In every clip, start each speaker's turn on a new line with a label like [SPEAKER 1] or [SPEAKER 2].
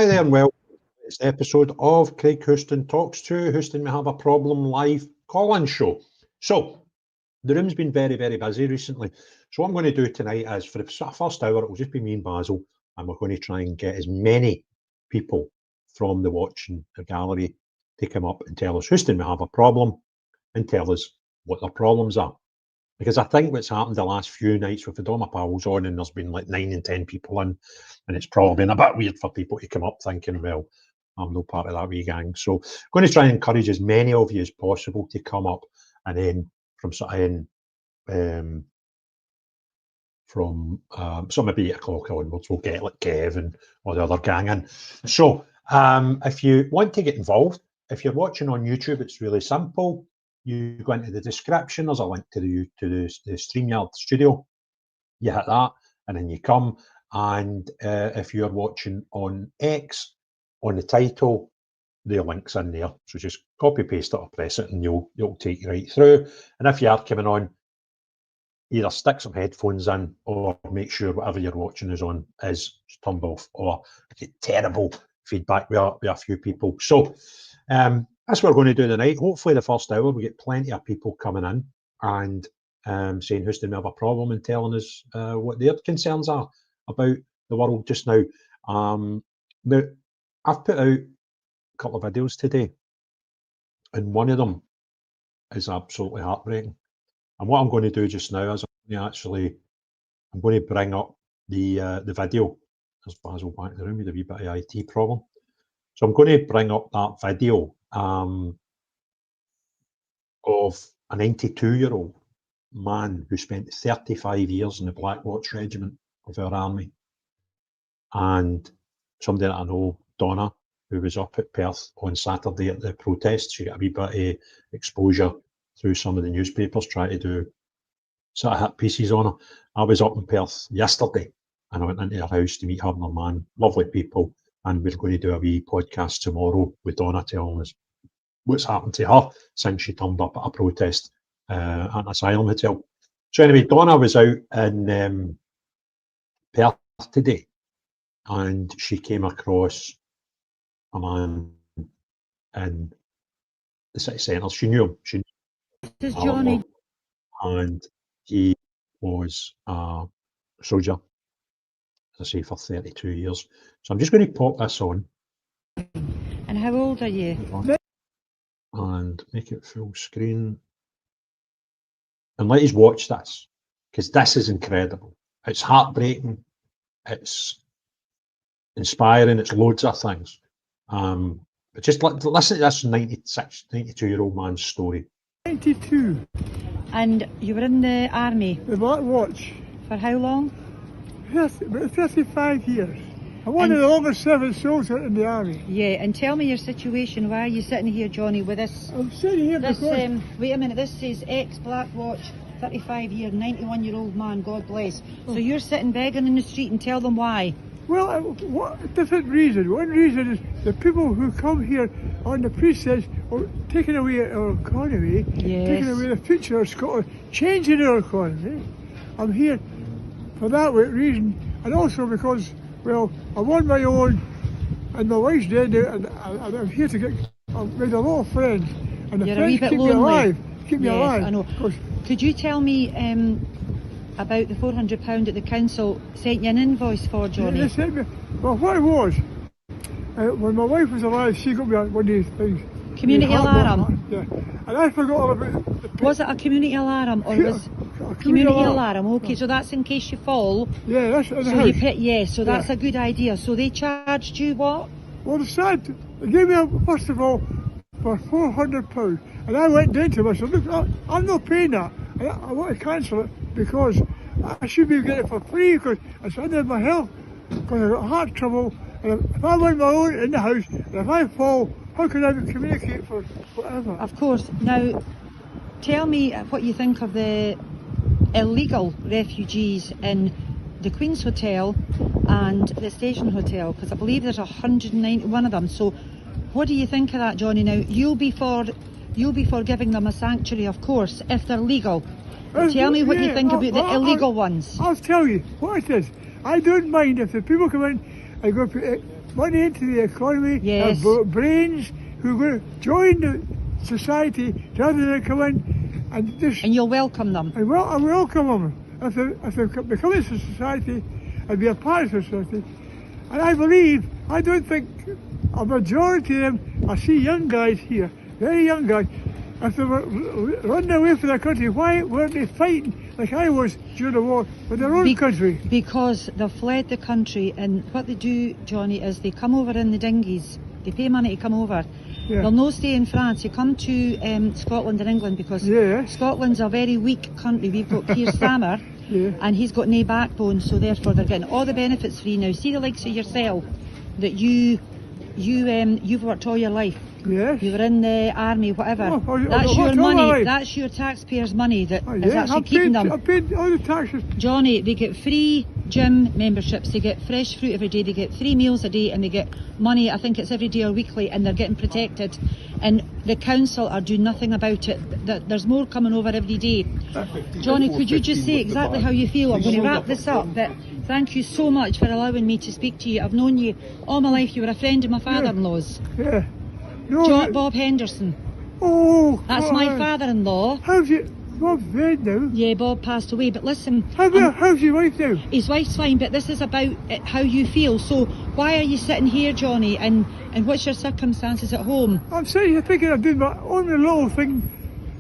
[SPEAKER 1] Hi there and welcome to this episode of Craig Houston Talks to Houston May Have a Problem live call-in show. So, the room's been very, very busy recently. So what I'm going to do tonight is, for the first hour, it'll just be me and Basil, and we're going to try and get as many people from the watching the gallery to come up and tell us Houston may have a problem and tell us what their problems are. Because I think what's happened the last few nights, we've had all my pals on and there's been like 9 and 10 people in, and it's probably been a bit weird for people to come up thinking, well, I'm no part of that wee gang. So I'm going to try and encourage as many of you as possible to come up, and then from sort of so maybe 8 o'clock onwards, we'll get like Kev and all the other gang in. So if you want to get involved, if you're watching on YouTube, it's really simple. You go into the description, there's a link to the StreamYard studio. You hit that, and then you come. And if you're watching on X, on the title, the link's in there. So just copy paste it or press it, and it'll take you right through. And if you are coming on, either stick some headphones in or make sure whatever you're watching is on is turned off, or get terrible feedback with a few people. So that's what we're going to do tonight. Hopefully the first hour we get plenty of people coming in and saying Houston may have a problem and telling us what their concerns are about the world just now. Now, I've put out a couple of videos today, and one of them is absolutely heartbreaking. And what I'm going to do just now is I'm going to bring up the video. There's Basil back in the room with a wee bit of IT problem. So I'm going to bring up that video of a 92-year-old man who spent 35 years in the Black Watch Regiment of our army. And somebody that I know, Donna, who was up at Perth on Saturday at the protest, she got a wee bit of exposure through some of the newspapers trying to do sort of hit pieces on her. I was up in Perth yesterday, and I went into her house to meet her and her man. Lovely people. And we're going to do a wee podcast tomorrow with Donna telling us what's happened to her since she turned up at a protest at an asylum hotel. So anyway, Donna was out in Perth today, and she came across a man in the city centre. She knew him. She knew
[SPEAKER 2] This is Johnny.
[SPEAKER 1] And he was a soldier, as I say, for 32 years. So I'm just going to pop this on.
[SPEAKER 2] And how old are you?
[SPEAKER 1] And make it full screen. And let us watch this, because this is incredible. It's heartbreaking. It's inspiring. It's loads of things. But just listen to this 92-year-old man's story.
[SPEAKER 3] 92.
[SPEAKER 2] And you were in the army?
[SPEAKER 3] The Black Watch.
[SPEAKER 2] For how long?
[SPEAKER 3] Yes, about 35 years. I'm one of the longest serving soldiers in the army.
[SPEAKER 2] Yeah, and tell me your situation. Why are you sitting here, Johnny, with this?
[SPEAKER 3] I'm sitting here
[SPEAKER 2] This,
[SPEAKER 3] because...
[SPEAKER 2] wait a minute, this says ex-Black Watch, 35-year, 91-year-old man, God bless. So you're sitting begging in the street, and tell them why?
[SPEAKER 3] Well, what different reason. One reason is the people who come here on the pretense of taking away our economy, taking away the future of Scotland, changing our economy. I'm here for that reason, and also because, well, I'm on my own, and my wife's dead, and I'm here to get. I've made a lot of friends, and the
[SPEAKER 2] You're
[SPEAKER 3] friends
[SPEAKER 2] a wee bit
[SPEAKER 3] keep
[SPEAKER 2] lonely.
[SPEAKER 3] me alive. Keep me
[SPEAKER 2] Yes,
[SPEAKER 3] alive.
[SPEAKER 2] I know. Could you tell me about the £400 that the council sent you an invoice for, Johnny?
[SPEAKER 3] They sent me. Well, what it was, when my wife was alive, she got me one of these things.
[SPEAKER 2] Community alarm?
[SPEAKER 3] Yeah, and I forgot all about it.
[SPEAKER 2] Was it a community alarm, or was community alarm? Okay, so that's in case you fall.
[SPEAKER 3] Yeah, that's in the
[SPEAKER 2] So
[SPEAKER 3] house.
[SPEAKER 2] you pay, so that's a good idea. So they charged you what?
[SPEAKER 3] Well, they gave me, first of all, for £400. And I went down to them, I said, look, I'm not paying that. I want to cancel it because I should be getting it for free, because it's under my health, because I've got heart trouble. And if I'm on my own in the house, and if I fall, how can I communicate for whatever?
[SPEAKER 2] Of course. Now, tell me what you think of the illegal refugees in the Queen's Hotel and the Station Hotel, because I believe there's 191 of them. So what do you think of that, Johnny? Now, you'll be for giving them a sanctuary, of course, if they're legal. Tell me what you think about the illegal ones.
[SPEAKER 3] I'll tell you what it is. I don't mind if the people come in and go money into the economy,
[SPEAKER 2] Yes.
[SPEAKER 3] have brains, who are going to join the society rather than come in and just
[SPEAKER 2] And you'll welcome them.
[SPEAKER 3] I welcome them. If they become a society and be a part of society. And I don't think a majority of them, I see young guys here, very young guys, if they were running away from their country, why weren't they fighting like I was during the war with their own country?
[SPEAKER 2] Because they've fled the country, and what they do, Johnny, is they come over in the dinghies. They pay money to come over.
[SPEAKER 3] Yeah.
[SPEAKER 2] They'll no stay in France. They come to Scotland and England because Scotland's a very weak country. We've got Keir Starmer, and he's got no backbone, so therefore they're getting all the benefits free now. See the likes of yourself, that you've worked all your life.
[SPEAKER 3] Yes.
[SPEAKER 2] You were in the army, whatever. That's your money. That's your taxpayers' money that is actually keeping them.
[SPEAKER 3] I paid all the taxes.
[SPEAKER 2] Johnny, they get free gym memberships, they get fresh fruit every day, they get 3 meals a day, and they get money, I think it's every day or weekly, and they're getting protected. And the council are doing nothing about it. There's more coming over every day. Johnny, could you just say exactly how you feel? I'm going to wrap this up, but thank you so much for allowing me to speak to you. I've known you all my life. You were a friend of my father-in-law's.
[SPEAKER 3] Yeah. No,
[SPEAKER 2] Bob Henderson.
[SPEAKER 3] Oh,
[SPEAKER 2] That's my father-in-law.
[SPEAKER 3] How's you? Bob's dead now.
[SPEAKER 2] Yeah, Bob passed away, but listen.
[SPEAKER 3] How's your wife now?
[SPEAKER 2] His wife's fine, but this is about how you feel. So why are you sitting here, Johnny, and what's your circumstances at home?
[SPEAKER 3] I'm sitting here thinking I'm doing my own little thing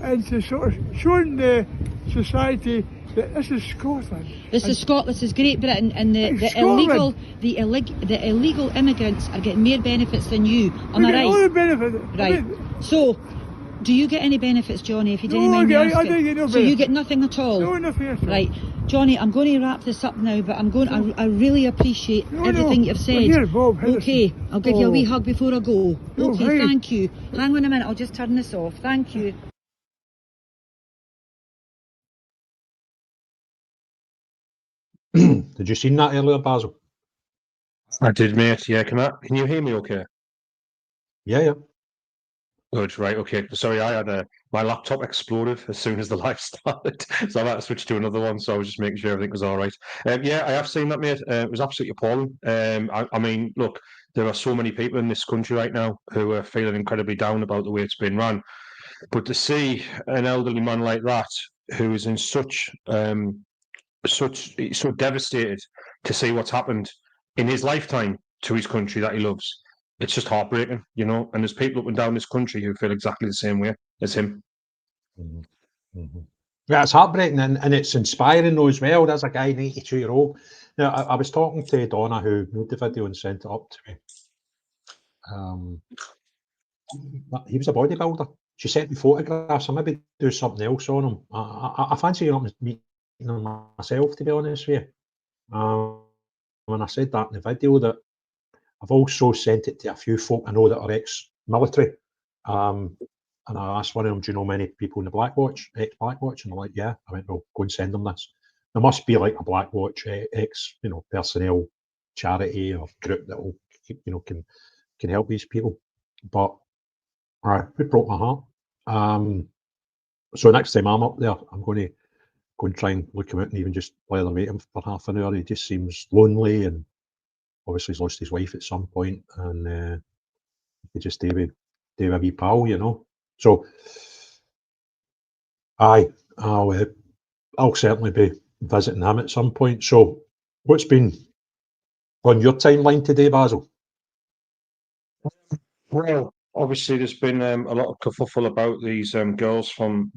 [SPEAKER 3] and to sort of showing the society that this is Scotland.
[SPEAKER 2] This is Scotland, this is Great Britain, and the illegal immigrants are getting more benefits than you. Am I right?
[SPEAKER 3] All the benefits.
[SPEAKER 2] Right. So, do you get any benefits, Johnny, if you didn't mind me asking?
[SPEAKER 3] I don't get no
[SPEAKER 2] So
[SPEAKER 3] benefits.
[SPEAKER 2] you get nothing at all?
[SPEAKER 3] No, nothing at all.
[SPEAKER 2] Right. Johnny, I'm going to wrap this up now, but I really appreciate everything you've said.
[SPEAKER 3] Here, Bob Henderson.
[SPEAKER 2] Okay, I'll give you a wee hug before I go.
[SPEAKER 3] Oh,
[SPEAKER 2] Okay,
[SPEAKER 3] right.
[SPEAKER 2] thank you. Hang on a minute, I'll just turn this off. Thank you.
[SPEAKER 1] Did you see that earlier, Basil?
[SPEAKER 4] I did, mate. Yeah, can you hear me okay?
[SPEAKER 1] Yeah.
[SPEAKER 4] Good, right, okay. Sorry, I had my laptop exploded as soon as the live started, so I had to switch to another one, so I was just making sure everything was all right. Yeah, I have seen that, mate. It was absolutely appalling. I mean, look, there are so many people in this country right now who are feeling incredibly down about the way it's been run, but to see an elderly man like that who is in so devastated to see what's happened in his lifetime to his country that he loves. It's just heartbreaking, you know. And there's people up and down this country who feel exactly the same way as him.
[SPEAKER 1] Yeah, it's heartbreaking and it's inspiring though as well. There's a guy, an 82-year-old. Now, I was talking to Donna, who made the video and sent it up to me. He was a bodybuilder. She sent me photographs. I maybe do something else on him. I fancy meeting him myself, to be honest with you. When I said that in the video, that I've also sent it to a few folk I know that are ex-military. And I asked one of them, do you know many people in the Black Watch, ex-Black Watch? And they're like, yeah. I went, well, go and send them this. There must be like a Black Watch personnel charity or group that will, can help these people. But it broke my heart. So next time I'm up there, I'm going to go and try and look him out and even just lie there waiting for half an hour. He just seems lonely, and obviously he's lost his wife at some point, and he just stay with a wee pal, you know. So I'll certainly be visiting him at some point. So what's been on your timeline today, Basil?
[SPEAKER 4] Well, obviously there's been a lot of kerfuffle about these girls from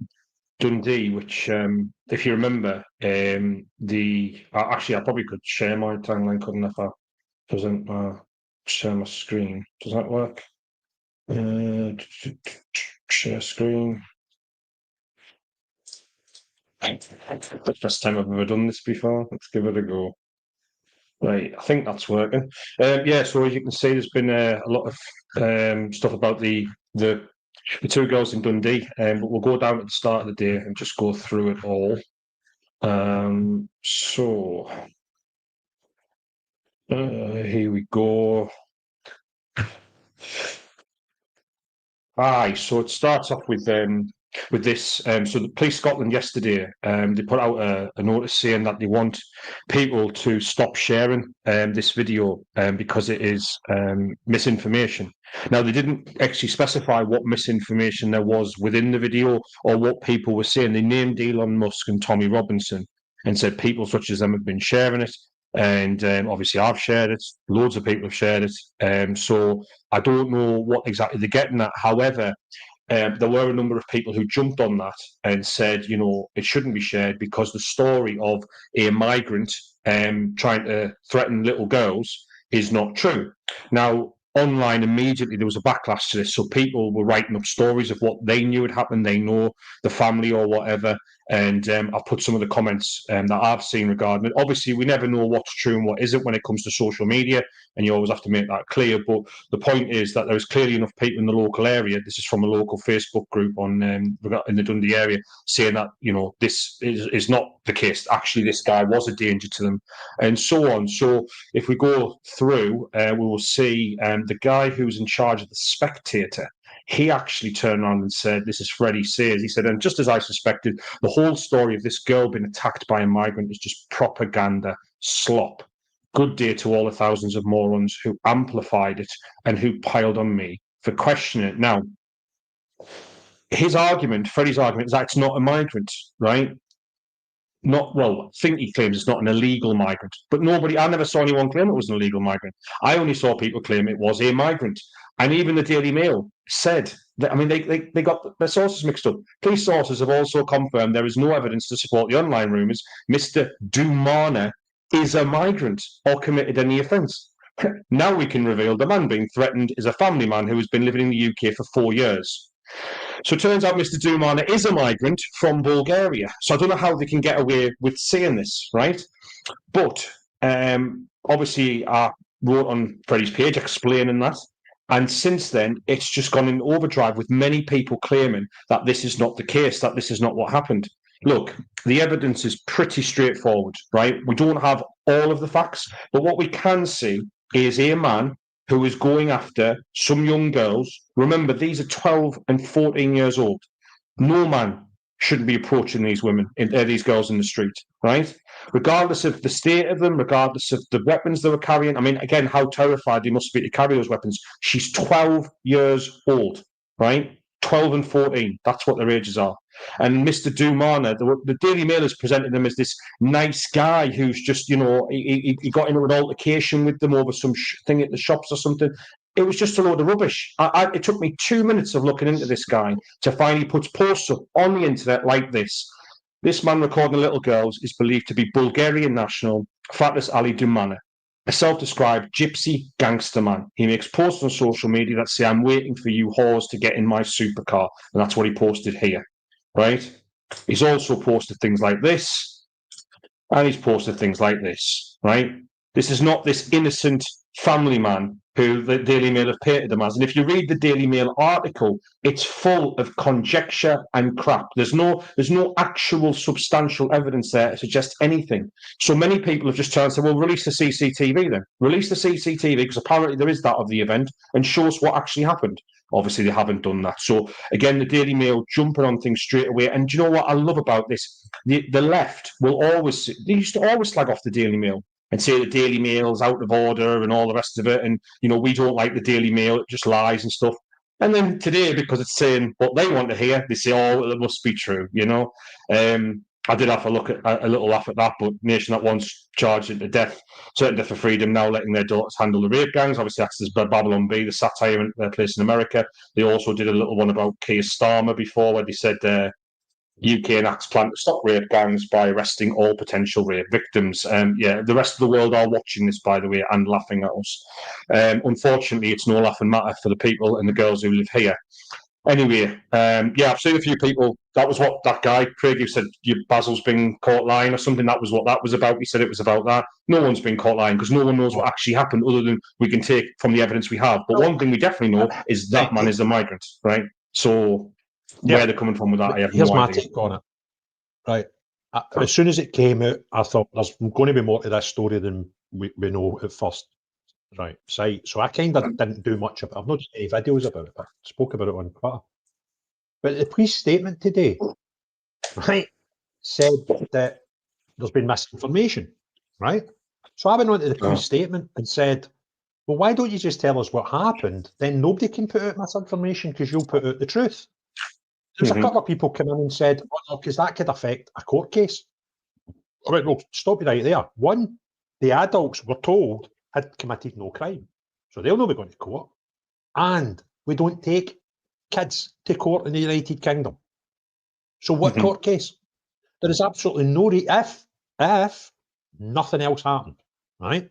[SPEAKER 4] Dundee, which, if you remember, actually I probably could share my timeline, couldn't I, if I doesn't share my screen. Does that work? Share screen. That's the first time I've ever done this before. Let's give it a go. Right, I think that's working. Yeah, so as you can see, there's been a lot of stuff about the two girls in Dundee, but we'll go down at the start of the day and just go through it all. So here we go. So it starts off with with this. So the Police Scotland yesterday, they put out a notice saying that they want people to stop sharing this video because it is misinformation. Now, they didn't actually specify what misinformation there was within the video or what people were saying. They named Elon Musk and Tommy Robinson and said people such as them have been sharing it. And obviously I've shared it, loads of people have shared it. So I don't know what exactly they're getting at. However, there were a number of people who jumped on that and said, you know, it shouldn't be shared because the story of a migrant trying to threaten little girls is not true. Now, online immediately there was a backlash to this, so people were writing up stories of what they knew had happened, they know the family or whatever, and I've put some of the comments that I've seen regarding it. Obviously, we never know what's true and what isn't when it comes to social media, and you always have to make that clear, but the point is that there is clearly enough people in the local area, this is from a local Facebook group on in the Dundee area, saying that, you know, this is not the case, actually this guy was a danger to them, and so on. So if we go through, we will see the guy who's in charge of the Spectator, he actually turned around and said, this is Freddie Sayers, he said, and just as I suspected, the whole story of this girl being attacked by a migrant is just propaganda slop. Good day to all the thousands of morons who amplified it and who piled on me for questioning it. Now, his argument, Freddie's argument, is that it's not a migrant, right? Not, well, I think he claims it's not an illegal migrant, but I never saw anyone claim it was an illegal migrant. I only saw people claim it was a migrant. And even the Daily Mail said that, I mean, they got their sources mixed up. Police sources have also confirmed there is no evidence to support the online rumours Mr. Dumana is a migrant or committed any offence. Now we can reveal the man being threatened is a family man who has been living in the UK for 4 years. So it turns out Mr. Dumana is a migrant from Bulgaria. So I don't know how they can get away with saying this, right? But obviously I wrote on Freddie's page explaining that. And since then, it's just gone in overdrive with many people claiming that this is not the case, that this is not what happened. Look, the evidence is pretty straightforward, right? We don't have all of the facts, but what we can see is a man who is going after some young girls. Remember, these are 12 and 14 years old. No man shouldn't be approaching these women, these girls in the street, right? Regardless of the state of them, regardless of the weapons they were carrying. I mean, again, how terrified they must be to carry those weapons. She's 12 years old, right? 12 and 14, that's what their ages are. And Mr. Dumana, the Daily Mail has presented him as this nice guy who's just, you know, he got into an altercation with them over some thing at the shops or something. It was just a load of rubbish. It took me 2 minutes of looking into this guy to find he puts posts up on the internet like this. This man recording little girls is believed to be Bulgarian national Fatis Ali Dumana, a self-described gypsy gangster man. He makes posts on social media that say, I'm waiting for you whores to get in my supercar. And that's what he posted here, right? He's also posted things like this, and he's posted things like this, right? This is not this innocent family man who the Daily Mail have painted him as. And if you read the Daily Mail article, it's full of conjecture and crap. There's no actual substantial evidence there to suggest anything. So many people have just turned and said, well, release the CCTV then. Release the CCTV, because apparently there is that of the event, and show us what actually happened. Obviously, they haven't done that. So, again, the Daily Mail jumping on things straight away. And do you know what I love about this? The left will always, they used to always slag off the Daily Mail and say the Daily Mail's out of order and all the rest of it. And, you know, we don't like the Daily Mail, it just lies and stuff. And then today, because it's saying what they want to hear, they say, oh, it must be true, you know. I did have a little laugh at that, but nation that once charged into death, certain death for freedom, now letting their daughters handle the rape gangs. Obviously, that's Babylon Bee, the satire in their place in America. They also did a little one about Keir Starmer before, where they said UK enacts plan to stop rape gangs by arresting all potential rape victims. Yeah, the rest of the world are watching this, by the way, and laughing at us. Unfortunately, it's no laughing matter for the people and the girls who live here. Anyway, yeah, I've seen a few people. That was what that guy, Craig, who said Basil's been caught lying or something. That was what that was about. He said it was about that. No one's been caught lying because no one knows what actually happened other than we can take from the evidence we have. But one thing we definitely know is that man is a migrant, right? So where they're coming from with that, I have
[SPEAKER 1] Here's
[SPEAKER 4] no
[SPEAKER 1] my
[SPEAKER 4] idea.
[SPEAKER 1] take on it. Right. As soon as it came out, I thought there's going to be more to this story than we know at first. Right, so I kind of didn't do much about it. I've not done any videos about it, but I spoke about it on Twitter. But the police statement today, right, said that there's been misinformation, right? So I went on to the police statement and said, well, why don't you just tell us what happened? Then nobody can put out misinformation because you'll put out the truth. There's a couple of people come in and said, oh, no, because that could affect a court case. I went, well, stop it right there. One, the adults were told had committed no crime. So they'll not be going to court. And we don't take kids to court in the United Kingdom. So what court case? There is absolutely no if nothing else happened, right?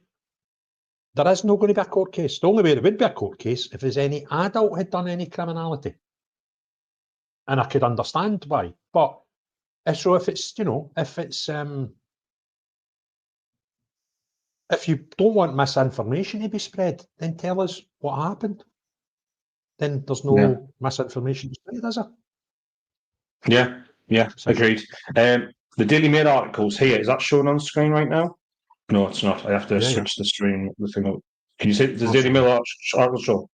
[SPEAKER 1] There is not going to be a court case. The only way there would be a court case if there's any adult had done any criminality. And I could understand why. But so if it's, if it's if you don't want misinformation to be spread, then tell us what happened. Then there's no misinformation to spread, is there?
[SPEAKER 4] Yeah, agreed. The Daily Mail articles here, is that shown on screen right now? No, it's not. I have to switch the screen. The thing up. Can you see the Daily Mail article show?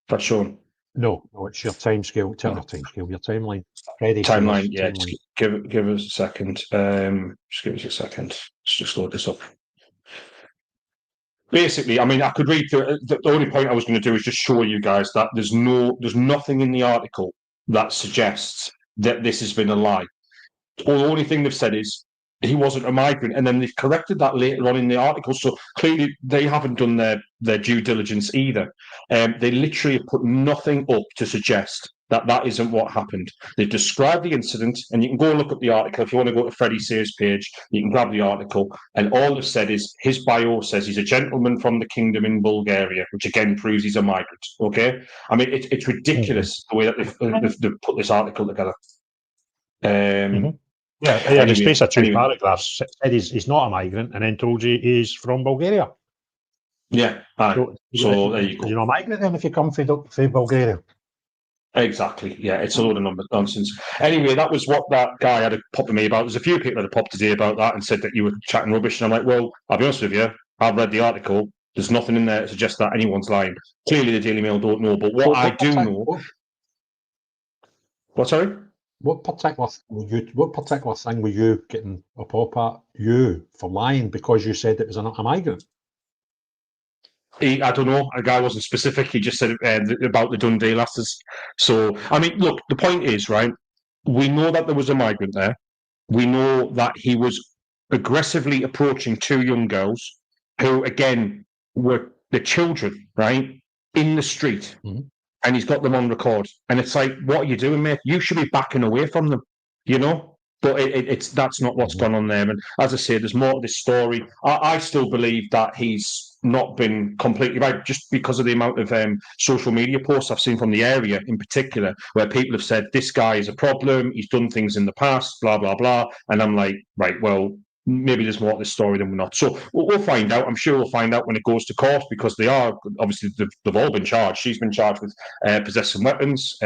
[SPEAKER 4] That's shown.
[SPEAKER 1] No, it's your timescale. Tell your timescale, your timeline.
[SPEAKER 4] Timeline, yeah. Timeline. Give us a second. Just give us a second. Let's just load this up. Basically, I mean, I could read through it. The only point I was going to do is just show you guys that there's nothing in the article that suggests that this has been a lie. Or the only thing they've said is he wasn't a migrant, and then they've corrected that later on in the article. So clearly they haven't done their due diligence either. They literally have put nothing up to suggest that isn't what happened. They've described the incident, and you can go and look at the article. If you want to go to Freddie Sayers' page, you can grab the article, and all they've said is his bio says he's a gentleman from the kingdom in Bulgaria, which again proves he's a migrant. Okay, I mean it's ridiculous the way that they've put this article together.
[SPEAKER 1] Yeah, the space of two paragraphs said he's not a migrant, and then told you he's from Bulgaria.
[SPEAKER 4] Yeah, so there you go.
[SPEAKER 1] You're not a migrant then if you come from Bulgaria.
[SPEAKER 4] Exactly. Yeah, it's a load of nonsense. Anyway, that was what that guy had a pop to me about. There's a few people that have popped today about that and said that you were chatting rubbish, and I'm like, well, I'll be honest with you. I've read the article. There's nothing in there that suggests that anyone's lying. Clearly, the Daily Mail don't know, but what I do know. What? Sorry.
[SPEAKER 1] What particular thing were you getting a pop at you for lying because you said it was a migrant?
[SPEAKER 4] I don't know. A guy wasn't specific. He just said about the Dundee lasses. So, I mean, look, the point is, right, we know that there was a migrant there. We know that he was aggressively approaching two young girls who, again, were the children, right, in the street. Mm-hmm. And he's got them on record. And it's like, what are you doing, mate? You should be backing away from them, But that's not what's gone on there. And as I say, there's more to this story. I still believe that he's not been completely right, just because of the amount of social media posts I've seen from the area in particular, where people have said, this guy is a problem, he's done things in the past, blah, blah, blah. And I'm like, right, well, maybe there's more to this story than we're not. So we'll find out. I'm sure we'll find out when it goes to court, because they are, obviously, they've all been charged. She's been charged with possessing weapons.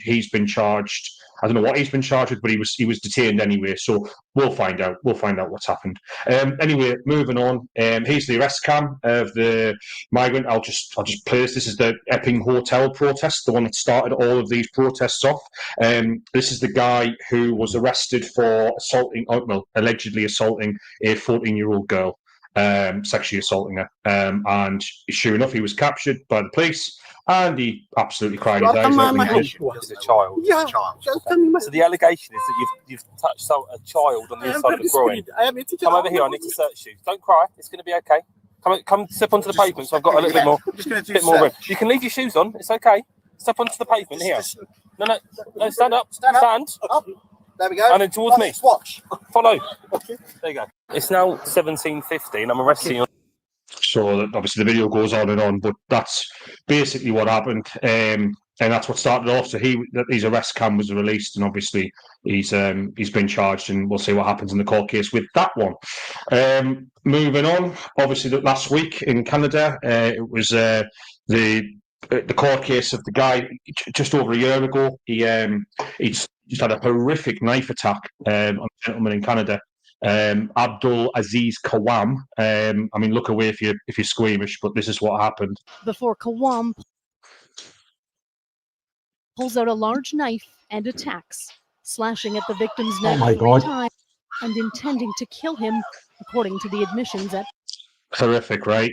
[SPEAKER 4] He's been charged, I don't know what he's been charged with, but he was detained anyway. So we'll find out. We'll find out what's happened. Anyway, moving on. Here's the arrest cam of the migrant. I'll just play this. This is the Epping Hotel protest, the one that started all of these protests off. This is the guy who was arrested for allegedly assaulting a 14-year-old girl, sexually assaulting her. And sure enough, he was captured by the police. And he absolutely cried his eyes out.
[SPEAKER 5] As a child. Yeah. So the allegation is that you've touched a child on the inside of the groin. Come over here. I need to search you. Don't cry. It's going to be okay. Come step onto the pavement. So I've got a little bit more room. You can leave your shoes on. It's okay. Step onto the pavement here. No. Stand up. Stand up. There we go. And then towards me. Watch. Follow. Okay. There you go. It's now 17:50, and I'm arresting you.
[SPEAKER 4] So obviously the video goes on and on, but that's basically what happened, and that's what started off. So his arrest cam was released, and obviously he's been charged, and we'll see what happens in the court case with that one. Moving on, obviously last week in Canada, it was the court case of the guy just over a year ago. He just had a horrific knife attack on a gentleman in Canada. Abdul Aziz Kawam. I mean, look away if you're squeamish, but this is what happened.
[SPEAKER 6] Before Kawam pulls out a large knife and attacks, slashing at the victim's
[SPEAKER 1] Oh
[SPEAKER 6] neck
[SPEAKER 1] my
[SPEAKER 6] 3
[SPEAKER 1] God.
[SPEAKER 6] times and intending to kill him, according to the admissions at
[SPEAKER 4] Horrific, right?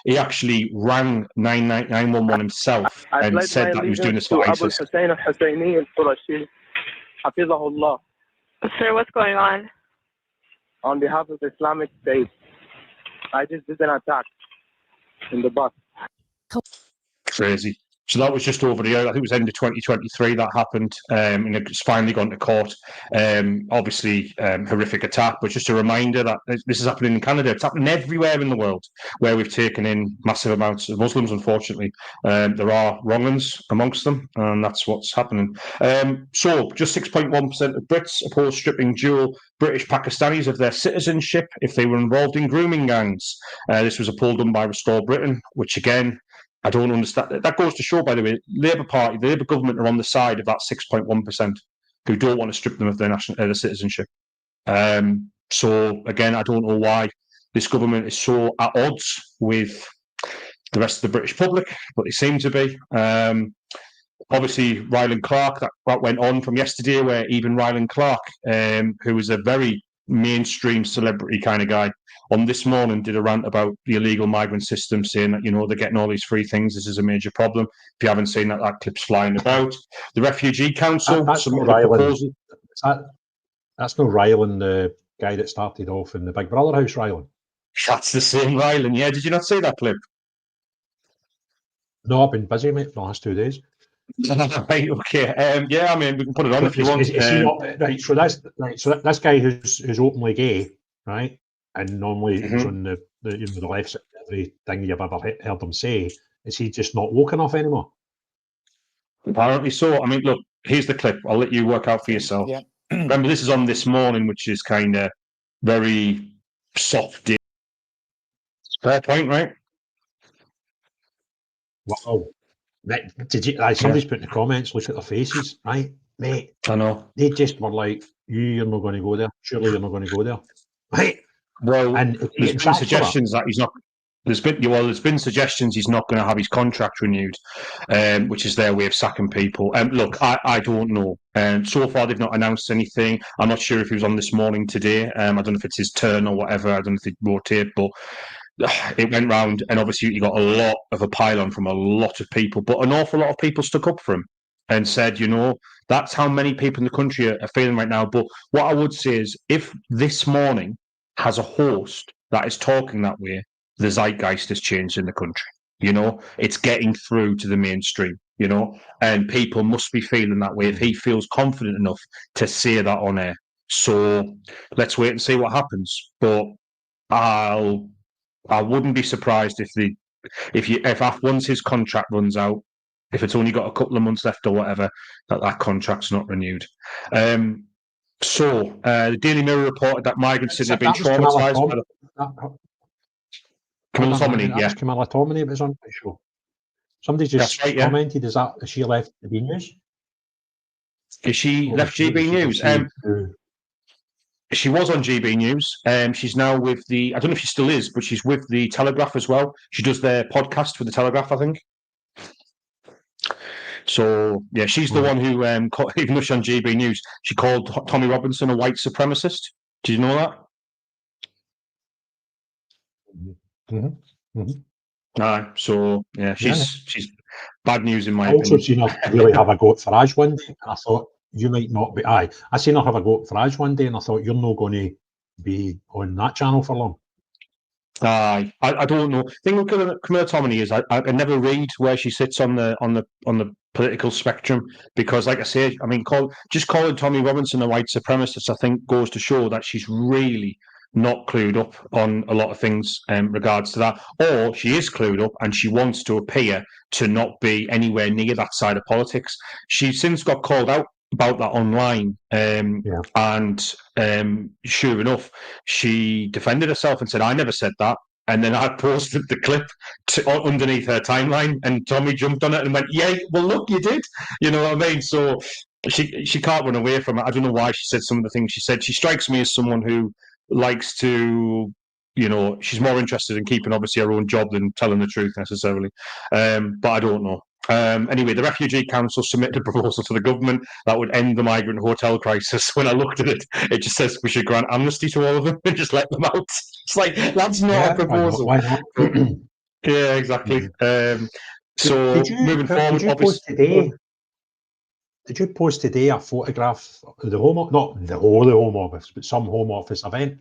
[SPEAKER 4] He actually rang 911 himself and said that he was doing this for ISIS.
[SPEAKER 7] Sir, what's going on?
[SPEAKER 8] On behalf of the Islamic State, I just did an attack in the bus.
[SPEAKER 4] Crazy. So that was just over the year. I think it was end of 2023 that happened, and it's finally gone to court. Obviously, horrific attack, but just a reminder that this is happening in Canada. It's happening everywhere in the world where we've taken in massive amounts of Muslims, unfortunately. There are wrong ones amongst them, and that's what's happening. So just 6.1% of Brits oppose stripping dual British Pakistanis of their citizenship if they were involved in grooming gangs. This was a poll done by Restore Britain, which again, I don't understand. That goes to show, by the way, Labour Party, the Labour government are on the side of that 6.1% who don't want to strip them of their their citizenship. So again, I don't know why this government is so at odds with the rest of the British public, but they seem to be. Obviously, Ryland Clark, that went on from yesterday, where even Ryland Clark, who is a very mainstream celebrity kind of guy, on this morning did a rant about the illegal migrant system, saying that, they're getting all these free things. This is a major problem. If you haven't seen that, that clip's flying about. The Refugee Council submitted a proposal.
[SPEAKER 1] That's no Ryland, the guy that started off in the Big Brother house, Ryland.
[SPEAKER 4] That's the same Ryland, yeah. Did you not see that clip?
[SPEAKER 1] No, I've been busy, mate, for the last 2 days.
[SPEAKER 4] Right, okay. Yeah, I mean, we can put it on if you want.
[SPEAKER 1] So this guy who's openly gay, right, and normally he's on the left side of everything you've ever heard him say, is he just not woke enough anymore?
[SPEAKER 4] Apparently so. I mean, look, here's the clip. I'll let you work out for yourself. Yeah. Remember, this is on This Morning, which is kind of very soft. Fair point, right?
[SPEAKER 1] Wow. Somebody's put in the comments, look at their faces, right? Mate,
[SPEAKER 4] I know.
[SPEAKER 1] They just were like, you're not going to go there. Surely you're not going to go there. Right?
[SPEAKER 4] Well,
[SPEAKER 1] and
[SPEAKER 4] there's been suggestions that he's not. There's been suggestions he's not going to have his contract renewed, which is their way of sacking people. Look, I don't know. So far, they've not announced anything. I'm not sure if he was on This Morning today. I don't know if it's his turn or whatever. I don't know if they rotate, but it went round, and obviously you got a lot of a pile-on from a lot of people, but an awful lot of people stuck up for him and said, that's how many people in the country are feeling right now. But what I would say is, if This Morning has a host that is talking that way, the zeitgeist has changed in the country. It's getting through to the mainstream, and people must be feeling that way if he feels confident enough to say that on air. So let's wait and see what happens. But I wouldn't be surprised if once his contract runs out, if it's only got a couple of months left or whatever, that contract's not renewed. So the Daily Mirror reported that migrants have been traumatised by the Camilla Tominey. Yeah,
[SPEAKER 1] Camilla Tominey was on the show. Somebody just commented, is she left GB News?
[SPEAKER 4] Is she left GB News? She was on GB News. She's now with I don't know if she still is, but she's with the Telegraph as well. She does their podcast for the Telegraph, I think. So, yeah, she's the one who, even though she's on GB News, she called Tommy Robinson a white supremacist. Did you know that? So, yeah, she's bad news in my opinion.
[SPEAKER 1] I also seen her really have a go at Farage one day, and I thought, you might not be. I seen her have a go at Farage one day, and I thought, you're not going to be on that channel for long.
[SPEAKER 4] I don't know. The thing with Camilla Tominey is I never read where she sits on the political spectrum, because, like I say, I mean, just calling Tommy Robinson a white supremacist, I think, goes to show that she's really not clued up on a lot of things regards to that, or she is clued up and she wants to appear to not be anywhere near that side of politics. She's since got called out about that online, and sure enough, she defended herself and said, I never said that. And then I posted the clip underneath her timeline, and Tommy jumped on it and went, yeah, well, look, you did. You know what I mean? So she can't run away from it. I don't know why she said some of the things she said. She strikes me as someone who likes to, she's more interested in keeping, obviously, her own job than telling the truth necessarily. But I don't know. Anyway, the Refugee Council submitted a proposal to the government that would end the migrant hotel crisis. When I looked at it, it just says we should grant amnesty to all of them and just let them out. It's like, that's not a proposal.
[SPEAKER 1] Why not?
[SPEAKER 4] Yeah, exactly. So
[SPEAKER 1] Did you,
[SPEAKER 4] moving forward,
[SPEAKER 1] did you post today? Did you post today a photograph of the not the whole Home Office, but some Home Office event?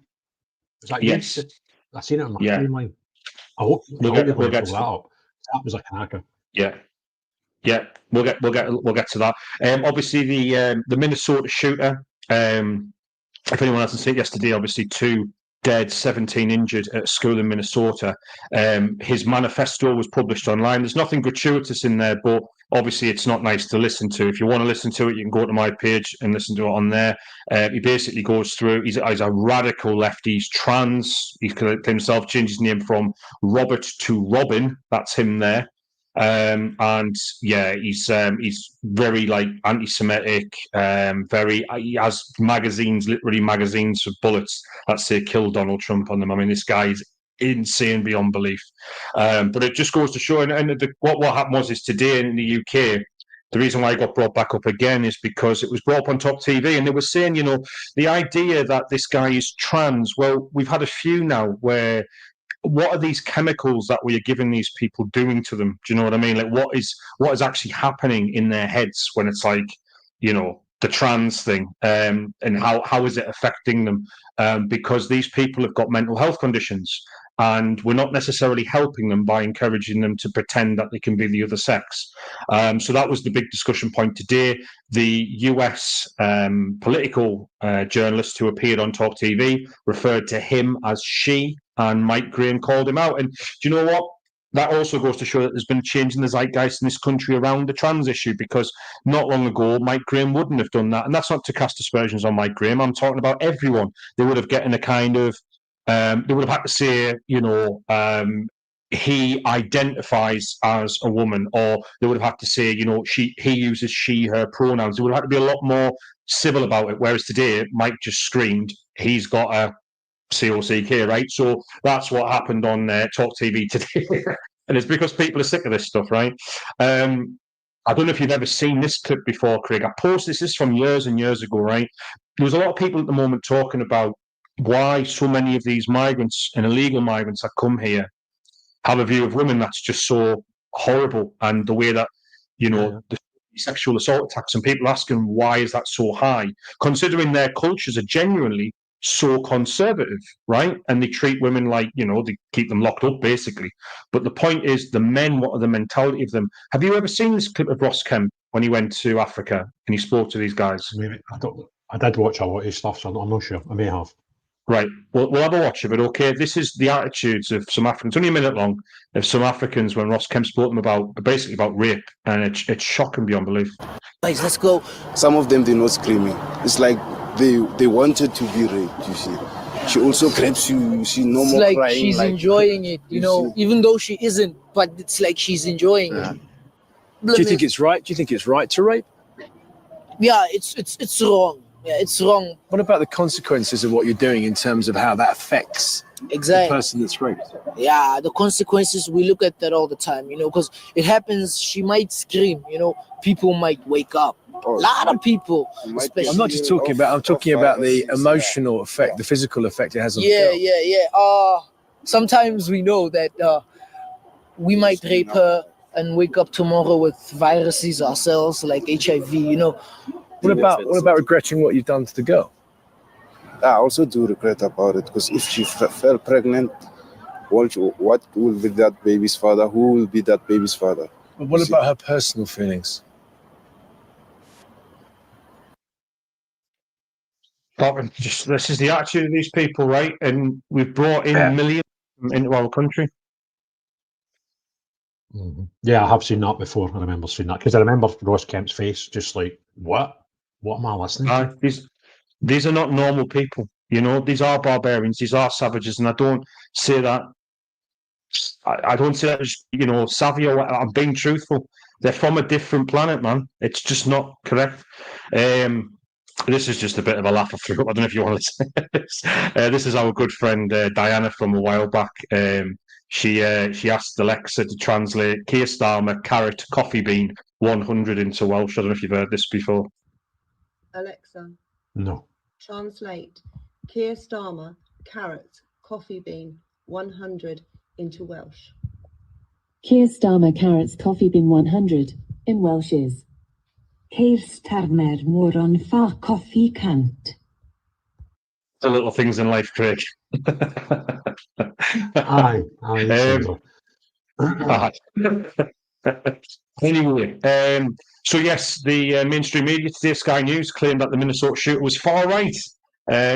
[SPEAKER 1] Was that
[SPEAKER 4] yes,
[SPEAKER 1] you? I seen it on my
[SPEAKER 4] yeah.
[SPEAKER 1] timeline. I hope
[SPEAKER 4] We'll get
[SPEAKER 1] that
[SPEAKER 4] to
[SPEAKER 1] up. That was a cracker.
[SPEAKER 4] Yeah, yeah. We'll get to that. Obviously, the Minnesota shooter. If anyone hasn't seen it yesterday, obviously 2 dead, 17 injured at a school in Minnesota. His manifesto was published online. There's nothing gratuitous in there, but obviously it's not nice to listen to. If you want to listen to it, you can go to my page and listen to it on there. He basically goes through, he's a radical lefty, he's trans, he's himself changed his name from Robert to Robin, that's him there. And yeah, he's very like anti-Semitic, he has magazines, literally magazines of bullets that say kill Donald Trump on them. I mean, this guy is insane beyond belief. But it just goes to show, and what happened is today in the UK, the reason why it got brought back up again is because it was brought up on Top TV, and they were saying, the idea that this guy is trans, well, we've had a few now where, what are these chemicals that we are giving these people doing to them? Do you know what I mean? Like, what is actually happening in their heads when it's like, the trans thing, and how is it affecting them? Because these people have got mental health conditions, and we're not necessarily helping them by encouraging them to pretend that they can be the other sex. So that was the big discussion point today. The US political journalist who appeared on Talk TV referred to him as she, and Mike Graham called him out. And do you know what? That also goes to show that there's been a change in the zeitgeist in this country around the trans issue, because not long ago, Mike Graham wouldn't have done that. And that's not to cast aspersions on Mike Graham. I'm talking about everyone. They would have gotten a kind of, they would have had to say, he identifies as a woman, or they would have had to say, he uses she, her pronouns. They would have had to be a lot more civil about it. Whereas today, Mike just screamed, he's got a COCK, right? So that's what happened on Talk TV today. And it's because people are sick of this stuff, right? I don't know if you've ever seen this clip before, Craig. I posted this from years and years ago, right? There was a lot of people at the moment talking about why so many of these migrants and illegal migrants that come here have a view of women that's just so horrible, and the way that, the sexual assault attacks, and people asking why is that so high, considering their cultures are genuinely so conservative, right? And they treat women like, they keep them locked up, basically. But the point is, the men, what are the mentality of them? Have you ever seen this clip of Ross Kemp when he went to Africa and he spoke to these guys?
[SPEAKER 1] Maybe. I did watch a lot of his stuff, so I'm not sure. I may have.
[SPEAKER 4] Right. We'll have a watch of it, okay? This is the attitudes of some Africans, only a minute long, of some Africans when Ross Kemp spoke to them basically about rape, and it's shocking beyond belief.
[SPEAKER 7] Guys, let's go.
[SPEAKER 9] Some of them, they're not screaming. It's like they wanted to be raped, you see. She also grabs you see, no
[SPEAKER 7] it's
[SPEAKER 9] more
[SPEAKER 7] like
[SPEAKER 9] crying.
[SPEAKER 7] She's enjoying it, even though she isn't, but it's like she's enjoying it.
[SPEAKER 10] Do you think it's right? Do you think it's right to rape?
[SPEAKER 7] Yeah, it's wrong. Yeah, it's wrong.
[SPEAKER 10] What about the consequences of what you're doing in terms of how that affects the person that's raped?
[SPEAKER 7] Yeah, the consequences, we look at that all the time, because it happens. She might scream, people might wake up. A lot of people.
[SPEAKER 10] I'm not just talking about, I'm talking about the emotional effect, the physical effect it has on the girl.
[SPEAKER 7] Yeah. Sometimes we know that we might rape her and wake up tomorrow with viruses ourselves, like HIV,
[SPEAKER 10] What about regretting what you've done to the girl?
[SPEAKER 9] I also do regret about it, because if she fell pregnant, what will be that baby's father? Who will be that baby's father?
[SPEAKER 10] But what about her personal feelings?
[SPEAKER 4] This is the attitude of these people, right? And we've brought in millions into our country.
[SPEAKER 1] Mm-hmm. Yeah, I have seen that before. I remember seeing that, because I remember Ross Kemp's face, just like, what? What am I listening to?
[SPEAKER 4] These are not normal people. These are barbarians. These are savages, and I don't say that. I don't say that as savvy or whatever. I'm being truthful. They're from a different planet, man. It's just not correct. This is just a bit of a laugh. I don't know if you want to say this. This is our good friend Diana from a while back. she asked Alexa to translate Keir Starmer carrot coffee bean 100 into Welsh. I don't know if you've heard this before.
[SPEAKER 11] Alexa,
[SPEAKER 1] No.
[SPEAKER 11] translate Keir Starmer carrot coffee bean 100 into Welsh.
[SPEAKER 12] Keir Starmer carrots coffee bean 100 in Welsh is Keir Starmer moron fa coffee cant.
[SPEAKER 4] The little things in life, Craig.
[SPEAKER 1] Aye.
[SPEAKER 4] Anyway, so yes, the mainstream media today, Sky News, claimed that the Minnesota shooter was far right.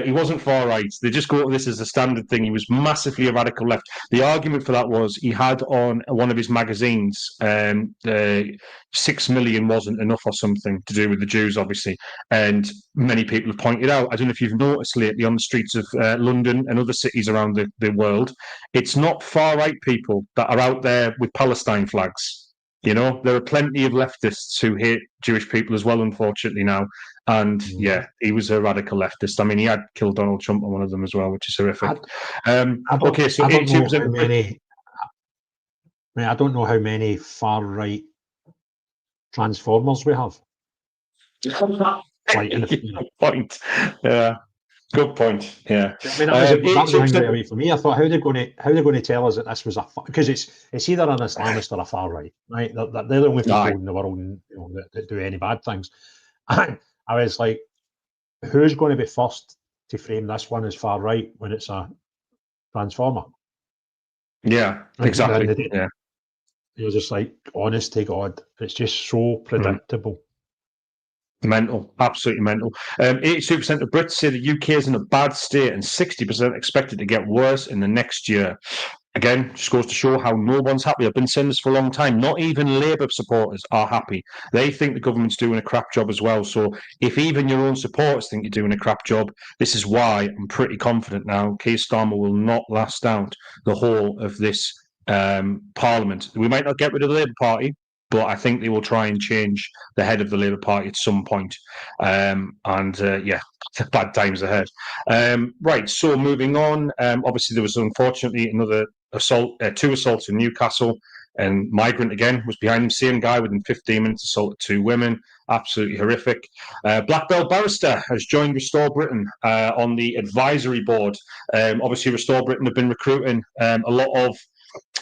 [SPEAKER 4] He wasn't far right. They just go to this as a standard thing. He was massively a radical left. The argument for that was he had on one of his magazines 6 million wasn't enough or something to do with the Jews, obviously. And many people have pointed out, I don't know if you've noticed lately on the streets of London and other cities around the world, it's not far right people that are out there with Palestine flags. You know, there are plenty of leftists who hate Jewish people as well, unfortunately, now. And yeah, he was a radical leftist. I mean, he had killed Donald Trump on one of them as well, which is horrific. Okay, so 82%.
[SPEAKER 1] I don't know how many far right transformers we have.
[SPEAKER 4] Good point. Yeah. Good point. Yeah.
[SPEAKER 1] I mean, that was the thing right away for me. I thought, how are they going to tell us that this was because it's either an Islamist or a far right, right? They're the only people in the world, that do any bad things. And I was like, who's going to be first to frame this one as far right when it's a transformer?
[SPEAKER 4] Yeah, exactly. Yeah.
[SPEAKER 1] You're just like, honest to God, it's just so predictable.
[SPEAKER 4] Mental, absolutely mental. 82% of Brits say the UK is in a bad state, and 60% expected to get worse in the next year. Again, just goes to show how no one's happy. I've been saying this for a long time. Not even Labour supporters are happy. They think the government's doing a crap job as well. So if even your own supporters think you're doing a crap job, this is why I'm pretty confident now Keir Starmer will not last out the whole of this Parliament. We might not get rid of the Labour Party, but I think they will try and change the head of the Labour Party at some point. Yeah, bad times ahead. Right, so moving on. Obviously, there was unfortunately another assault, 2 assaults in Newcastle, and migrant again was behind him. Same guy within 15 minutes assaulted 2 women. Absolutely horrific. Black belt barrister has joined Restore Britain on the advisory board. Obviously, Restore Britain have been recruiting a lot of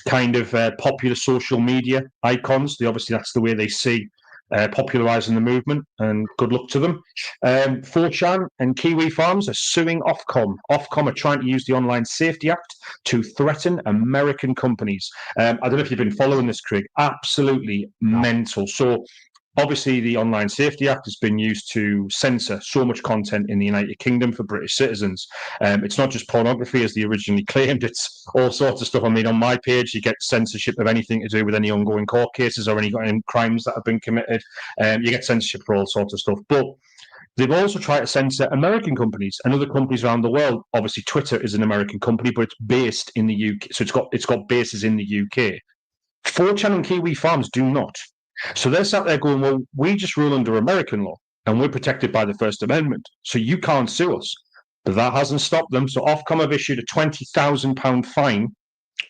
[SPEAKER 4] kind of popular social media icons. Obviously, that's the way they see popularising the movement, and good luck to them. 4chan and Kiwi Farms are suing Ofcom. Ofcom are trying to use the Online Safety Act to threaten American companies. I don't know if you've been following this, Craig. Absolutely mental. So obviously, the Online Safety Act has been used to censor so much content in the United Kingdom for British citizens. It's not just pornography, as they originally claimed. It's all sorts of stuff. I mean, on my page, you get censorship of anything to do with any ongoing court cases or any crimes that have been committed. You get censorship for all sorts of stuff. But they've also tried to censor American companies and other companies around the world. Obviously, Twitter is an American company, but it's based in the UK. So it's got bases in the UK. 4chan and Kiwi Farms do not. So they're sat there going, well, we just rule under American law and we're protected by the First Amendment, so you can't sue us. But that hasn't stopped them. So Ofcom have issued a £20,000 fine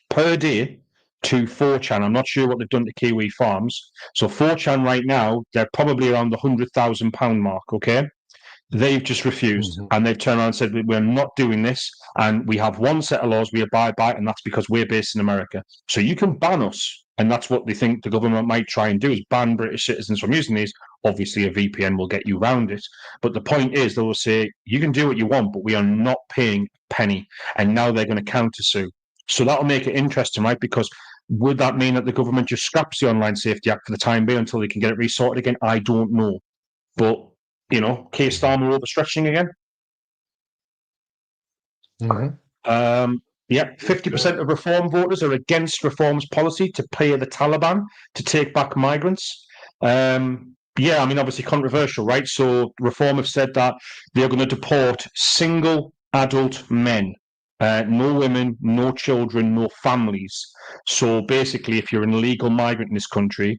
[SPEAKER 4] per day to 4chan. I'm not sure what they've done to Kiwi Farms. So 4chan right now, they're probably around the £100,000 mark, okay? They've just refused, and they've turned around and said, we're not doing this, and we have one set of laws we abide by, and that's because we're based in America. So you can ban us. And that's what they think the government might try and do, is ban British citizens from using these. Obviously, a VPN will get you around it. But the point is, they will say, you can do what you want, but we are not paying a penny. And now they're going to counter-sue. So that'll make it interesting, right? Because would that mean that the government just scraps the Online Safety Act for the time being until they can get it resorted again? I don't know. But, you know, Keir Starmer overstretching again. Yeah, 50% of Reform voters are against Reform's policy to pay the Taliban to take back migrants. Yeah, I mean, obviously controversial, right? So Reform have said that they're going to deport single adult men, no women, no children, no families. So basically, if you're an illegal migrant in this country,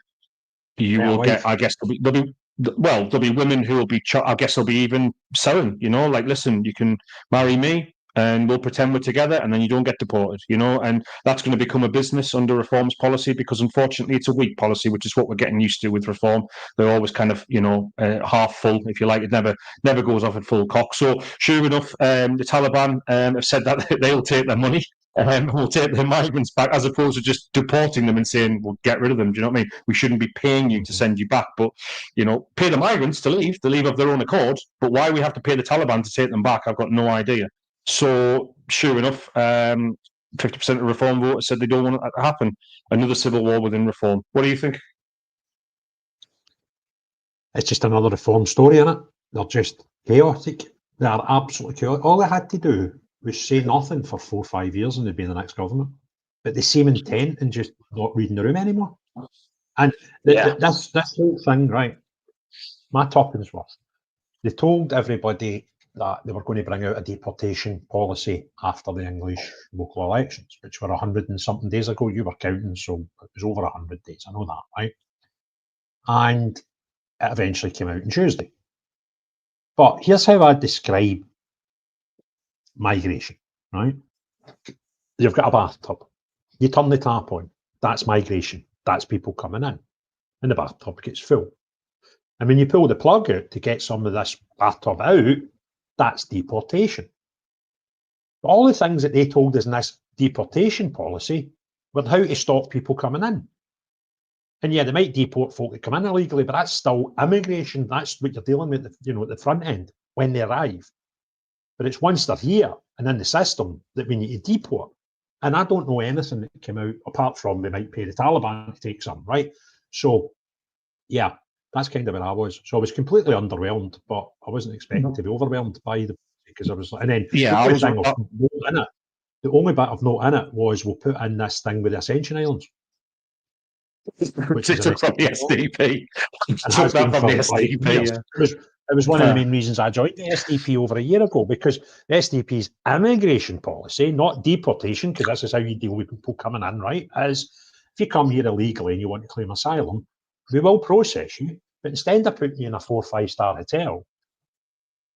[SPEAKER 4] you will get, I guess, there'll be women who will be, I guess they'll be even selling, you know, like, listen, you can marry me, and we'll pretend we're together, and then you don't get deported, you know, and that's going to become a business under Reform's policy, because unfortunately it's a weak policy, which is what we're getting used to with Reform. They're always kind of, you know, half full, if you like. It never goes off at full cock. So sure enough, the Taliban have said that they'll take their money and we'll take their migrants back, as opposed to just deporting them and saying, we'll get rid of them. Do you know what I mean? We shouldn't be paying you to send you back, but, you know, pay the migrants to leave. They leave of their own accord, but why we have to pay the Taliban to take them back, I've got no idea. So sure enough, 50% of Reform voters said they don't want it to happen. Another civil war within Reform. What do you think?
[SPEAKER 1] It's just another Reform story, isn't it? They're just chaotic. They are absolutely chaotic. All they had to do was say nothing for 4 or 5 years and they'd be in the next government. But they seem intent and just not reading the room anymore. And this whole thing, right, my toppings was, they told everybody that they were going to bring out a deportation policy after the English local elections, which were 100 and something days ago. You were counting, so it was over 100 days. I know that, right? And it eventually came out on Tuesday. But here's how I describe migration, right? You've got a bathtub. You turn the tap on. That's migration. That's people coming in. And the bathtub gets full. And when you pull the plug out to get some of this bathtub out, that's deportation. But all the things that they told us in this deportation policy were how to stop people coming in. And yeah, they might deport folk that come in illegally, but that's still immigration. That's what you're dealing with, at the front end when they arrive. But it's once they're here and in the system that we need to deport. And I don't know anything that came out apart from they might pay the Taliban to take some, right? So, yeah, that's kind of where I was. So I was completely underwhelmed, but I wasn't expecting to be overwhelmed by the, because I was like, and then the only bit of note in it was we'll put in this thing with the Ascension Islands. Which is from the SDP. Took that from the SDP. It was one of the main reasons I joined the SDP over a year ago, because the SDP's immigration policy, not deportation, because this is how you deal with people coming in, right, is if you come here illegally and you want to claim asylum, we will process you, but instead of putting you in a 4 or 5 star hotel,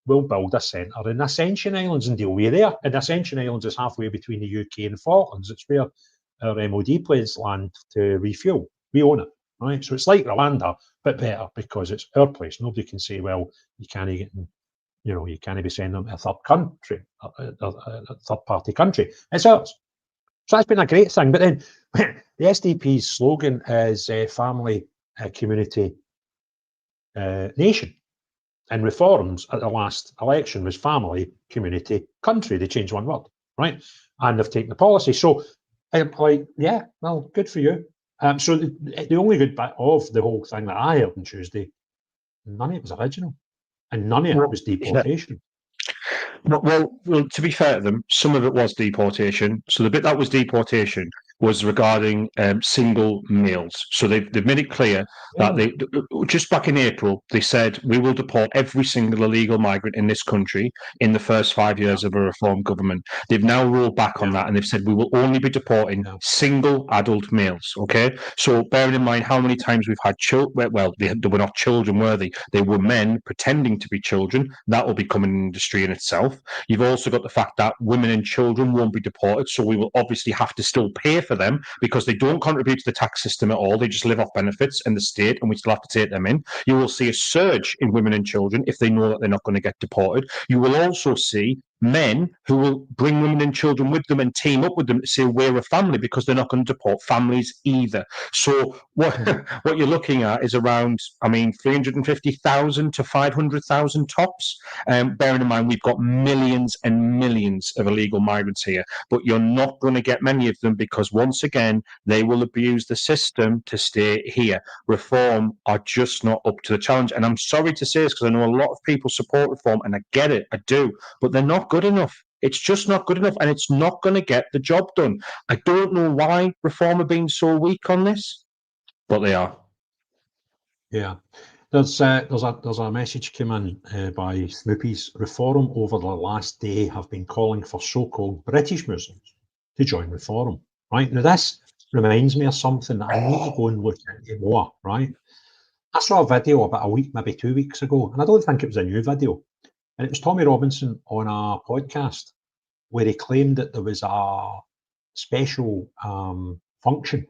[SPEAKER 1] we'll build a centre in the Ascension Islands and deal with you there. And the Ascension Islands is halfway between the UK and Falklands. It's where our MOD planes land to refuel. We own it, right? So it's like Rwanda, but better, because it's our place. Nobody can say, well, you can't get, you can't be sending them to a third country, a third-party country. It's ours. So that's been a great thing. But then the SDP's slogan is family, community, nation. And Reforms at the last election was family, community, country. They changed one word, right? And they've taken the policy. So I'm like, yeah, well, good for you. So the only good bit of the whole thing that I heard on Tuesday, none of it was original, and none of it was deportation.
[SPEAKER 4] Well, to be fair to them, some of it was deportation. So the bit that was deportation was regarding single males. So they've made it clear that they just back in April, they said we will deport every single illegal migrant in this country in the first 5 years of a Reform government. They've now rolled back on that, and they've said we will only be deporting single adult males. Okay, so bearing in mind how many times we've had children. Well, they were not children, were they? They were men pretending to be children. That will become an industry in itself. You've also got the fact that women and children won't be deported, so we will obviously have to still pay for them because they don't contribute to the tax system at all. They just live off benefits in the state, and we still have to take them in. You will see a surge in women and children if they know that they're not going to get deported. You will also see men who will bring women and children with them and team up with them to say we're a family, because they're not going to deport families either. So what you're looking at is around, 350,000 to 500,000 tops. Bearing in mind we've got millions and millions of illegal migrants here, but you're not going to get many of them because once again they will abuse the system to stay here. Reform are just not up to the challenge, and I'm sorry to say this because I know a lot of people support Reform, and I get it, I do, but they're not good enough. It's just not good enough, and it's not going to get the job done. I don't know why Reform are being so weak on this, but they are.
[SPEAKER 1] Yeah, there's a message came in by Snoopies. Reform over the last day have been calling for so-called British Muslims to join Reform. Right now, this reminds me of something that I need to go and look into more. Right, I saw a video about a week, maybe 2 weeks ago, and I don't think it was a new video. And it was Tommy Robinson on a podcast. where he claimed that there was a special function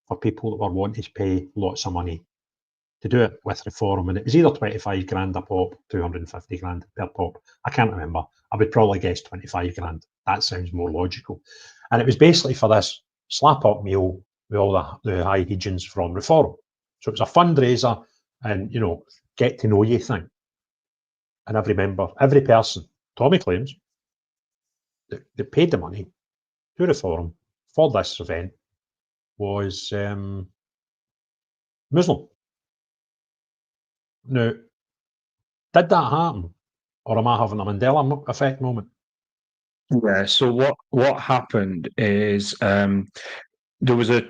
[SPEAKER 1] for people that were wanting to pay lots of money to do it with Reform, and it was either 25 grand a pop, 250 grand per pop. I can't remember. I would probably guess 25 grand. That sounds more logical. And it was basically for this slap-up meal with all the high regions from Reform. So it was a fundraiser and, you know, get to know you thing. And every member, every person, Tommy claims, that paid the money to Reform for this event was Muslim. Now, did that happen, or am I having a Mandela effect moment?
[SPEAKER 4] Yeah. So what happened is there was a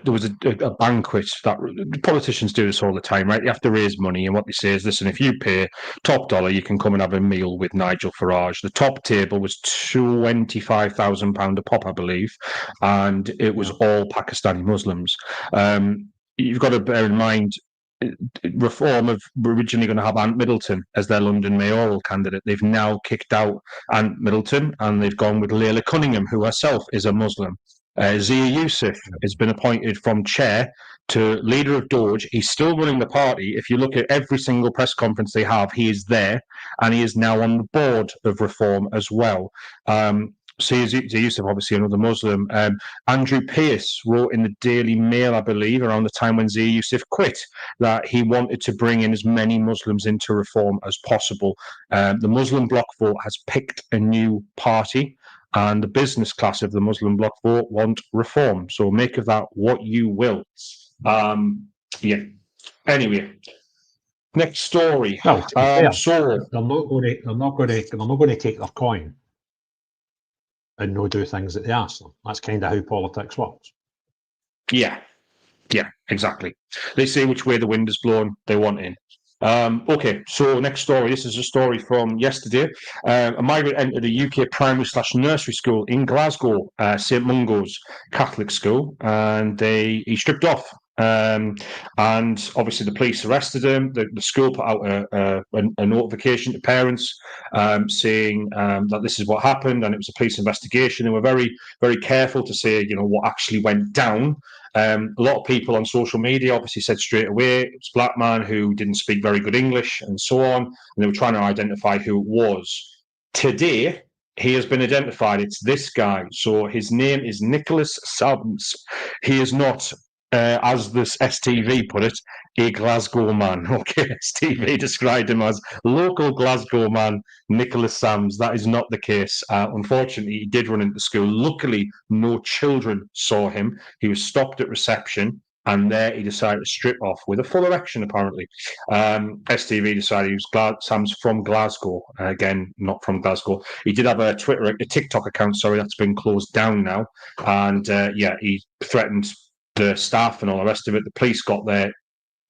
[SPEAKER 4] banquet that politicians do this all the time, right? You have to raise money, and what they say is, listen, if you pay top dollar, you can come and have a meal with Nigel Farage. The top table was £25,000 a pop, I believe, and it was all Pakistani Muslims. You've got to bear in mind, Reform have originally going to have Ant Middleton as their London mayoral candidate. They've now kicked out Ant Middleton and they've gone with Layla Cunningham, who herself is a Muslim. Zia Youssef has been appointed from chair to leader of Doge. He's still running the party. If you look at every single press conference they have, he is there, and he is now on the board of Reform as well. Zia Youssef, obviously another Muslim. Andrew Pearce wrote in the Daily Mail, I believe, around the time when Zia Youssef quit, that he wanted to bring in as many Muslims into Reform as possible. The Muslim Bloc vote has picked a new party, and the business class of the Muslim Bloc vote want Reform. So make of that what you will. Yeah. Anyway, next story.
[SPEAKER 1] Well, to be fair,
[SPEAKER 4] so
[SPEAKER 1] they're not going to take their coin and no do things that they ask them. That's kind of how politics works.
[SPEAKER 4] Yeah, exactly. They say which way the wind is blowing, they want in. Okay, so next story. This is a story from yesterday. A migrant entered a UK primary/nursery school in Glasgow, St Mungo's Catholic school, and he stripped off. And obviously the police arrested him. The school put out a notification to parents saying that this is what happened, and it was a police investigation. They were very, very careful to say, you know, what actually went down. A lot of people on social media obviously said straight away it was a black man who didn't speak very good English and so on, and they were trying to identify who it was. Today, he has been identified. It's this guy. So his name is Nicholas Sams. He is not, as this STV put it, a Glasgow man. Okay, STV described him as local Glasgow man, Nicholas Sams. That is not the case. Unfortunately, he did run into school. Luckily, no children saw him. He was stopped at reception, and there he decided to strip off with a full erection, apparently. STV decided he was Sam's from Glasgow. Again, not from Glasgow. He did have a TikTok account, that's been closed down now. And he threatened the staff and all the rest of it. The police got there,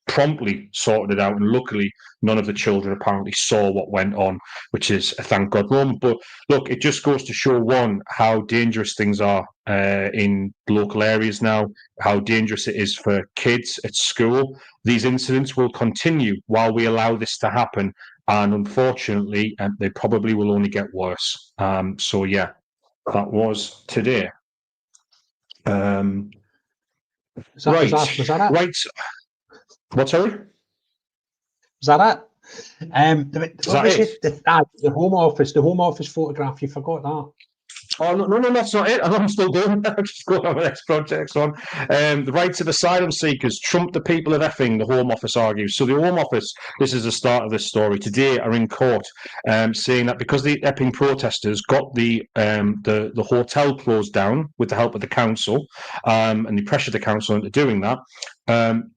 [SPEAKER 4] promptly sorted it out, and luckily none of the children apparently saw what went on, which is a thank God moment. But look, it just goes to show, one, how dangerous things are in local areas now, how dangerous it is for kids at school. These incidents will continue while we allow this to happen, and unfortunately they probably will only get worse. So yeah, that was today.
[SPEAKER 1] Was that it?
[SPEAKER 4] Right. What, sorry?
[SPEAKER 1] Is that it? The Home Office photograph, you forgot that.
[SPEAKER 4] Oh, no, that's not it. I'm still doing that. Just going on the next project on. The rights of asylum seekers trump the people of Epping, the Home Office argues. So the Home Office, this is the start of this story, today are in court saying that because the Epping protesters got the hotel closed down with the help of the council, and they pressured the council into doing that,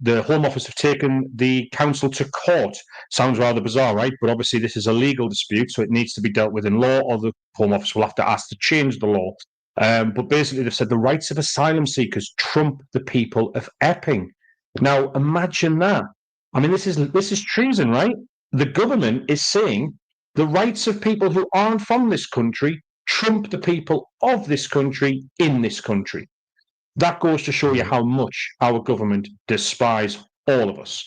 [SPEAKER 4] the Home Office have taken the council to court. Sounds rather bizarre, right? But obviously this is a legal dispute, so it needs to be dealt with in law, or the Home Office will have to ask to change the law. But basically they've said the rights of asylum seekers trump the people of Epping. Now imagine that. I mean, this is treason, right? The government is saying the rights of people who aren't from this country trump the people of this country in this country. That goes to show you how much our government despise all of us.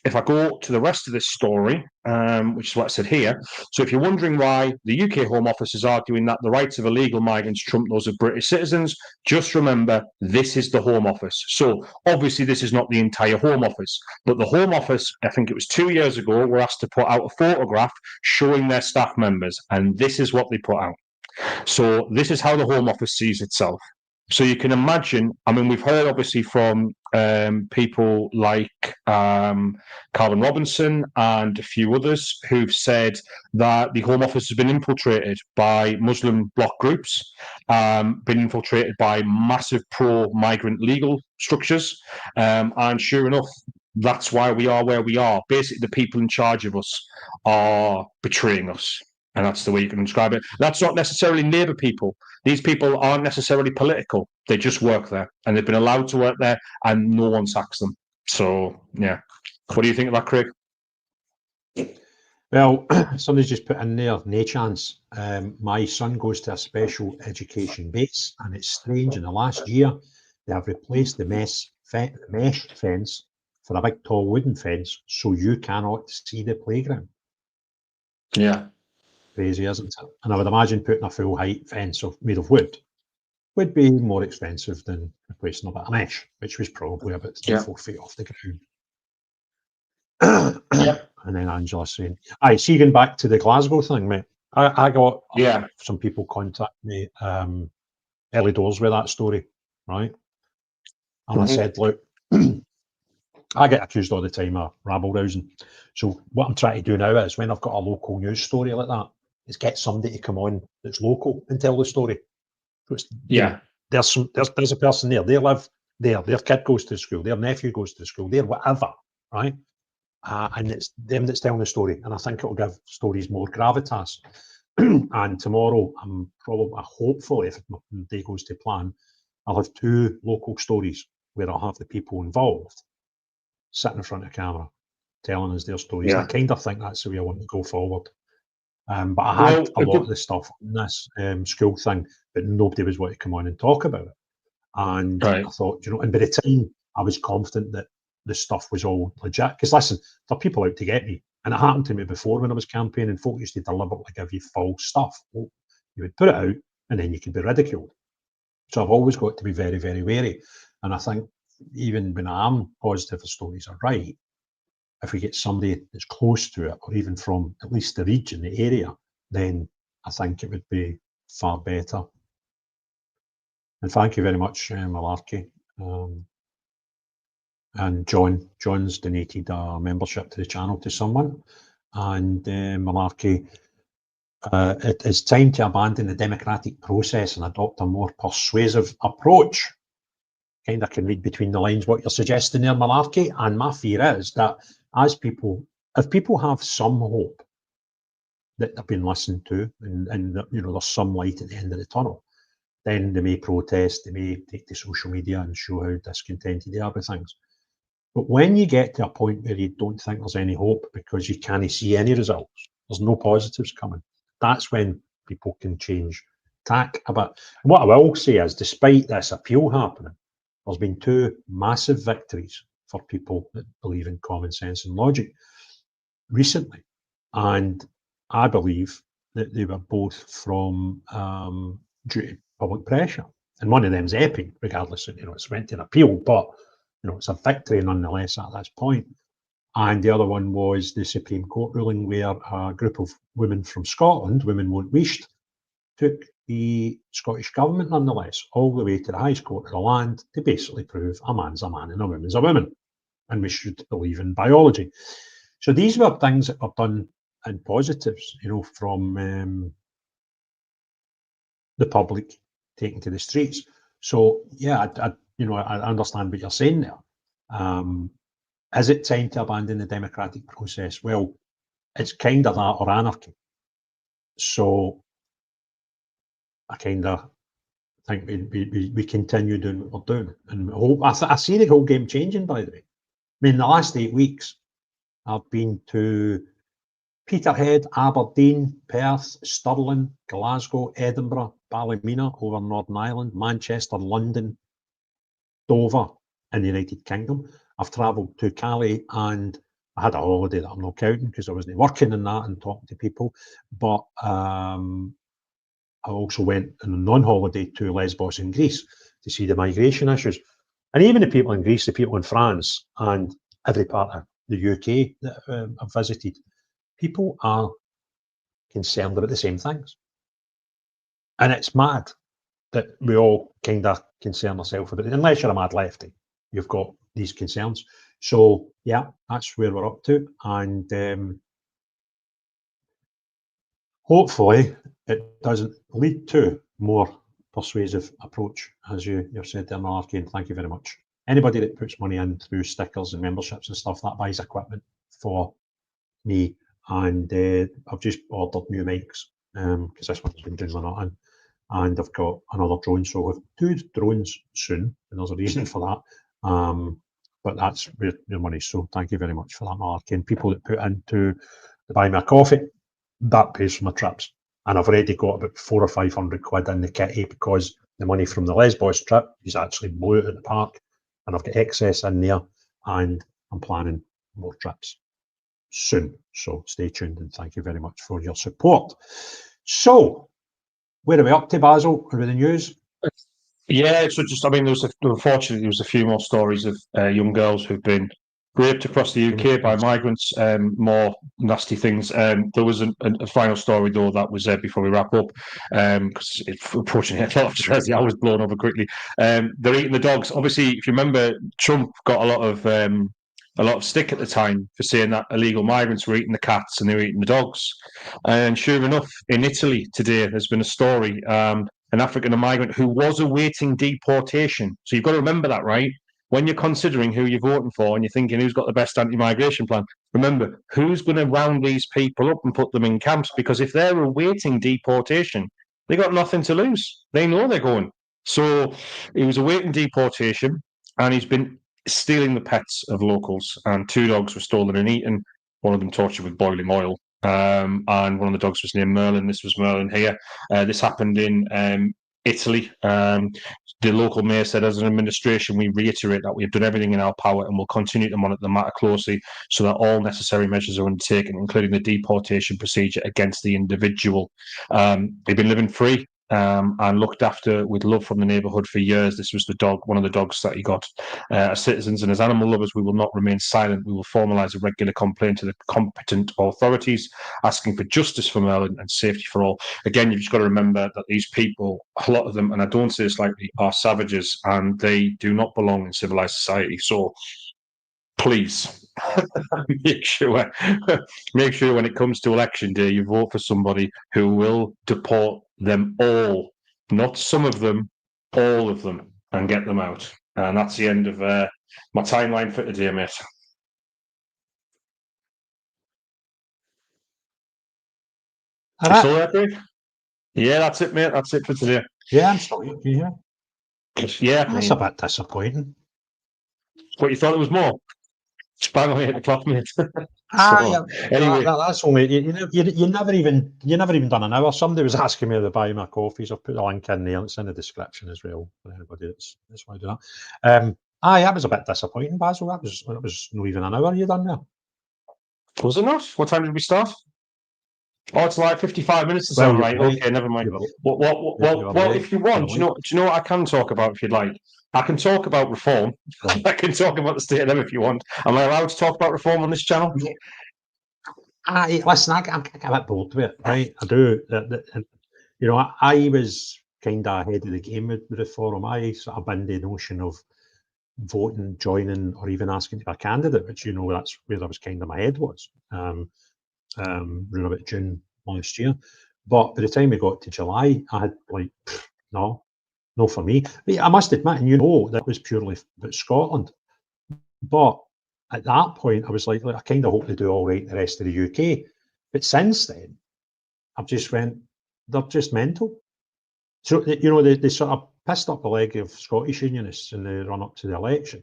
[SPEAKER 4] if I go to the rest of this story, which is what I said here, so if you're wondering why the UK Home Office is arguing that the rights of illegal migrants trump those of British citizens, just remember this is the Home Office. So obviously this is not the entire Home Office, but the Home Office, I think it was 2 years ago, were asked to put out a photograph showing their staff members, and this is what they put out. So this is how the Home Office sees itself. So you can imagine, I mean, we've heard obviously from people like Calvin Robinson and a few others who've said that the Home Office has been infiltrated by Muslim bloc groups, been infiltrated by massive pro-migrant legal structures, and sure enough, that's why we are where we are. Basically, the people in charge of us are betraying us. And that's the way you can describe it. That's not necessarily Labour people. These people aren't necessarily political. They just work there, and they've been allowed to work there, and no one sacks them. So, yeah. What do you think of that, Craig?
[SPEAKER 1] Well, somebody's just put in there, no chance. My son goes to a special education base, and it's strange. In the last year, they have replaced the mesh fence for a big tall wooden fence, so you cannot see the playground.
[SPEAKER 4] Yeah.
[SPEAKER 1] Crazy, isn't it? And I would imagine putting a full height fence made of wood would be more expensive than replacing a bit of mesh, which was probably about 3-4 feet off the ground. And then Angela saying, "Aye, see, going back to the Glasgow thing, mate. I got some people contact me early doors with that story, right? And I said, look, I get accused all the time of rabble rousing. So what I'm trying to do now is when I've got a local news story like that, is get somebody to come on that's local and tell the story. So it's, there's a person there. They live there. Their kid goes to school. Their nephew goes to school. They're whatever, right? And it's them that's telling the story. And I think it'll give stories more gravitas. And tomorrow, hopefully, if my day goes to plan, I'll have 2 local stories where I'll have the people involved sitting in front of camera, telling us their stories. I kind of think that's the way I want to go forward. But I had a lot of the stuff on this school thing, but nobody was wanting to come on and talk about it. And I thought, and by the time I was confident that the stuff was all legit, because listen, there are people out to get me. And it happened to me before when I was campaigning. Folk used to deliberately give you false stuff. Well, you would put it out and then you could be ridiculed. So I've always got to be very, very wary. And I think even when I'm positive the stories are right, if we get somebody that's close to it, or even from at least the region, the area, then I think it would be far better. And thank you very much, Malarkey. And John's donated a membership to the channel to someone. And Malarkey, it is time to abandon the democratic process and adopt a more persuasive approach. Kind of can read between the lines what you're suggesting there, Malarkey. And my fear is that if people have some hope that they've been listened to and there's some light at the end of the tunnel, then they may protest, they may take to social media and show how discontented they are with things. But when you get to a point where you don't think there's any hope because you can't see any results, there's no positives coming, that's when people can change tack a bit. And what I will say is, despite this appeal happening, there's been 2 massive victories for people that believe in common sense and logic recently. And I believe that they were both from due to public pressure. And one of them is Epping, regardless of, it's went to an appeal, but, it's a victory nonetheless at this point. And the other one was the Supreme Court ruling where a group of women from Scotland, Women Won't Waste, took the Scottish government nonetheless all the way to the highest court of the land to basically prove a man's a man and a woman's a woman. And we should believe in biology. So these were things that were done in positives, from the public taking to the streets. So yeah, I understand what you're saying there. Is it time to abandon the democratic process? Well, it's kind of that or anarchy. So I kind of think we continue doing what we're doing, and I see the whole game changing. By the way, I mean the last 8 weeks, I've been to Peterhead, Aberdeen, Perth, Stirling, Glasgow, Edinburgh, Ballymena over Northern Ireland, Manchester, London, Dover in the United Kingdom. I've travelled to Calais and I had a holiday that I'm not counting because I wasn't working in that and talking to people. But I also went on a non-holiday to Lesbos in Greece to see the migration issues. And even the people in Greece, the people in France, and every part of the UK that I've visited, people are concerned about the same things. And it's mad that we all kind of concern ourselves about it. Unless you're a mad lefty, you've got these concerns. So, yeah, that's where we're up to. And hopefully it doesn't lead to more persuasive approach, as you've said there, Malarkey, and thank you very much. Anybody that puts money in through stickers and memberships and stuff, that buys equipment for me. And I've just ordered new mics because this one's been doing nothing. And I've got another drone, so we'll have 2 drones soon, and there's a reason for that. But that's where your money. So thank you very much for that, Malarkey. And people that put into the Buy Me a Coffee, that pays for my trips. And I've already got about 400 or 500 quid in the kitty because the money from the Lesbos trip is actually blew it at the park, and I've got excess in there, and I'm planning more trips soon. So stay tuned, and thank you very much for your support. So, where are we up to, Basil? Are we the news?
[SPEAKER 4] Yeah, so just, I mean, unfortunately, there was a few more stories of young girls who've been raped across the UK by migrants, more nasty things. There was a final story, though, that was before we wrap up, because unfortunately, I was blown over quickly. They're eating the dogs. Obviously, if you remember, Trump got a lot of stick at the time for saying that illegal migrants were eating the cats and they were eating the dogs. And sure enough, in Italy today, there's been a story, an African migrant who was awaiting deportation. So you've got to remember that, right? When you're considering who you're voting for and you're thinking who's got the best anti-migration plan, remember, who's going to round these people up and put them in camps? Because if they're awaiting deportation, they got nothing to lose. They know they're going. So he was awaiting deportation, and he's been stealing the pets of locals, and 2 dogs were stolen and eaten, one of them tortured with boiling oil, and one of the dogs was named Merlin. This was Merlin here. This happened in Italy. The local mayor said, as an administration, we reiterate that we have done everything in our power and will continue to monitor the matter closely so that all necessary measures are undertaken, including the deportation procedure against the individual. They've been living free and looked after with love from the neighbourhood for years. This was the dog, one of the dogs that he got. As citizens and as animal lovers, we will not remain silent. We will formalise a regular complaint to the competent authorities, asking for justice for Merlin and safety for all. Again, you've just got to remember that these people, a lot of them, and I don't say this lightly, are savages, and they do not belong in civilised society. So please make sure when it comes to election day, you vote for somebody who will deport them all, not some of them, all of them, and get them out. And that's the end of my timeline for today, mate. You still there, Dave? Yeah, that's it, mate. That's it for today.
[SPEAKER 1] Yeah, I'm still here. Can you hear?
[SPEAKER 4] Yeah,
[SPEAKER 1] That's a bit disappointing.
[SPEAKER 4] What, you thought there was more? Bang on 8 o'clock, mate.
[SPEAKER 1] Yeah.
[SPEAKER 4] Anyway,
[SPEAKER 1] that's only you never even done an hour. Somebody was asking me to buy my coffees. I've put the link in there. It's in the description as well for anybody that's why I do that. That was a bit disappointing, Basil. That was not even an hour you done there.
[SPEAKER 4] Was it not? What time did we start? Oh, it's like 55 minutes or so, right? Okay, never mind. Well, if you want, do you know what I can talk about if you'd like? I can talk about reform. I can talk about the state of them if you want. Am I allowed to talk about reform on this channel?
[SPEAKER 1] Listen, I get a bit bored with it, right? I do. I was kind of ahead of the game with reform. I sort of banned the notion of voting, joining, or even asking to be a candidate, which, that's where I was kind of my head was. Around about June last year. But by the time we got to July, I had no for me. But I must admit, and that was purely about Scotland. But at that point, I was like, I kind of hope they do all right in the rest of the UK. But since then, I've just went, they're just mental. So, they sort of pissed up the leg of Scottish Unionists in the run up to the election.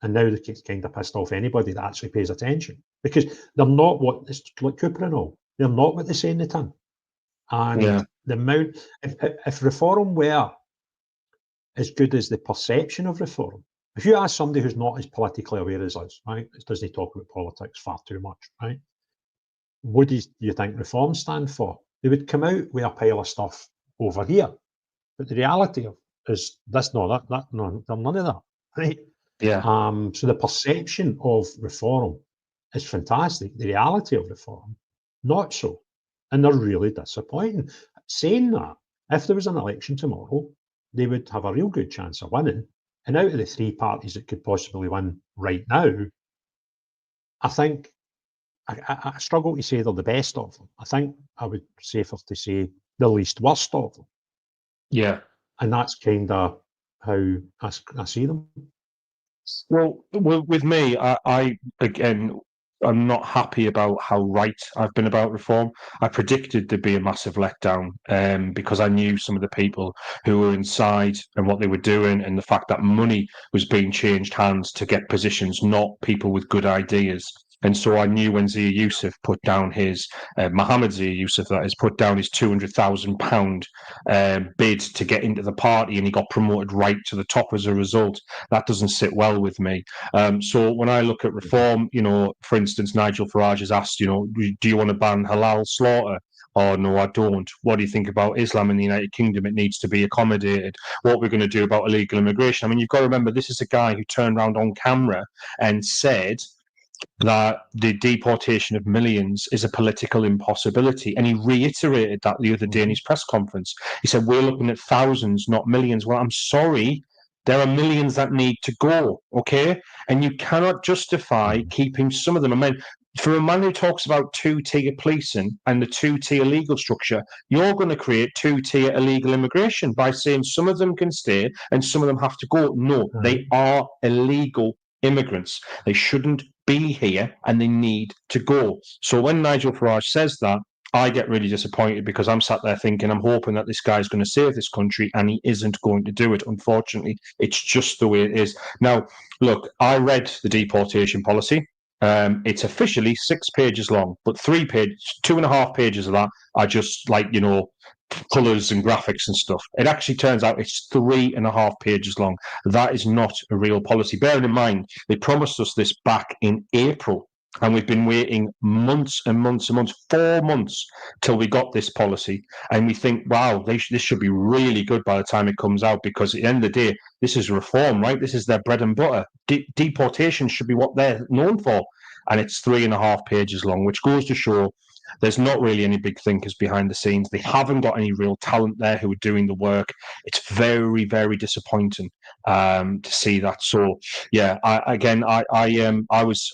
[SPEAKER 1] And now they're kind of pissed off anybody that actually pays attention, because they're not what, it's like Cooper and all, they're not what they say in the tin. And the amount, if reform were as good as the perception of reform, If you ask somebody who's not as politically aware as us, right, it doesn't talk about politics far too much, right? What do you think reform stand for? They would come out with a pile of stuff over here, but the reality is this, no, that, no, they're none of that, right?
[SPEAKER 4] Yeah.
[SPEAKER 1] So the perception of reform is fantastic. The reality of reform, not so, and they're really disappointing. Saying that, if there was an election tomorrow, they would have a real good chance of winning. And out of the three parties that could possibly win right now, I think I struggle to say they're the best of them. I think I would safer to say the least worst of them.
[SPEAKER 4] Yeah.
[SPEAKER 1] And that's kind of how I see them.
[SPEAKER 4] Well, with me, I again, I'm not happy about how right I've been about reform. I predicted there'd be a massive letdown because I knew some of the people who were inside and what they were doing, and the fact that money was being changed hands to get positions, not people with good ideas. And so I knew when Zia Youssef put down his, Mohammed Zia Youssef, that is, put down his £200,000 bid to get into the party, and he got promoted right to the top as a result. That doesn't sit well with me. So when I look at reform, you know, for instance, Nigel Farage has asked, you know, do you want to ban halal slaughter? Oh, no, I don't. What do you think about Islam in the United Kingdom? It needs to be accommodated. What we're going to do about illegal immigration? I mean, you've got to remember, this is a guy who turned around on camera and said that the deportation of millions is a political impossibility. And he reiterated that the other day in his press conference. He said, we're looking at thousands, not millions. Well, I'm sorry. There are millions that need to go, okay? And you cannot justify keeping some of them. I mean, for a man who talks about two-tier policing and the two-tier legal structure, you're going to create two-tier illegal immigration by saying some of them can stay and some of them have to go. No, they are illegal immigrants. They shouldn't be here and they need to go. So when Nigel Farage says that, I get really disappointed because I'm sat there thinking, I'm hoping that this guy's going to save this country, and he isn't going to do it. Unfortunately, it's just the way it is. Now, look, I read the deportation policy. It's officially 6 pages long, but 2.5 pages of that are just like, you know, colours and graphics and stuff. It actually turns out it's 3.5 pages long. That is not a real policy. Bearing in mind, they promised us this back in April, and we've been waiting months and months and months, 4 months, till we got this policy. And we think, wow, this should be really good by the time it comes out, because at the end of the day, this is reform, right? This is their bread and butter. Deportation should be what they're known for. And it's 3.5 pages long, which goes to show there's not really any big thinkers behind the scenes. They haven't got any real talent there who are doing the work. It's very, very disappointing to see that. So, yeah, I was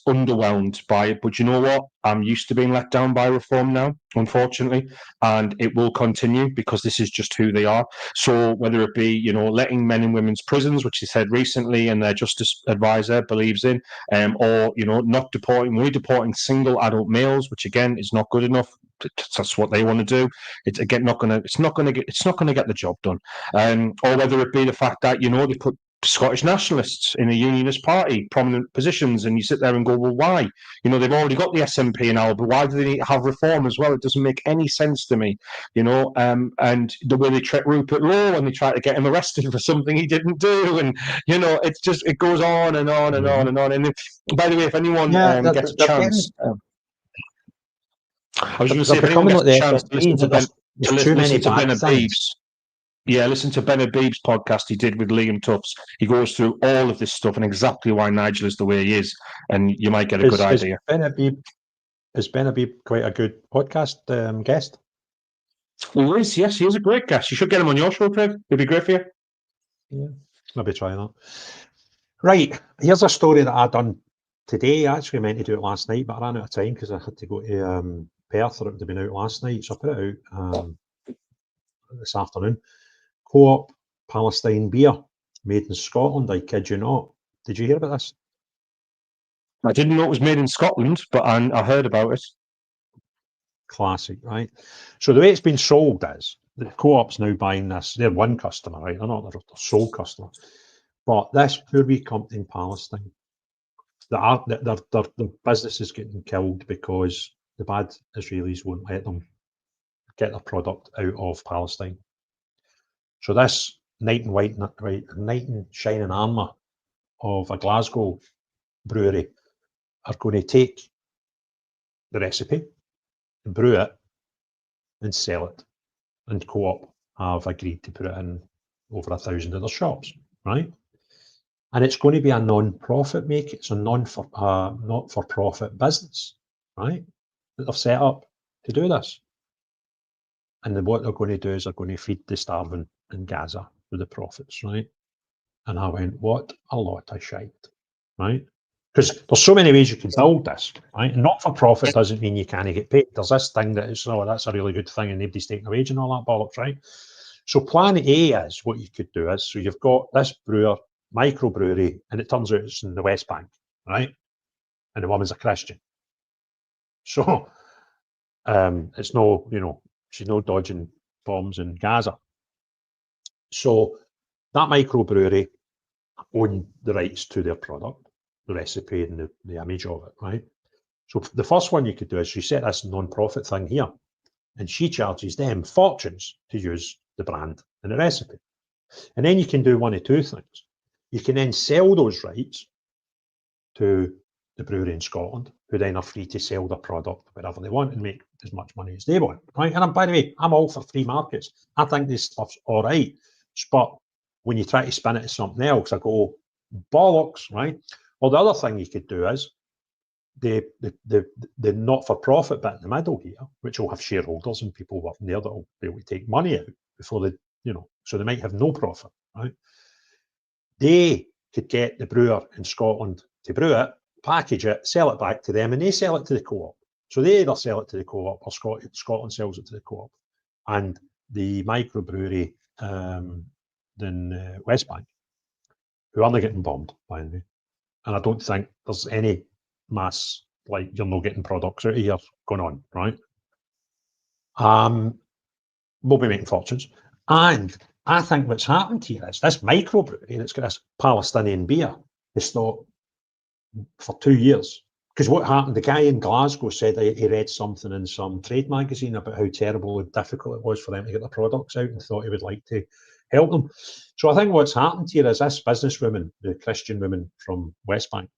[SPEAKER 4] underwhelmed by it. But you know what? I'm used to being let down by reform now, unfortunately, and it will continue because this is just who they are. So whether it be, you know, letting men in women's prisons, which he said recently, and their justice advisor believes in, or, you know, not deporting, we're deporting single adult males, which again is not good enough. That's what they want to do. It's again not going to get the job done. Or whether it be the fact that, you know, they put Scottish nationalists in a unionist party, prominent positions, and you sit there and go, well, why? You know, they've already got the SNP now, but why do they need to have reform as well? It doesn't make any sense to me, you know. And the way they treat Rupert Lowe when they try to get him arrested for something he didn't do, and you know, it's just, it goes on and on and on and on. And by the way, if anyone gets a chance, I was going to say, if anyone gets a chance to listen to Ben Habib's. Yeah, listen to Ben Habib's podcast he did with Liam Tufts. He goes through all of this stuff and exactly why Nigel is the way he is, and you might get a good idea.
[SPEAKER 1] Is Ben Habib quite a good podcast guest?
[SPEAKER 4] Well, yes, he is a great guest. You should get him on your show, Craig. It'd be great for you.
[SPEAKER 1] Yeah, maybe try that. Right, here's a story that I done today. I actually meant to do it last night, but I ran out of time because I had to go to Perth, or it would have been out last night, so I put it out this afternoon. Co-op Palestine beer made in Scotland, I kid you not. Did you hear about this?
[SPEAKER 4] I didn't know it was made in Scotland, but I heard about it.
[SPEAKER 1] Classic, right? So the way it's been sold is, the Co-op's now buying this. They're one customer, right? They're not their sole customer. But this poor wee company in Palestine, their business is getting killed because the bad Israelis won't let them get their product out of Palestine. So this knight in shining armour of a Glasgow brewery are going to take the recipe, brew it, and sell it. And Co-op have agreed to put it in over 1,000 other shops, right? And it's going to be a non-profit make. It's a not-for-profit business, right? That they've set up to do this. And then what they're going to do is they're going to feed the starving in Gaza with the profits, right? And I went, what a lot of shite, right? Because there's so many ways you can build this, right? And not-for-profit doesn't mean you can't get paid. There's this thing that is, oh, that's a really good thing and nobody's taking a wage and all that bollocks, right? So plan A is what you could do is, so you've got this brewer, microbrewery, and it turns out it's in the West Bank, right? And the woman's a Christian. So it's no, she's no dodging bombs in Gaza. So that microbrewery own the rights to their product, the recipe and the image of it, right? So the first one you could do is you set this non-profit thing here, and she charges them fortunes to use the brand and the recipe. And then you can do one of two things. You can then sell those rights to the brewery in Scotland, who then are free to sell their product wherever they want and make as much money as they want, right? And by the way, I'm all for free markets. I think this stuff's all right. But when you try to spin it as something else, I go, bollocks, right? Well, the other thing you could do is the not-for-profit bit in the middle here, which will have shareholders and people working there that will be able to take money out before they, so they might have no profit, right? They could get the brewer in Scotland to brew it, package it, sell it back to them, and they sell it to the Co-op. So they either sell it to the Co-op or Scotland sells it to the Co-op. And the microbrewery in West Bank, who are getting bombed, by the way. And I don't think there's any mass, like, you're not getting products out of here going on, right? We'll be making fortunes. And I think what's happened here is this microbrewery that's got this Palestinian beer has thought for 2 years. Because what happened, the guy in Glasgow said he read something in some trade magazine about how terrible and difficult it was for them to get their products out and thought he would like to help them. So I think what's happened here is this businesswoman, the Christian woman from West Bank,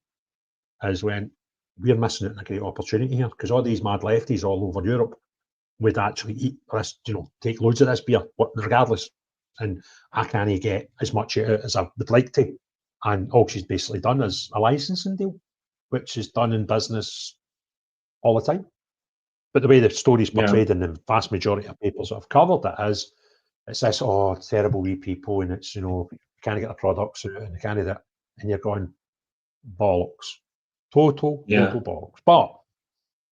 [SPEAKER 1] has went, we're missing out on a great opportunity here because all these mad lefties all over Europe would actually eat this, take loads of this beer, regardless. And I can't get as much out as I would like to. And all she's basically done is a licensing deal, which is done in business all the time. But the way the story's portrayed in the vast majority of papers that have covered it is, it's this, terrible wee people, and it's, you can't get the products out, and they can't do that. And you're going, bollocks. Total bollocks. But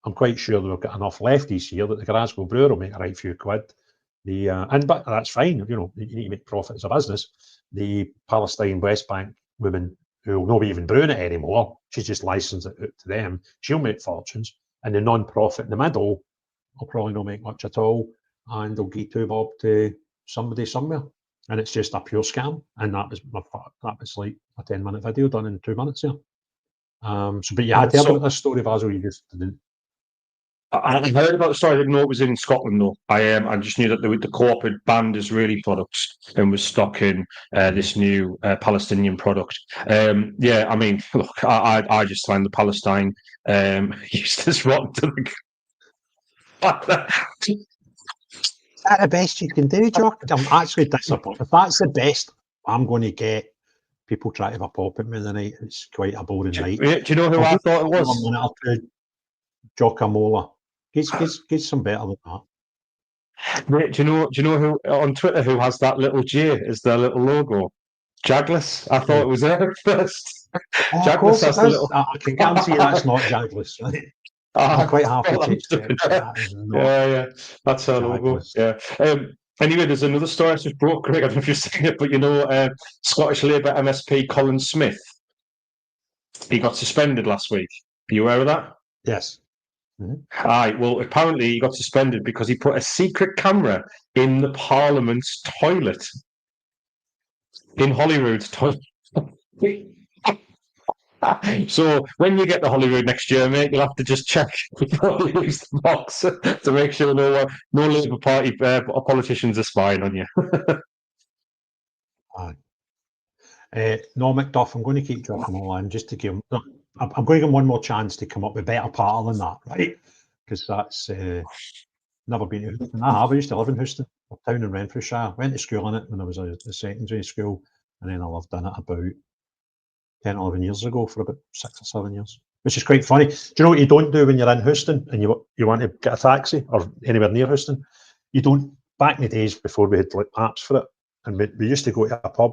[SPEAKER 1] I'm quite sure that we've got enough lefties here that the Glasgow brewer will make a right few quid. But that's fine, you need to make profit as a business. The Palestine West Bank woman, who will not be even brewing it anymore, she's just licensed it out to them, she'll make fortunes, and the non-profit in the middle will probably not make much at all, and they'll give 2 bob to somebody somewhere, and it's just a pure scam. And that was like a 10-minute video done in 2 minutes here. But you had to hear about this story, Basil. You just didn't.
[SPEAKER 4] I heard about the story. I didn't know it was in Scotland, though. I just knew that the Co-op had banned Israeli products and was stocking this new Palestinian product. I mean, look, I just find the Palestine useless rotten to the.
[SPEAKER 1] Is that the best you can do, Jock? I'm actually disappointed. If that's the best I'm going to get, people try to have a pop at me the night. It's quite a boring night.
[SPEAKER 4] Do you know who I thought it was?
[SPEAKER 1] Jockamola. Get some better than that.
[SPEAKER 4] Mate, do you know who on Twitter who has that little J as their little logo? Jaglis. I thought it was there first.
[SPEAKER 1] Jaglis has the little. I can guarantee that's not Jaglis, right? I'm quite happy to accept that.
[SPEAKER 4] That's her logo. Yeah. Anyway, there's another story I just broke, Greg. I don't know if you've seen it, but Scottish Labour MSP Colin Smith, he got suspended last week. Are you aware of that?
[SPEAKER 1] Yes.
[SPEAKER 4] Mm-hmm. Aye, well, apparently he got suspended because he put a secret camera in the Parliament's toilet. In Holyrood's toilet. So when you get to Holyrood next year, mate, you'll have to just check before you use the box to make sure no Labour Party politicians are spying on you.
[SPEAKER 1] No, Macduff, I'm going to keep dropping all in just to give him. I'm going to give him one more chance to come up with better patter than that, right? Because that's never been to Houston. I used to live in Houston, town in Renfrewshire. Went to school in it when I was a secondary school, and then I lived in it about 10, 11 years ago for about 6 or 7 years, which is quite funny. Do you know what you don't do when you're in Houston and you want to get a taxi or anywhere near Houston? You don't. Back in the days before we had like apps for it, and we used to go to a pub.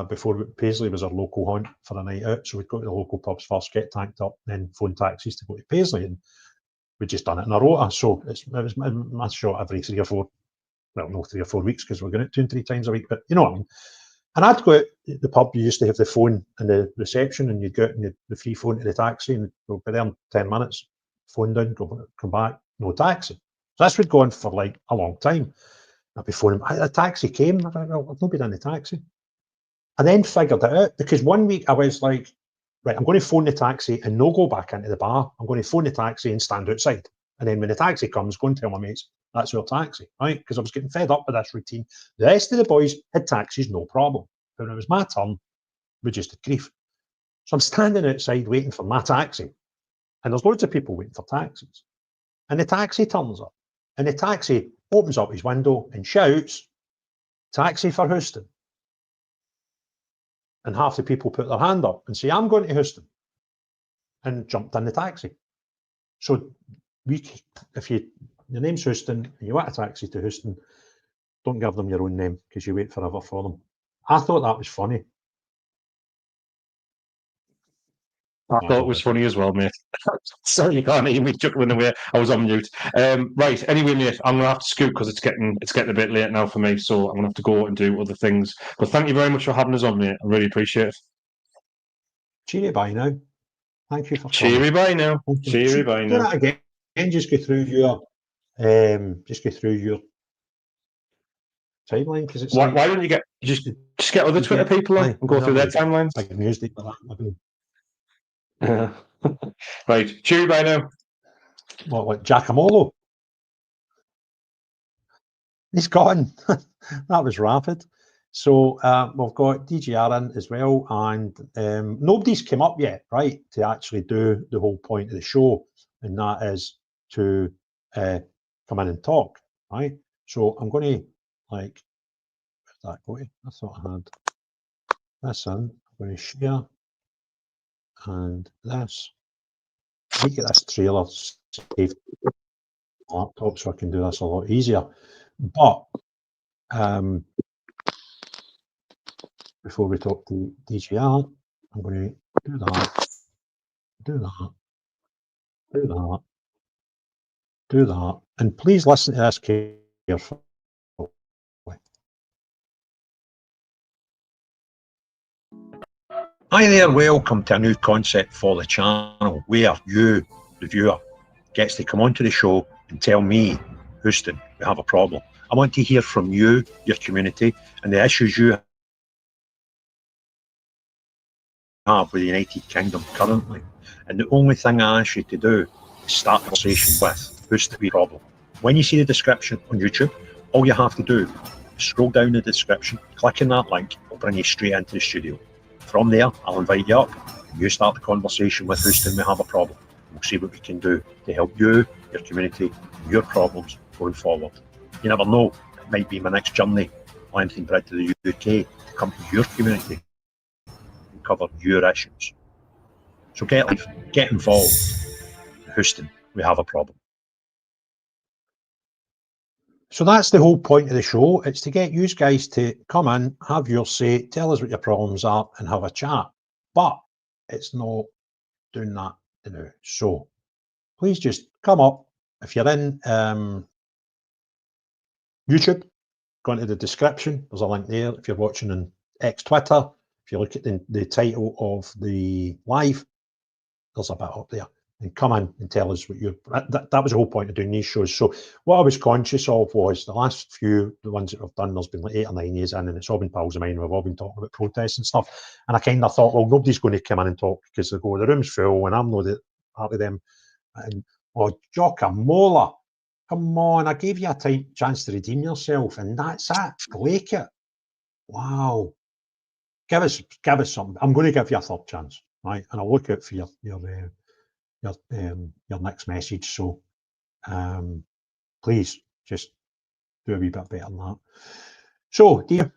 [SPEAKER 1] Before Paisley was our local haunt for a night out, so we'd go to the local pubs first, get tanked up, then phone taxis to go to Paisley, and we'd just done it in a rota. So it was my shot every 3 or 4, well, no 3 or 4 weeks because we're going out 2 and 3 times a week, but you know what I mean. And I'd go out to the pub. You used to have the phone in the reception, and you'd go out and the free phone to the taxi, and we'll be there in 10 minutes. Phone down, come back, no taxi. So this would go on for like a long time. I'd be phoning. A taxi came. I've not been in the taxi. I then figured it out because one week I was like, right, I'm going to phone the taxi and no go back into the bar. I'm going to phone the taxi and stand outside. And then when the taxi comes, go and tell my mates, that's your taxi, right? Because I was getting fed up with this routine. The rest of the boys had taxis, no problem. But when it was my turn, we just had grief. So I'm standing outside waiting for my taxi. And there's loads of people waiting for taxis. And the taxi turns up. And the taxi opens up his window and shouts, "Taxi for Houston." And half the people put their hand up and say, "I'm going to Houston," and jumped in the taxi. So if your name's Houston and you want a taxi to Houston, don't give them your own name because you wait forever for them. I thought that was funny.
[SPEAKER 4] I thought it was funny as well, mate. Sorry, you can't hear me chuckling away. I was on mute. Right. Anyway, mate, I'm gonna have to scoot because it's getting a bit late now for me, so I'm gonna have to go and do other things. But thank you very much for having us on, mate. I really appreciate it.
[SPEAKER 1] Cheery bye now. Thank you for
[SPEAKER 4] cheery
[SPEAKER 1] coming.
[SPEAKER 4] bye now. Cheery bye
[SPEAKER 1] Do
[SPEAKER 4] now.
[SPEAKER 1] that again. Just go through your timeline because it's
[SPEAKER 4] why don't you just get other Twitter people on and go through their timelines?
[SPEAKER 1] Like music for that.
[SPEAKER 4] Right. Cheery bye now.
[SPEAKER 1] What, like Giacomo? He's gone. That was rapid. So we've got DGR in as well, and nobody's come up yet, right, to actually do the whole point of the show, and that is to come in and talk, right? So I'm going to, like, where's that going? I thought I had this in. I'm going to share, and this. I get this trailer saved on my laptop so I can do this a lot easier. But before we talk to DGR, I'm going to do that, do that, do that, do that, and please listen to this carefully. Hi there, welcome to a new concept for the channel where you, the viewer, gets to come onto the show and tell me, Houston, we have a problem. I want to hear from you, your community, and the issues you have with the United Kingdom currently. And the only thing I ask you to do is start a conversation with Houston we problem. When you see the description on YouTube, all you have to do is scroll down the description, click on that link, it'll bring you straight into the studio. From there, I'll invite you up, and you start the conversation with Houston we have a problem. We'll see what we can do to help you, your community, your problems going forward. You never know, it might be my next journey, Lantern Bread to the UK, to come to your community and cover your issues. So get involved. Houston, we have a problem. So that's the whole point of the show. It's to get you guys to come in, have your say, tell us what your problems are, and have a chat. But it's not doing that now. So please just come up. If you're in YouTube, go into the description. There's a link there. If you're watching on X Twitter, if you look at the title of the live, there's a bit up there. And come in and tell us what you're. That was the whole point of doing these shows. So what I was conscious of was the last few, the ones that I've done, there's been like 8 or 9 years in, and it's all been pals of mine. We've all been talking about protests and stuff. And I kind of thought, well, nobody's going to come in and talk because they go, the room's full, and I'm not part of them. And Giacomo, come on, I gave you a chance to redeem yourself, and that's it. Blake it. Wow. give us something. I'm going to give you a third chance, right? And I'll look out for your next message. So, please just do a wee bit better than that. So, dear,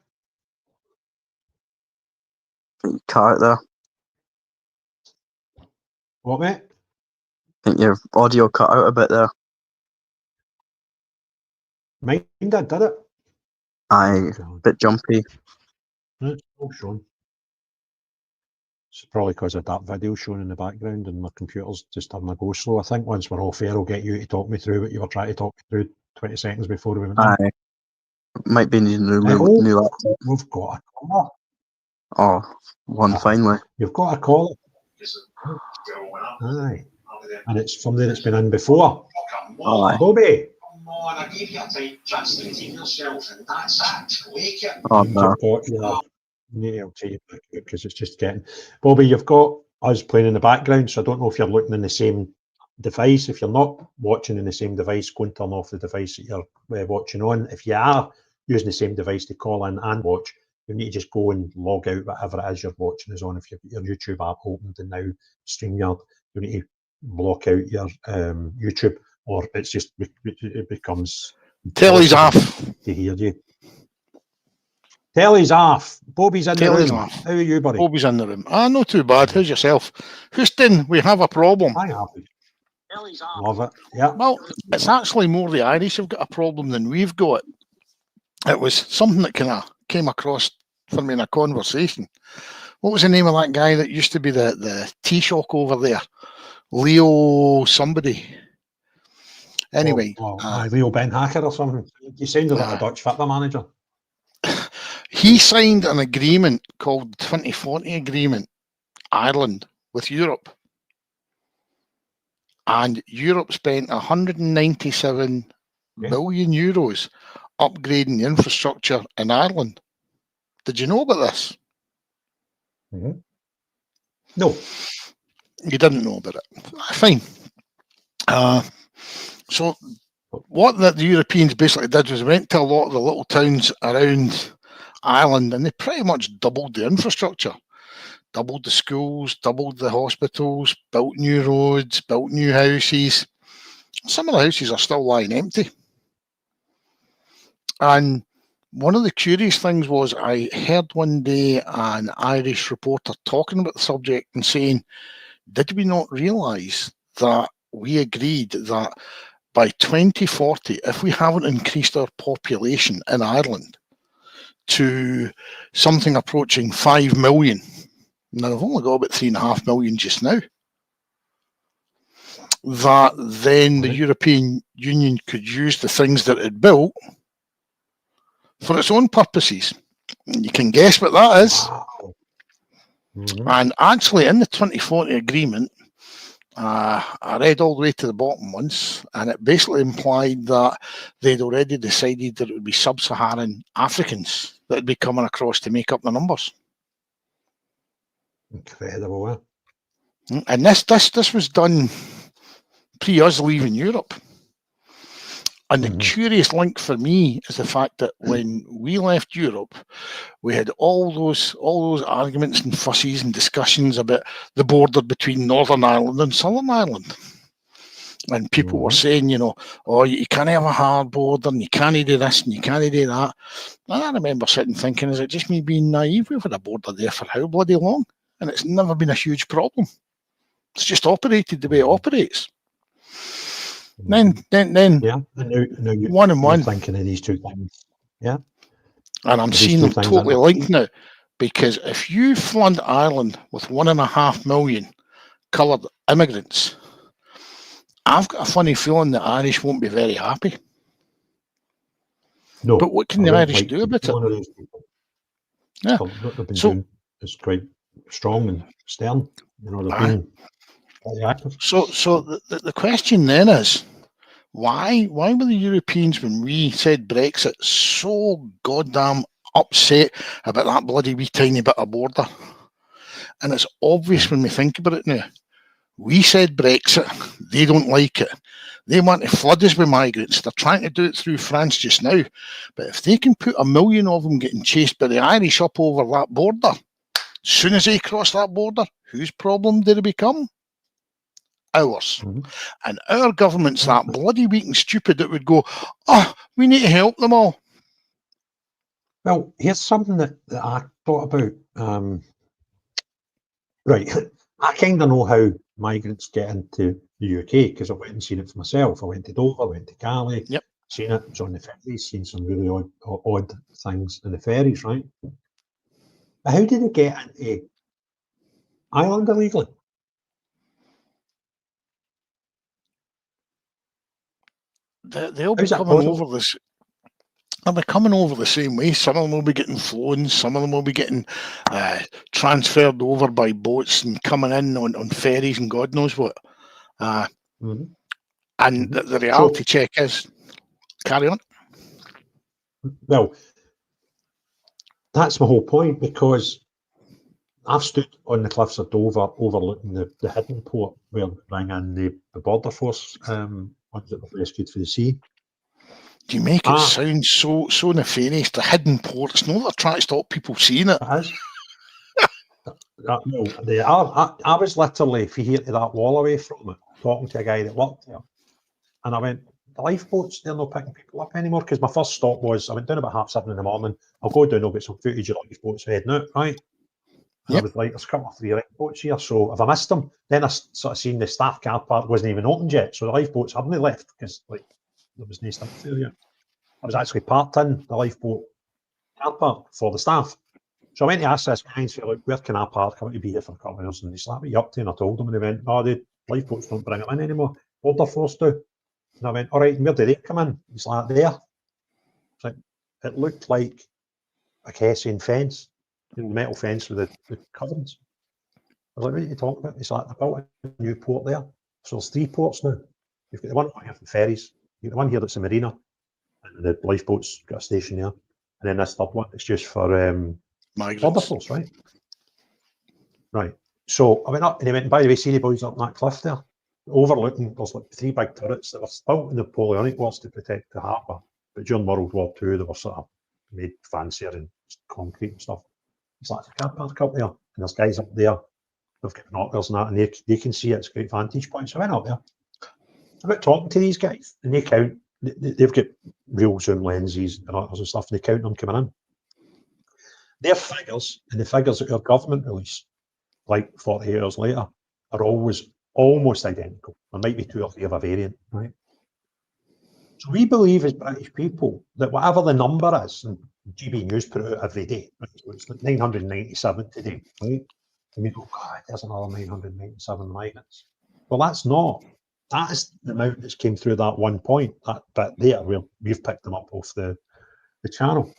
[SPEAKER 13] Cut out there.
[SPEAKER 1] what, mate?
[SPEAKER 13] I think your audio cut out a bit there.
[SPEAKER 1] Mine did it?
[SPEAKER 13] Aye, bit jumpy.
[SPEAKER 1] It's all shown. It's probably because of that video showing in the background and my computer's just having a go slow. I think once we're off air, I'll get you to talk me through what you were trying to talk me through 20 seconds before we went in.
[SPEAKER 13] Aye. Might be needing a new laptop.
[SPEAKER 1] We've got a caller.
[SPEAKER 13] Oh, one finally.
[SPEAKER 1] You've got a caller. Aye. And it's somebody that's been in before.
[SPEAKER 13] Aye.
[SPEAKER 1] Bobby.
[SPEAKER 13] Oh, no.
[SPEAKER 1] I'll tell you because it's just getting. Bobby, you've got us playing in the background, so I don't know if you're looking in the same device. If you're not watching in the same device, go and turn off the device that you're watching on. If you are using the same device to call in and watch, you need to just go and log out whatever it is you're watching is on. If you've got your YouTube app opened and now StreamYard, you need to block out your YouTube, or it's just it becomes.
[SPEAKER 14] Telly's off.
[SPEAKER 1] To hear you. Telly's off. Bobby's in
[SPEAKER 14] Telly's
[SPEAKER 1] the room.
[SPEAKER 14] off.
[SPEAKER 1] How are you, buddy?
[SPEAKER 14] Bobby's in the room. Not too bad. How's yourself? Houston, we have a problem.
[SPEAKER 1] I'm happy. Love it. Yeah.
[SPEAKER 14] Well, it's actually more the Irish have got a problem than we've got. It was something that kind of came across for me in a conversation. What was the name of that guy that used to be the Taoiseach over there? Leo somebody. Anyway.
[SPEAKER 1] Leo Ben Hacker or something. You sounded like a Dutch football manager.
[SPEAKER 14] He signed an agreement called the 2040 Agreement, Ireland, with Europe. And Europe spent 197 million euros upgrading the infrastructure in Ireland. Did you know about this?
[SPEAKER 1] Mm-hmm. No.
[SPEAKER 14] You didn't know about it. Fine. So what the Europeans basically did was went to a lot of the little towns around Ireland and they pretty much doubled the infrastructure. Doubled the schools, doubled the hospitals, built new roads, built new houses. Some of the houses are still lying empty. And one of the curious things was I heard one day an Irish reporter talking about the subject and saying, did we not realise that we agreed that by 2040, if we haven't increased our population in Ireland to something approaching 5 million, now I've only got about 3.5 million just now, that then the European Union could use the things that it built for its own purposes. And you can guess what that is. Mm-hmm. And actually in the 2040 agreement, I read all the way to the bottom once, and it basically implied that they'd already decided that it would be sub-Saharan Africans that would be coming across to make up the numbers.
[SPEAKER 1] Incredible, eh?
[SPEAKER 14] And this was done pre us leaving Europe. And the curious link for me is the fact that when we left Europe, we had all those arguments and fusses and discussions about the border between Northern Ireland and Southern Ireland. And people were saying, you can't have a hard border and you can't do this and you can't do that. And I remember sitting thinking, is it just me being naive? We've had a border there for how bloody long? And it's never been a huge problem. It's just operated the way it operates. Then
[SPEAKER 1] yeah, now
[SPEAKER 14] one and one.
[SPEAKER 1] Thinking of these two things, yeah.
[SPEAKER 14] And I'm seeing them totally linked now, because if you flood Ireland with 1.5 million coloured immigrants, I've got a funny feeling the Irish won't be very happy.
[SPEAKER 1] No,
[SPEAKER 14] but what can the Irish do about it?
[SPEAKER 1] Yeah, what they've been doing is quite strong and stern. They've been.
[SPEAKER 14] So the question then is, why were the Europeans, when we said Brexit, so goddamn upset about that bloody wee tiny bit of border? And it's obvious when we think about it now. We said Brexit, they don't like it. They want to flood us with migrants. They're trying to do it through France just now. But if they can put 1 million of them getting chased by the Irish up over that border, Soon as they cross that border, whose problem did it become? Ours. And our government's that bloody weak and stupid that would go, oh, we need to help them all.
[SPEAKER 1] Well, here's something that I thought about. Right, I kind of know how migrants get into the UK because I went and seen it for myself. I went to Dover, went to Calais, seen it, was on the ferries, seen some really odd things in the ferries, right? But how did they get into Ireland illegally?
[SPEAKER 14] They'll be coming over this. They'll be coming over the same way. Some of them will be getting flown. Some of them will be getting transferred over by boats and coming in on ferries and God knows what. And the reality check is, carry on.
[SPEAKER 1] Well, that's my whole point, because I've stood on the cliffs of Dover overlooking the hidden port where they bring in the border force ones that were rescued for the sea.
[SPEAKER 14] Do you make it sound so nefarious? The hidden port, it's not that trying to stop people seeing it.
[SPEAKER 1] It is. No, they are. I was literally, if you hear to that wall away from it, talking to a guy that worked there. And I went, the lifeboats, they're not picking people up anymore, because my first stop was, I went down about 7:30 in the morning, I'll go down, I'll get some footage of lifeboats heading out, right? And I was like, there's a couple of 3 lifeboats here, so if I missed them, then I sort of seen the staff car park wasn't even opened yet, so the lifeboats hadn't left, because like there was no stuff there yet. I was actually parked in the lifeboat car park for the staff. So I went to ask this guy and said, look, where can I park? I want to be here for a couple of hours. And he slapped me up to, and I told him, and he went, no, the lifeboats don't bring them in anymore. Border Force do. And I went, all right, and where did they come in? He's like, there. It's like, it looked like a Hessian fence, the metal fence with the coverings. I was like, what are you talking about? He's like, they built a new port there. So there's 3 ports now. You've got the one here for the ferries, you've got the one here that's the marina, and the lifeboats got a station there. And then this third one, it's just for border force, right? Right. So I went up, and he went, and by the way, see the boys up that cliff there, overlooking, there's like 3 big turrets that were built in the Napoleonic Wars to protect the harbour. But during World War II, they were sort of made fancier and concrete and stuff. It's like, a car park up there, and there's guys up there, they've got binoculars and that, and they can see it, it's a great vantage point. So I went up there. I went talking to these guys, and they count, they've got real zoom lenses and binoculars and stuff, and they count them coming in. Their figures, and the figures that our government release, like 48 hours later, are always almost identical. There might be 2 or 3 of a variant, right? So we believe as British people that whatever the number is, and GB News put it out every day, right? So it's like 997 today, right? And we go, God, there's another 997 migrants. Well, that's not. That is the amount that's came through that one point, that bit there, where we've picked them up off the channel.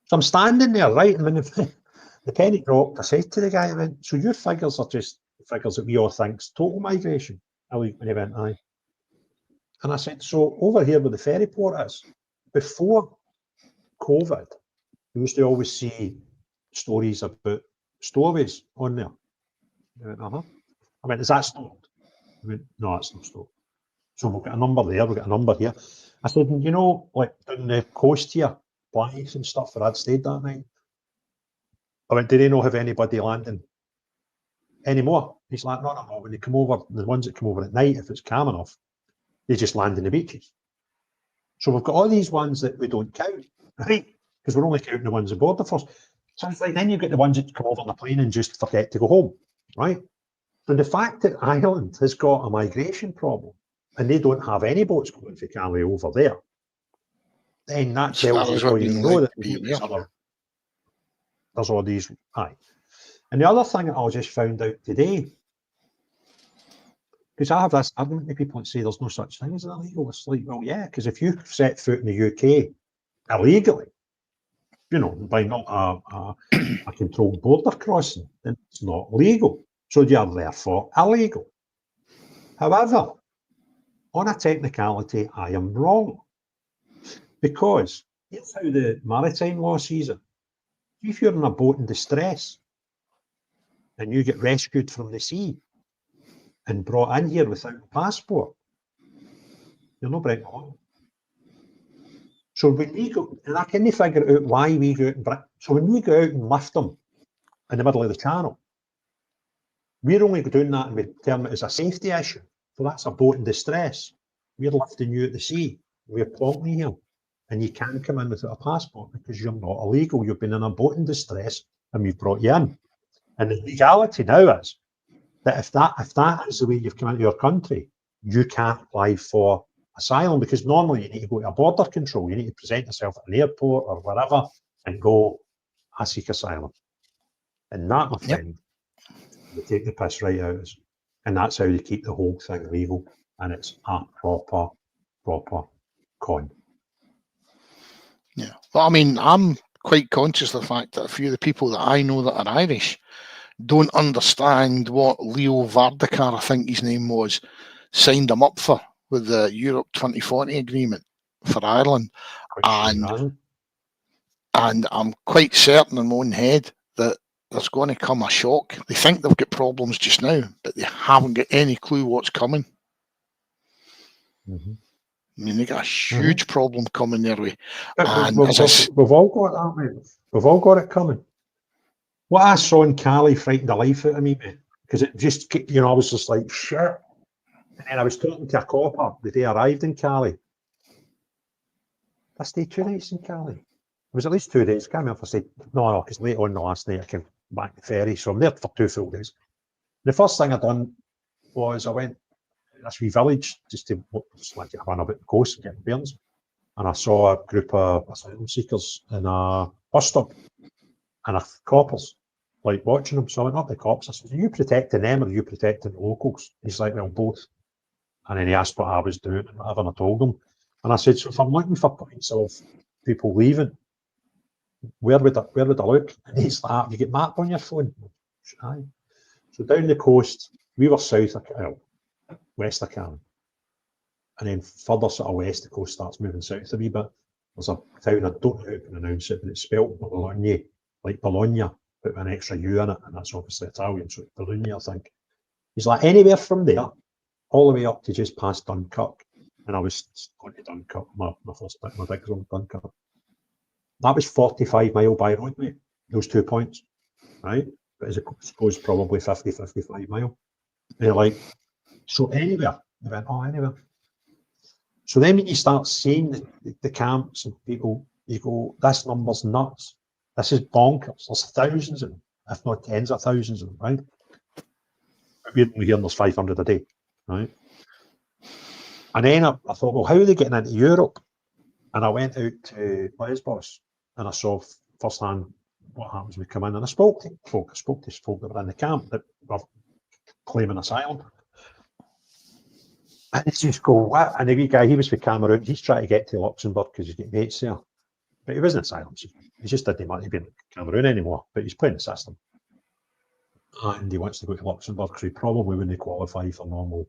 [SPEAKER 1] So I'm standing there, right? And when the penny dropped, I said to the guy, I went, so your figures are just figures that we all think's total migration? And he went, aye. And I said, so over here where the ferry port is, before COVID, we used to always see stories about stowaways on there. He went, I went, is that stopped? He went, no, it's not stopped. So we've got a number there, we've got a number here. I said, you know, like down the coast here, Blythe and stuff where I'd stayed that night. I went, do they not have anybody landing anymore? He's like, no. When they come over, the ones that come over at night, if it's calm enough, they just land in the beaches. So we've got all these ones that we don't count, right? Because we're only counting the ones aboard the force. So it's like, then you get the ones that come over on the plane and just forget to go home, right? So the fact that Ireland has got a migration problem and they don't have any boats going for Calais over there, then that tells us all you know that there's all these. Aye. And the other thing that I just found out today, because I have this argument with people that say there's no such thing as an illegal. It's like, well, yeah, because if you set foot in the UK illegally, you know, by not a controlled border crossing, then it's not legal. So you are therefore illegal. However, on a technicality, I am wrong. Because here's how the maritime law sees it. If you're in a boat in distress and you get rescued from the sea and brought in here without a passport, you're not bringing on. So when we go, and I can't figure out why we go out and bring, so when we go out and lift them in the middle of the channel. We're only doing that and we term it as a safety issue. So that's a boat in distress. We're lifting you at the sea. We're plonking you, and you can't come in without a passport because you're not illegal. You've been in a boat in distress, and we've brought you in. And the legality now is that if that is the way you've come into your country, you can't apply for asylum, because normally you need to go to a border control. You need to present yourself at an airport or wherever and go, I seek asylum. And that, my friend, they take the piss right out of us. And that's how they keep the whole thing legal. And it's a proper con.
[SPEAKER 14] Yeah. Well, I mean, I'm quite conscious of the fact that a few of the people that I know that are Irish don't understand what Leo Varadkar, I think his name was, signed them up for with the Europe 2040 agreement for Ireland. And I'm quite certain in my own head that there's going to come a shock. They think they've got problems just now, but they haven't got any clue what's coming.
[SPEAKER 1] Mm-hmm.
[SPEAKER 14] I mean, they got a huge problem coming their way.
[SPEAKER 1] And we've all got that, mate. We've all got it coming. What I saw in Cali frightened the life out of me, mate, because it just, I was just like, shit. And then I was talking to a copper the day I arrived in Cali. I stayed 2 nights in Cali. It was at least 2 days. Can't remember if I stayed. No, because late on the last night I came back to the ferry, so I'm there for 2 full days. The first thing I done was I went to this wee village just to run about the coast and get bearings. And I saw a group of asylum seekers in a bus stop and coppers, like watching them. So I went up to the cops. I said, are you protecting them or are you protecting the locals? He's like, well, both. And then he asked what I was doing and whatever, and I told him. And I said, so if I'm looking for points of people leaving, where would I look? And he's like, have you got map on your phone? Aye. So down the coast, we were south of west of Cavan. And then further sort of west, the coast starts moving south a wee bit. There's a town, I don't know how to pronounce it, but it's spelled Bologna, like Bologna, but with an extra U in it, and that's obviously Italian, so it's Bologna, I think. He's like, anywhere from there, all the way up to just past Dunkirk. And I was going to Dunkirk, my first bit, my big road, Dunkirk. That was 45 mile by road, mate, those 2 points, right? But as I suppose probably 50, 55 mile. And you're like, so anywhere? They went, oh, anywhere. So then when you start seeing the camps and people, you go, this number's nuts. This is bonkers. There's thousands of them, if not tens of thousands of them, right? We're only hearing there's 500 a day, right? And then I thought, well, how are they getting into Europe? And I went out to Lesbos and I saw firsthand what happens when we come in. And I spoke to folk that were in the camp that were claiming asylum. And they just go, what? And the wee guy, he was from Cameroon, he's trying to get to Luxembourg because he's got mates there. But he wasn't asylum seeker. He just didn't want to be in Cameroon anymore, but he's playing the system. And he wants to go to Luxembourg, so he probably wouldn't qualify for normal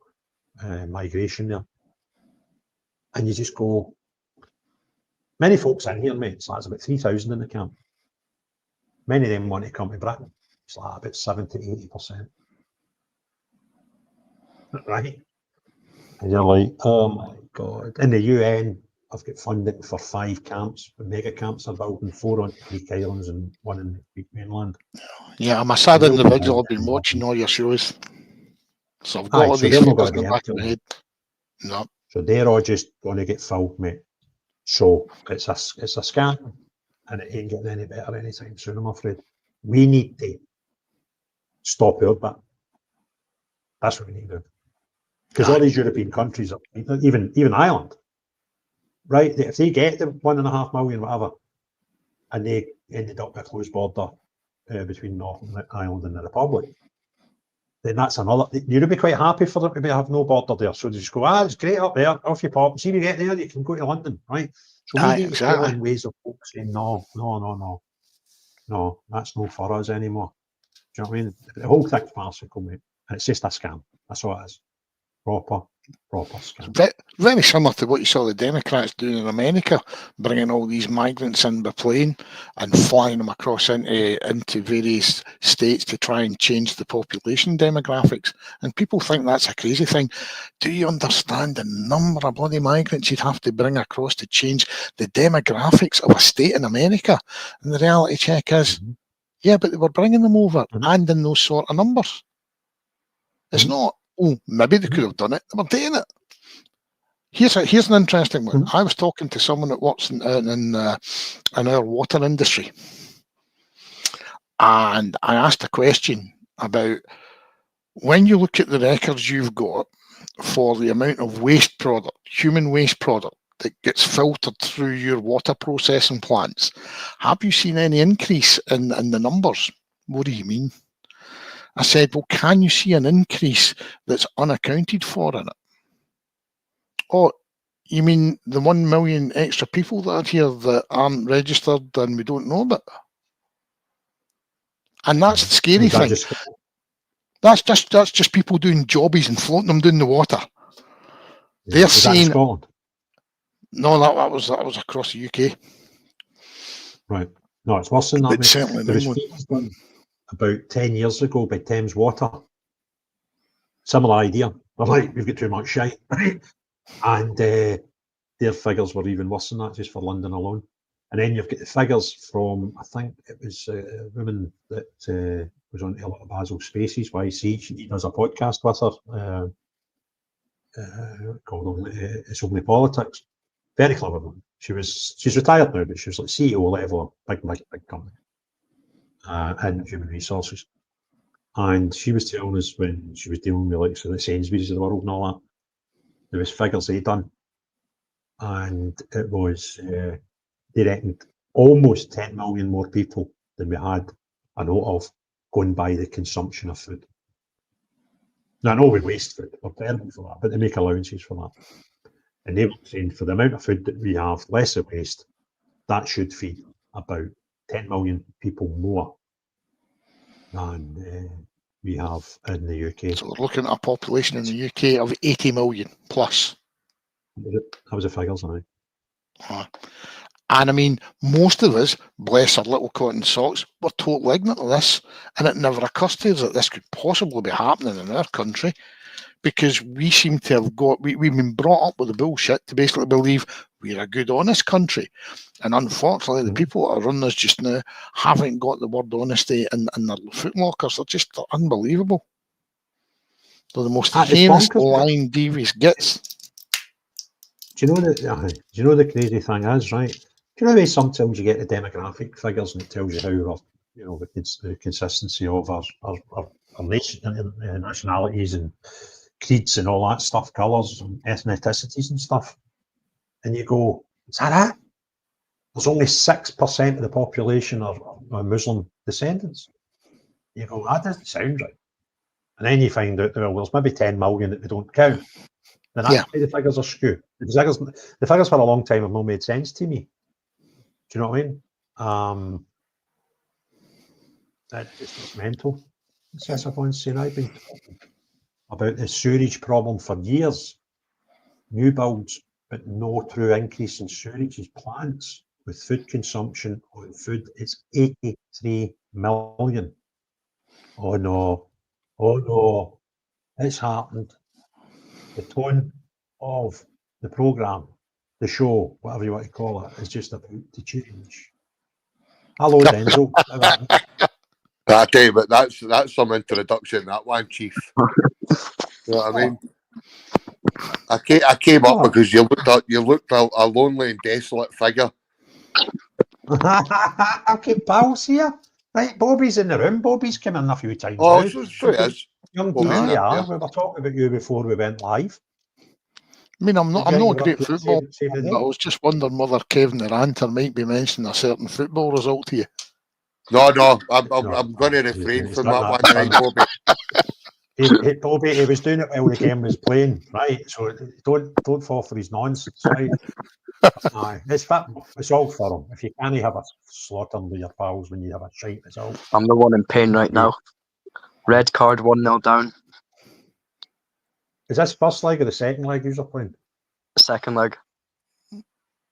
[SPEAKER 1] migration there. And you just go, many folks in here, mate, it's like about 3,000 in the camp. Many of them want to come to Britain. It's like about 70 to 80%. Right? And you're like, oh my God. In the UN, I've got funding for 5 camps, mega camps are building, 4 on Greek islands and 1 in the Greek mainland.
[SPEAKER 14] Yeah, I'm a sad individual. I've been watching all your shows. So I've got all these figures in the back of my head. No.
[SPEAKER 1] So they're all just going to get filled, mate. So it's a scam, and it ain't getting any better anytime soon, I'm afraid. We need to stop our bit. That's what we need to do. Because all these European countries, even Ireland, right? If they get the 1.5 million, whatever, and they ended up with a closed border between Northern Ireland and the Republic, then that's another. You'd be quite happy for them to have no border there. So they just go, it's great up there, off you pop. See, you get there, you can go to London, right? So we need to find ways of folks saying, no, that's no for us anymore. Do you know what I mean? The whole thing's farcical, mate. And it's just a scam. That's all it is. Proper scam.
[SPEAKER 14] Very similar to what you saw the Democrats doing in America, bringing all these migrants in by plane and flying them across into various states to try and change the population demographics. And people think that's a crazy thing. Do you understand the number of bloody migrants you'd have to bring across to change the demographics of a state in America? And the reality check is, Yeah, but they were bringing them over and in those sort of numbers. It's not, oh, maybe they could have done it. They were doing it. Here's an interesting one. I was talking to someone that works in our water industry, and I asked a question about when you look at the records you've got for the amount of waste product, human waste product, that gets filtered through your water processing plants. Have you seen any increase in the numbers? What do you mean? I said, well, can you see an increase that's unaccounted for in it? Oh, you mean the 1 million extra people that are here that aren't registered and we don't know about? And that's the scary thing. That's just people doing jobbies and floating them down the water. They're saying, no, that was across the UK.
[SPEAKER 1] Right. No, it's worse than that.
[SPEAKER 14] It's certainly
[SPEAKER 1] there was fees done about 10 years ago by Thames Water. Similar idea. They're like, we've got too much shite. And their figures were even worse than that, just for London alone. And then you've got the figures from, I think it was a woman that was on a lot of Basel Spaces, YC. She does a podcast with her called It's Only Politics. Very clever one. She's retired now, but she was like CEO level, big company, and human resources. And she was telling us when she was dealing with like the Sainsbury's of the world and all that, there was figures they done, and it was they reckoned almost 10 million more people than we had a note of going by the consumption of food. Now I know we waste food, we're terrible for that, but they make allowances for that. And they were saying for the amount of food that we have, less of waste, that should feed about 10 million people more than we have in the UK.
[SPEAKER 14] So we're looking at a population in the UK of 80 million plus.
[SPEAKER 1] That was the figures, I
[SPEAKER 14] And I mean, most of us, bless our little cotton socks, we're totally ignorant of this. And it never occurs to us that this could possibly be happening in our country, because we seem to have we've been brought up with the bullshit to basically believe we're a good, honest country. And unfortunately, the people that are running us just now haven't got the word honesty in their footlockers. They're unbelievable. They're the most heinous, lying, devious gits.
[SPEAKER 1] Do you know the crazy thing is, right? Do you know how sometimes you get the demographic figures and it tells you how the consistency of our nation, nationalities and creeds and all that stuff, colours and ethnicities and stuff, and you go, is that it? There's only 6% of the population are Muslim descendants. You go, that doesn't sound right. And then you find out, well, there's maybe 10 million that we don't count. Then actually the figures are skewed. The figures for a long time have not made sense to me. Do you know what I mean? That's just mental. That's what I'm saying. I've been talking about the sewerage problem for years. New builds, but no true increase in sewerage plants with food consumption on food. It's 83 million. Oh no, it's happened. The tone of the programme, the show, whatever you want to call it, is just about to change. Hello, Denzel.
[SPEAKER 15] I tell you, but that's some introduction, that one, Chief. You know what I mean? I came up because you looked a lonely and desolate figure.
[SPEAKER 1] Okay, pals here. Right, Bobby's in the room. Bobby's come in a few times.
[SPEAKER 15] Oh,
[SPEAKER 1] now.
[SPEAKER 15] so he is.
[SPEAKER 1] Young Bobby, yeah. We were talking about you before we went live.
[SPEAKER 14] I mean, I'm not a great football, but I was just wondering whether Kevin the Ranter might be mentioning a certain football result to you.
[SPEAKER 15] No, I'm going to refrain from that one, right, Bobby?
[SPEAKER 1] Bobby, he was doing it while the game was playing, right? So don't fall for his nonsense, right? Aye, it's all for him. If you can't have a slaughter with your pals when you have a shite, it's all.
[SPEAKER 13] I'm the one in pain right now. Red card, 1-0 down.
[SPEAKER 1] Is this first leg or the second leg you're playing?
[SPEAKER 13] Second leg.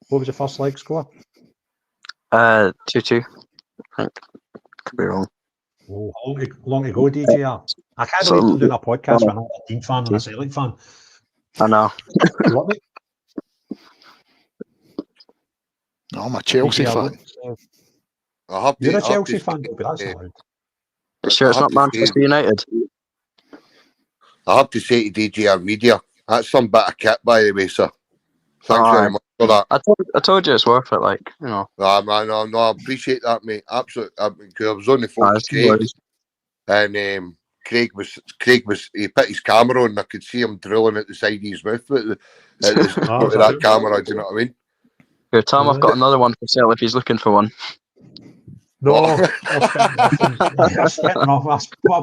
[SPEAKER 1] What was the first leg score?
[SPEAKER 13] 2-2. I think. Could be wrong.
[SPEAKER 1] Oh, how long to go, DJR? I can't believe I'm doing a podcast with another team fan and a Celtic fan.
[SPEAKER 13] I know.
[SPEAKER 14] No, I'm a Chelsea fan.
[SPEAKER 2] You're a Chelsea fan, but that's not allowed.
[SPEAKER 13] You sure it's not Manchester United?
[SPEAKER 15] I have to say to DJR Media, that's some bit of kit, by the way, sir. Thanks very much for that.
[SPEAKER 13] I told you it's worth it, like, you know.
[SPEAKER 15] No, I appreciate that, mate. Absolutely. I was on the phone with Craig, and Craig was he put his camera on and I could see him drilling at the side of his mouth with that camera, do you know what I mean?
[SPEAKER 13] Here, Tom, I've got another one for sale if he's looking for one.
[SPEAKER 1] No, I've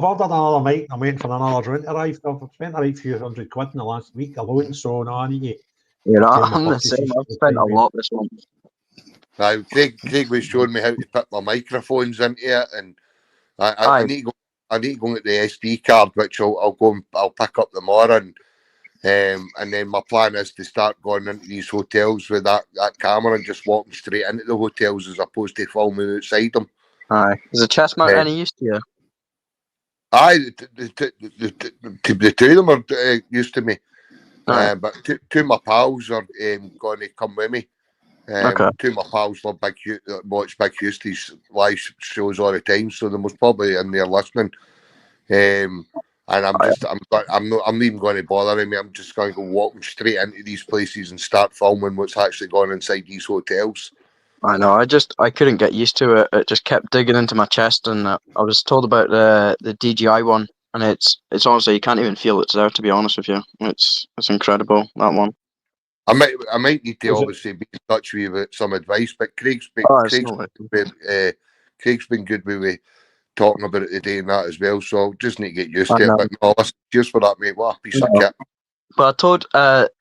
[SPEAKER 1] ordered another mic. I'm waiting for another drone to arrive. I've spent a right few £100 in the last week alone, so no, I need to.
[SPEAKER 13] Yeah, I'm the same. I've spent a lot this month.
[SPEAKER 15] Now, Craig was showing me how to put my microphones into it, and I need to go get the SD card, which I'll pick up tomorrow, and then my plan is to start going into these hotels with that camera and just walking straight into the hotels as opposed to filming outside them.
[SPEAKER 13] Aye, is the chest mount any use to you?
[SPEAKER 15] Aye, the two of them are used to me. But two of my pals are going to come with me. Two of my pals watch Big Houstie's live shows all the time, so they must probably in there listening. And I'm not even going to bother him. I'm just going to go walking straight into these places and start filming what's actually going inside these hotels.
[SPEAKER 13] I know. I couldn't get used to it. It just kept digging into my chest, and I was told about the DJI one. And it's honestly, you can't even feel it's there, to be honest with you. It's incredible, that one.
[SPEAKER 15] I might need to obviously be in touch with you with some advice, but Craig's been good with me talking about it today and that as well, so just need to get used to it. But no, cheers for that, mate. What a piece of kit.
[SPEAKER 13] But I told,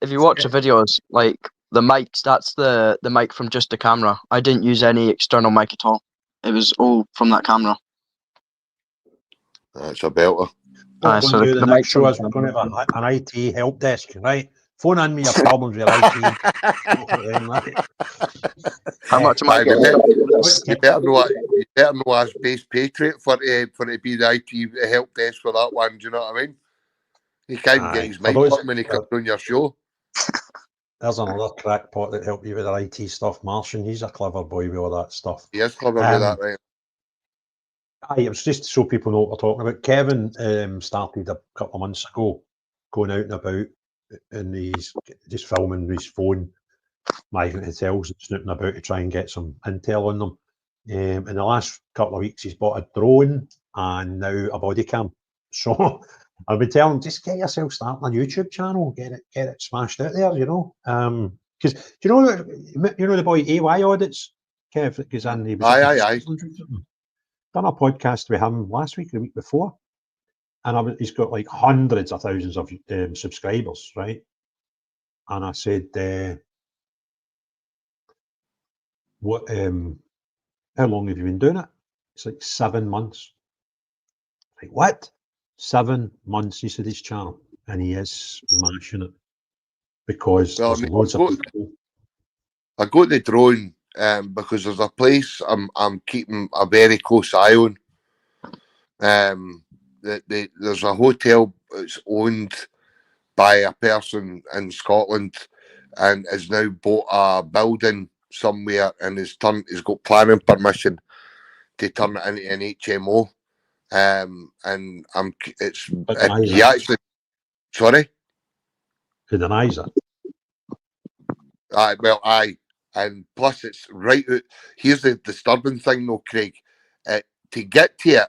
[SPEAKER 13] if you watch the videos, like the mics, that's the mic from just the camera. I didn't use any external mic at all. It was all from that camera.
[SPEAKER 15] That's a belter.
[SPEAKER 1] So the next show is we're going to have an IT help desk, right? Phone in me your problems with IT.
[SPEAKER 13] How much am I getting?
[SPEAKER 15] You better know our base Patriot for it to be the IT help desk for that one. Do you know what I mean? He can't get his mic up when he comes on your show.
[SPEAKER 1] There's another crackpot that helped you with the IT stuff, Martian. He's a clever boy with all that stuff.
[SPEAKER 15] He is clever with that, right?
[SPEAKER 1] It was just so people know what we're talking about. Kevin started a couple of months ago going out and about, and he's just filming with his phone, migrant hotels and snooping about to try and get some intel on them. In the last couple of weeks, he's bought a drone and now a body cam. So I've been telling him, just get yourself starting a YouTube channel, get it smashed out there, you know. Because you know the boy AY Audits, Kev, that goes in. He was
[SPEAKER 15] aye.
[SPEAKER 1] Done a podcast with him last week, the week before, and he's got like hundreds of thousands of subscribers, right? And I said, "What? How long have you been doing it?" It's like 7 months. Like what? 7 months? He said his channel, and he is smashing it because there's loads of people.
[SPEAKER 15] I got the drone. Because there's a place I'm keeping a very close eye on. There's a hotel that's owned by a person in Scotland and has now bought a building somewhere and has got planning permission to turn it into an HMO. And he actually, sorry?
[SPEAKER 1] He denies it.
[SPEAKER 15] Aye. And plus, it's right out. Here's the disturbing thing, though, Craig. To get to it,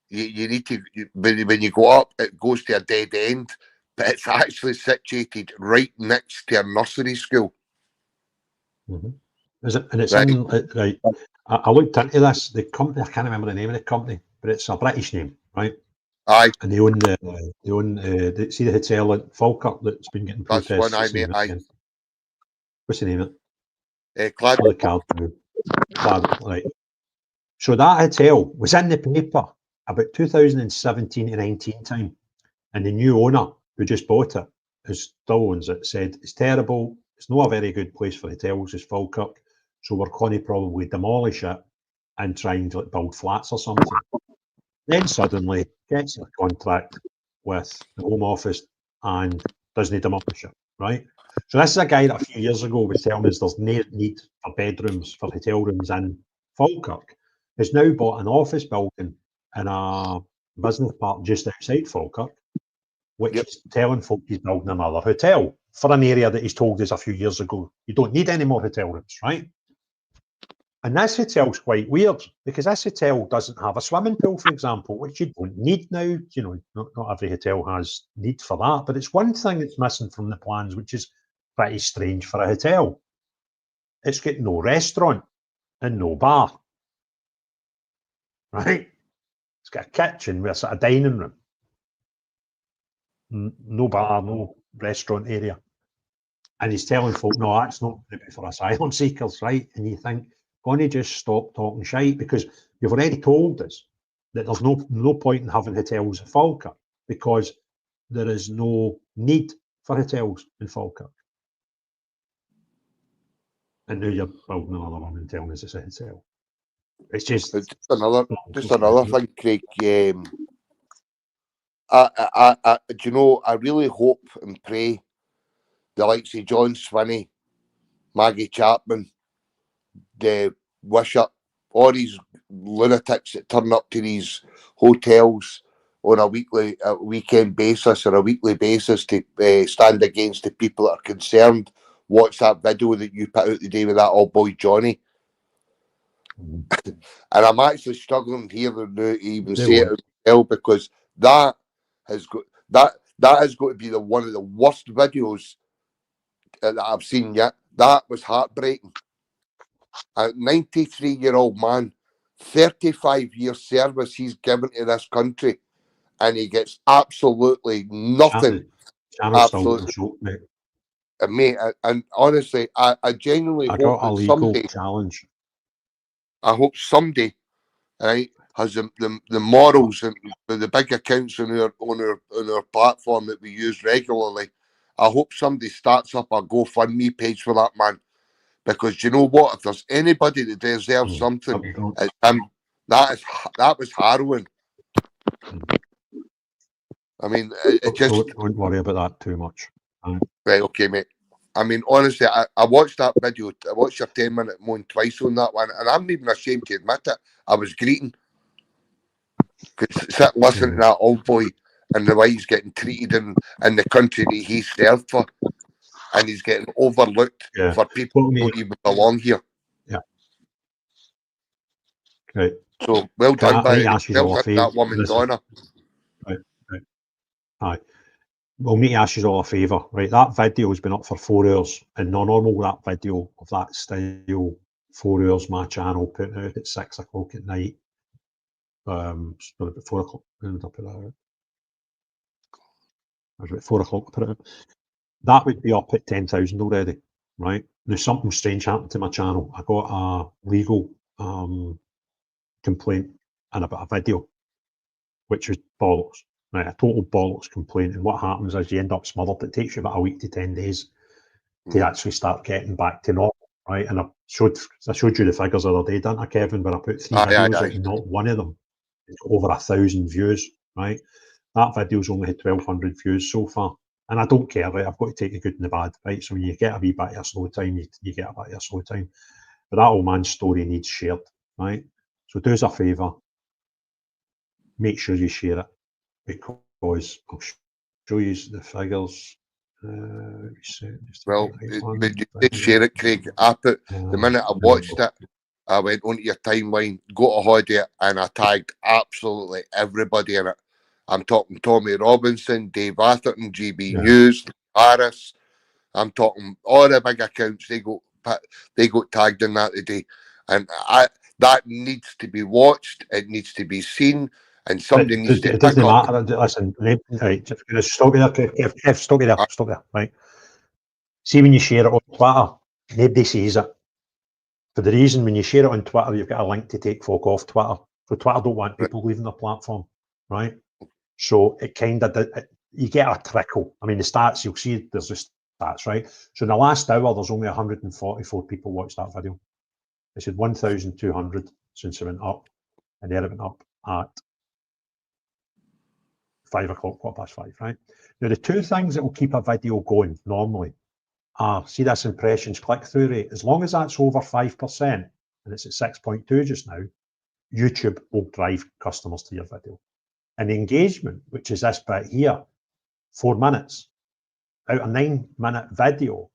[SPEAKER 15] you need to. When you go up, it goes to a dead end, but it's actually situated right next to a nursery school.
[SPEAKER 1] Mm-hmm. Is it? And it's in right. I looked into this. The company, I can't remember the name of the company, but it's a British name, right?
[SPEAKER 15] Aye.
[SPEAKER 1] And they own see the hotel at Falkirk that's been getting protested.
[SPEAKER 15] That's one, aye.
[SPEAKER 1] What's the name of it?
[SPEAKER 15] Cladwell.
[SPEAKER 1] Right. So that hotel was in the paper about 2017 to 19 time, and the new owner who just bought it, who still owns it, said it's terrible. It's not a very good place for hotels. It's Falkirk, so we're going to probably demolish it and try and build flats or something. Then suddenly gets a contract with the Home Office and doesn't demolish it, right? So this is a guy that a few years ago was telling us there's no need for bedrooms, for hotel rooms in Falkirk. has now bought an office building in a business park just outside Falkirk, which is telling folk he's building another hotel for an area that he's told us a few years ago, you don't need any more hotel rooms, right? And this hotel's quite weird because this hotel doesn't have a swimming pool, for example, which you don't need now. You know, not every hotel has need for that, but it's one thing that's missing from the plans, which is pretty strange for a hotel. It's got no restaurant and no bar, right? It's got a kitchen with a sort of dining room. No bar, no restaurant area. And he's telling folk, no, that's not going to be for asylum seekers, right? And you think, going to just stop talking shite, because you've already told us that there's no point in having hotels in Falkirk because there is no need for hotels in Falkirk. And now you're building another one and telling us it's a hotel. It's just
[SPEAKER 15] another thing, Craig. Do you know, I really hope and pray the likes of John Swinney, Maggie Chapman, the Wishart, all these lunatics that turn up to these hotels on a weekend basis or a weekly basis to stand against the people that are concerned, watch that video that you put out today with that old boy Johnny. And I'm actually struggling here to even say it as well, because that has got to be one of the worst videos that I've seen yet. That was heartbreaking. A 93-year-old man, 35-year service he's given to this country, and he gets absolutely nothing. Absolutely. Mate, and honestly, I genuinely hope that someday
[SPEAKER 1] challenge.
[SPEAKER 15] I hope somebody, right, has the morals and the big accounts on our platform that we use regularly. I hope somebody starts up a GoFundMe page for that man, because you know what? If there's anybody that deserves something, it's him. That was harrowing. I mean, it just
[SPEAKER 1] don't worry about that too much.
[SPEAKER 15] Right, okay, mate. I mean, honestly, I watched that video. I watched your 10-minute moan twice on that one, and I'm not even ashamed to admit it. I was greeting. Because sit listening to that old boy and the way he's getting treated in the country that he served for, and he's getting overlooked for people who don't even belong here.
[SPEAKER 1] Yeah. Right.
[SPEAKER 15] So well done by that woman, Donna.
[SPEAKER 1] Right. Aye. We'll need to ask you all a favour, right? That video has been up for 4 hours, and normal that video of that style, 4 hours, my channel, putting out at 6 o'clock at night. About 4 o'clock. When did I put that out? It was about 4 o'clock to put it out. That would be up at 10,000 already, right? Now something strange happened to my channel. I got a legal complaint and about a video, which was bollocks. Right, a total bollocks complaint, and what happens is you end up smothered. It takes you about a week to 10 days to actually start getting back to normal, right? And I showed you the figures the other day, didn't I, Kevin? Where I put 3 videos, and not one of them is over 1,000 views, right? That video's only had 1,200 views so far, and I don't care, right? I've got to take the good and the bad, right? So when you get a wee bit of your slow time, you get a bit of your slow time. But that old man's story needs shared, right? So do us a favour, make sure you share it. Because I'll show you the figures.
[SPEAKER 15] Well, you did share it, Craig. The minute I watched it, I went onto your timeline, got a holiday, and I tagged absolutely everybody in it. I'm talking Tommy Robinson, Dave Atherton, GB News, Harris. I'm talking all the big accounts. They got tagged in that today, and that needs to be watched. It needs to be seen. And somebody needs to.
[SPEAKER 1] It doesn't matter. Listen, right, just stop it there, Kev, stop it there, right? See, when you share it on Twitter, nobody sees it. For the reason, when you share it on Twitter, you've got a link to take folk off Twitter. So Twitter don't want people leaving the platform, right? So it kind of, you get a trickle. I mean, the stats, you'll see there's the stats, right? So in the last hour, there's only 144 people watched that video. It said 1,200 since it went up, and then it went up at 5 o'clock, 5:15, right? Now, the two things that will keep a video going normally are, see this impressions click-through rate. As long as that's over 5%, and it's at 6.2 just now, YouTube will drive customers to your video. And engagement, which is this bit here, 4 minutes out of 9-minute video,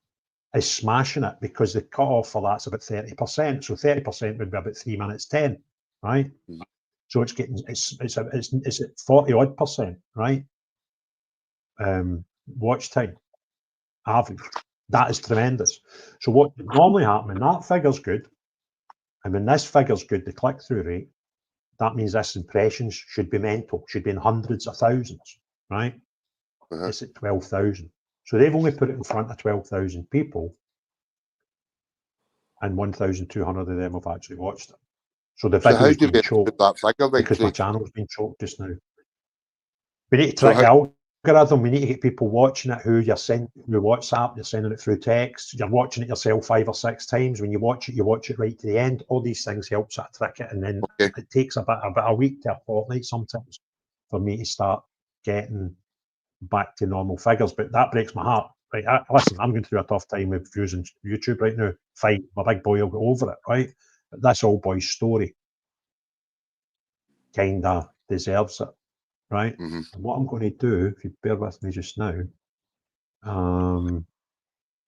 [SPEAKER 1] is smashing it because the cut-off for that's about 30%. So 30% would be about 3 minutes 10, right? So it's getting it's at 40 odd %, right? Watch time average. That is tremendous. So what normally happens when that figure's good, and when this figure's good, the click-through rate, that means this impressions should be mental, should be in hundreds of thousands, right? It's at 12,000. So they've only put it in front of 12,000 people, and 1,200 of them have actually watched it. So the video's been choked because my channel's been choked just now. We need to track the algorithm. We need to get people watching it who you're sending through WhatsApp, you're sending it through text, you're watching it yourself 5 or 6 times. When you watch it right to the end. All these things help sort of trick it, and then it takes about a week to a fortnight sometimes for me to start getting back to normal figures. But that breaks my heart. Right, listen, I'm going through a tough time with views on YouTube right now. Fine, my big boy will go over it, right? But this old boy's story kind of deserves it, right? And what I'm going to do, if you bear with me just now,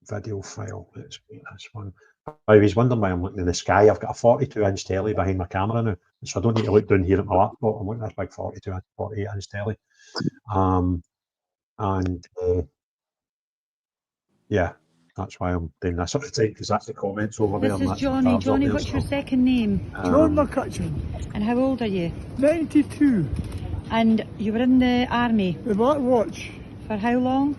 [SPEAKER 1] video file, let's get this one. I was wondering why I'm looking in the sky. I've got a 42-inch telly behind my camera now, so I don't need to look down here at my laptop. I'm looking at this big 48-inch telly. Yeah, that's why I'm doing this at the time, because that's the comments over there.
[SPEAKER 2] This is Johnny. Johnny, what's your second name?
[SPEAKER 3] John McCutcheon.
[SPEAKER 2] And how old are you?
[SPEAKER 3] 92.
[SPEAKER 2] And you were in the army?
[SPEAKER 3] The Black Watch.
[SPEAKER 2] For how long?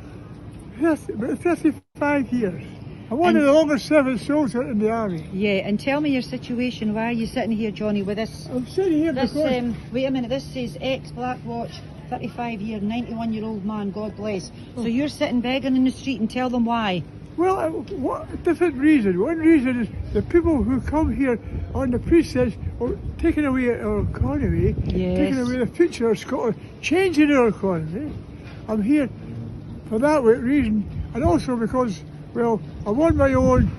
[SPEAKER 3] About 35 years. I'm one of the longest serving soldiers in the army.
[SPEAKER 2] Yeah, and tell me your situation. Why are you sitting here, Johnny, with this?
[SPEAKER 3] I'm sitting here
[SPEAKER 2] this,
[SPEAKER 3] because...
[SPEAKER 2] wait a minute, this says ex-Black Watch, 35-year, 91-year-old man, God bless. So you're sitting begging in the street, and tell them why.
[SPEAKER 3] Well, what different reason. One reason is the people who come here on the pretense of taking away our economy, taking away the future of Scotland, changing our economy. I'm here for that reason, and also because, well, I'm on my own,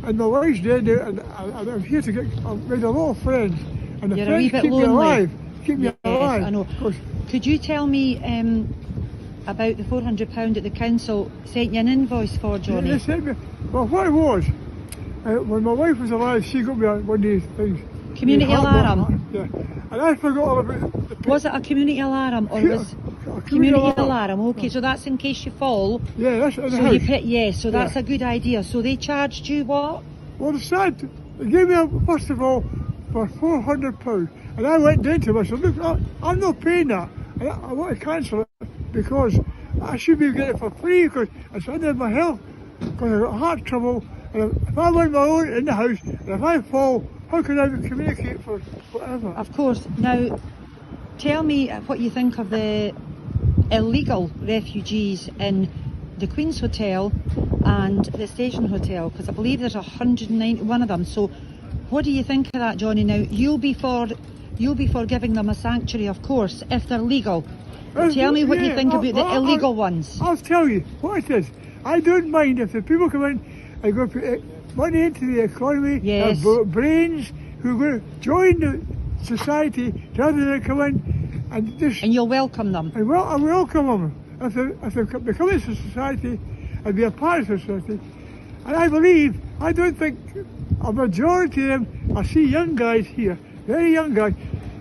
[SPEAKER 3] and my wife's dead now, and I'm here to get. I've made a lot of friends, and the friends keep me alive. Keep me alive.
[SPEAKER 2] I know. Could you tell me about the £400 that the council sent you an invoice for, Johnny?
[SPEAKER 3] Yeah, they sent me. Well, what it was, when my wife was alive, she got me one of these things.
[SPEAKER 2] Community alarm.
[SPEAKER 3] Yeah, and I forgot all about it.
[SPEAKER 2] Was it a community alarm or was community alarm? Okay, so that's in case you fall.
[SPEAKER 3] Yeah, that's in the
[SPEAKER 2] so
[SPEAKER 3] house.
[SPEAKER 2] You pay, so that's a good idea. So they charged you what?
[SPEAKER 3] Well, they gave me first of all for £400, and I went down to them. I said, look, I'm not paying that. I want to cancel it because I should be getting it for free because it's under my health, because I've got heart trouble, and if I'm on my own in the house, and if I fall, how can I communicate for whatever?
[SPEAKER 2] Of course. Now, tell me what you think of the illegal refugees in the Queen's Hotel and the Station Hotel, because I believe there's 191 of them. So what do you think of that, Johnny? Now, you'll be for giving them a sanctuary, of course, if they're legal. Tell me what you think about the illegal ones.
[SPEAKER 3] I'll tell you what it is. I don't mind if the people come in and go put money into the economy, have brains, who are going to join the society rather than come in and just...
[SPEAKER 2] And you'll welcome them?
[SPEAKER 3] I welcome them. If they become into society and be a part of society. And I don't think a majority of them, I see young guys here, very young guys,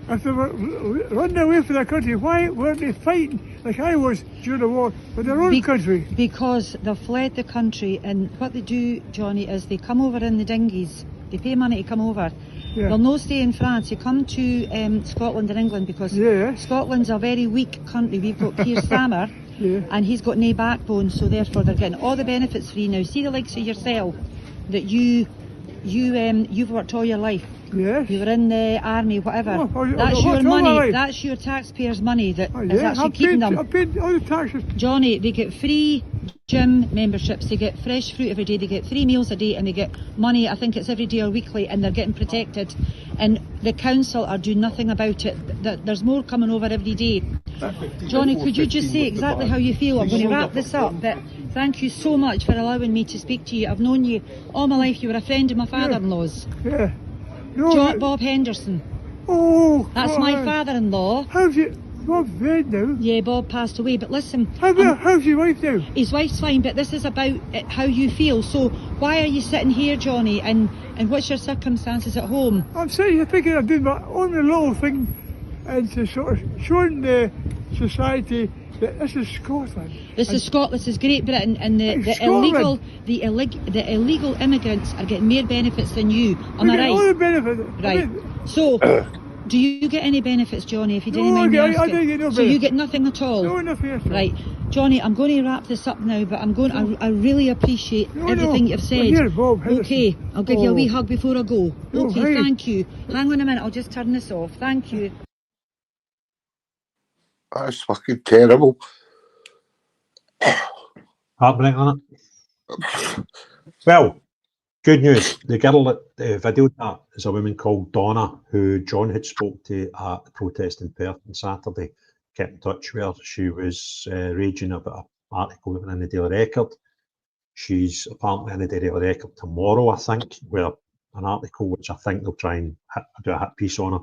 [SPEAKER 3] if they were running away from their country, why weren't they fighting like I was during the war for their own country?
[SPEAKER 2] Because they fled the country, and what they do, Johnny, is they come over in the dinghies. They pay money to come over. Yeah. They'll no stay in France. They come to Scotland and England because Scotland's a very weak country. We've got Keir Starmer, and he's got no backbone, so therefore they're getting all the benefits free. Now, see the likes of yourself, that you've worked all your life.
[SPEAKER 3] Yes.
[SPEAKER 2] You were in the army, whatever. That's your money. That's your taxpayers' money that is actually keeping them.
[SPEAKER 3] I paid all the taxes.
[SPEAKER 2] Johnny, they get free gym memberships. They get fresh fruit every day. They get 3 meals a day, and they get money. I think it's every day or weekly, and they're getting protected. And the council are doing nothing about it. There's more coming over every day. Johnny, could you just say exactly how you feel? I'm going to wrap this up. But thank you so much for allowing me to speak to you. I've known you all my life. You were a friend of my father-in-law's.
[SPEAKER 3] Yeah. No,
[SPEAKER 2] Bob Henderson.
[SPEAKER 3] Oh,
[SPEAKER 2] That's my
[SPEAKER 3] God.
[SPEAKER 2] father-in-law.
[SPEAKER 3] How's it? Bob's dead now.
[SPEAKER 2] Yeah, Bob passed away, but listen.
[SPEAKER 3] How's your wife now?
[SPEAKER 2] His wife's fine, but this is about how you feel. So why are you sitting here, Johnny, and what's your circumstances at home?
[SPEAKER 3] I'm sitting here thinking I'm doing my own little thing and to sort of showing the society that this is Scotland.
[SPEAKER 2] This is Scotland, this is Great Britain, and the illegal immigrants are getting more benefits than you. Am I right?
[SPEAKER 3] All the benefits.
[SPEAKER 2] Right. So, do you get any benefits, Johnny, if you didn't mind me asking?
[SPEAKER 3] I don't get no
[SPEAKER 2] So you
[SPEAKER 3] benefits.
[SPEAKER 2] get nothing at all?
[SPEAKER 3] No, nothing at all.
[SPEAKER 2] Right. Johnny, I'm going to wrap this up now, but I really appreciate everything you've said.
[SPEAKER 3] Here, Bob,
[SPEAKER 2] okay, I'll give you a wee
[SPEAKER 3] Oh.
[SPEAKER 2] hug before I go.
[SPEAKER 3] Oh,
[SPEAKER 2] Okay,
[SPEAKER 3] right.
[SPEAKER 2] thank you. Hang on a minute, I'll just turn this off. Thank you.
[SPEAKER 15] That's fucking terrible.
[SPEAKER 1] Heartbreaking, isn't it? Well, good news. The girl that videoed that is a woman called Donna, who John had spoke to at the protest in Perth on Saturday. Kept in touch with her. She was raging about an article that went in the Daily Record. She's apparently in the Daily Record tomorrow, I think, with an article which I think they'll try and do a hit piece on her.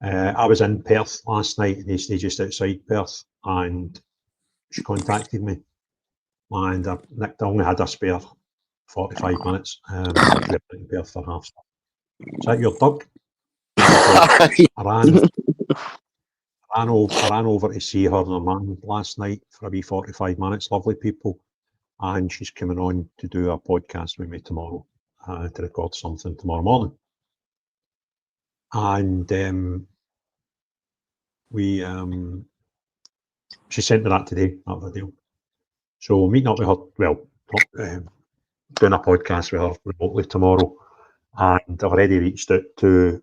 [SPEAKER 1] I was in Perth last night, and they stayed just outside Perth, and she contacted me, and Nick only had a spare 45 minutes. We were in Perth for half. Is that your dog? I ran over to see her and her mum last night for a wee 45 minutes. Lovely people, and she's coming on to do a podcast with me tomorrow, to record something tomorrow morning. And she sent me that today, that video. So meeting up with her, doing a podcast with her remotely tomorrow. And I've already reached out to